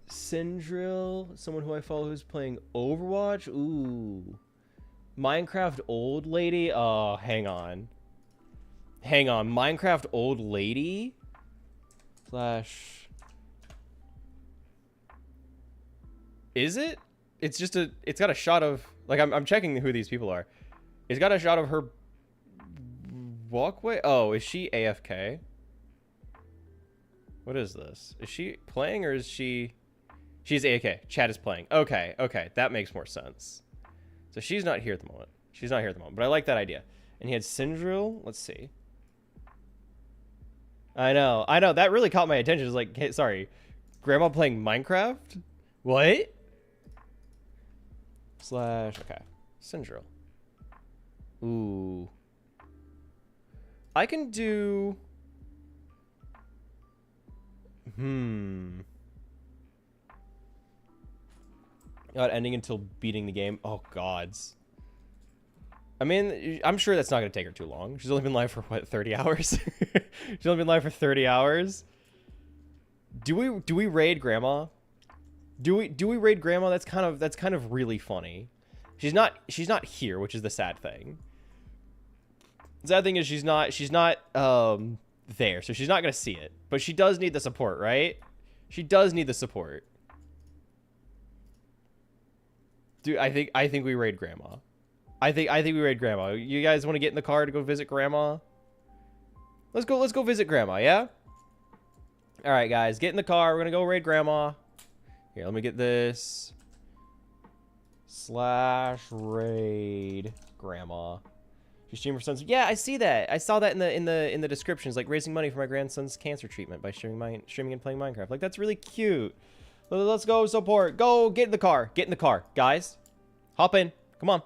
Syndril, someone who I follow who's playing Overwatch? Ooh. Minecraft Old Lady? Oh, hang on. Minecraft Old Lady? Slash... Is it? It's just it's got a shot of... Like, I'm checking who these people are. It's got a shot of her walkway. Oh, is she AFK? What is this? Is she playing or is she... She's AFK. Chat is playing. Okay. That makes more sense. So she's not here at the moment. But I like that idea. And he had Syndril. Let's see. I know. That really caught my attention. It's like, hey, sorry. Grandma playing Minecraft? What? Slash... Okay. Syndril. Ooh. I can do... Not ending until beating the game. Oh, gods. I mean, I'm sure that's not going to take her too long. She's only been live for, what, 30 hours? She's only been live for 30 hours? Do we raid Grandma? Do we raid Grandma? That's kind of really funny. She's not here, which is the sad thing. The sad thing is she's not there, so she's not going to see it. But she does need the support, right? She does need the support. Dude, I think we raid Grandma. I think we raid Grandma. You guys want to get in the car to go visit Grandma? Let's go visit Grandma, yeah? All right, guys, get in the car. We're going to go raid Grandma. Here, let me get this. /raid Grandma. You stream for sons. Yeah, I see that. I saw that in the descriptions, like raising money for my grandson's cancer treatment by streaming and playing Minecraft. Like, that's really cute. Let's go support. Go, get in the car. Get in the car, guys. Hop in. Come on.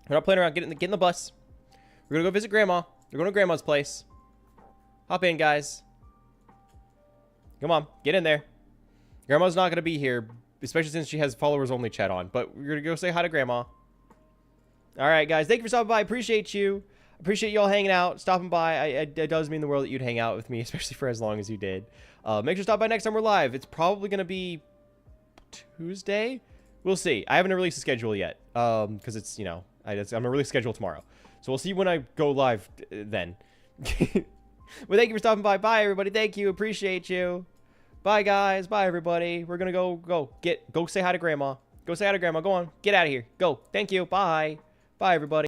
We're not playing around. Get in the bus. We're gonna go visit Grandma. We're going to Grandma's place. Hop in, guys. Come on, get in there. Grandma's not gonna be here, especially since she has followers only chat on. But we're gonna go say hi to Grandma. All right, guys. Thank you for stopping by. I appreciate you. Appreciate you all hanging out, stopping by. It does mean the world that you'd hang out with me, especially for as long as you did. Make sure to stop by next time we're live. It's probably going to be Tuesday. We'll see. I haven't released a schedule yet because it's, you know, I'm going to release a schedule tomorrow. So we'll see when I go live then. Well, thank you for stopping by. Bye, everybody. Thank you. Appreciate you. Bye, guys. Bye, everybody. We're going to go say hi to Grandma. Go say hi to Grandma. Go on. Get out of here. Go. Thank you. Bye. Bye, everybody.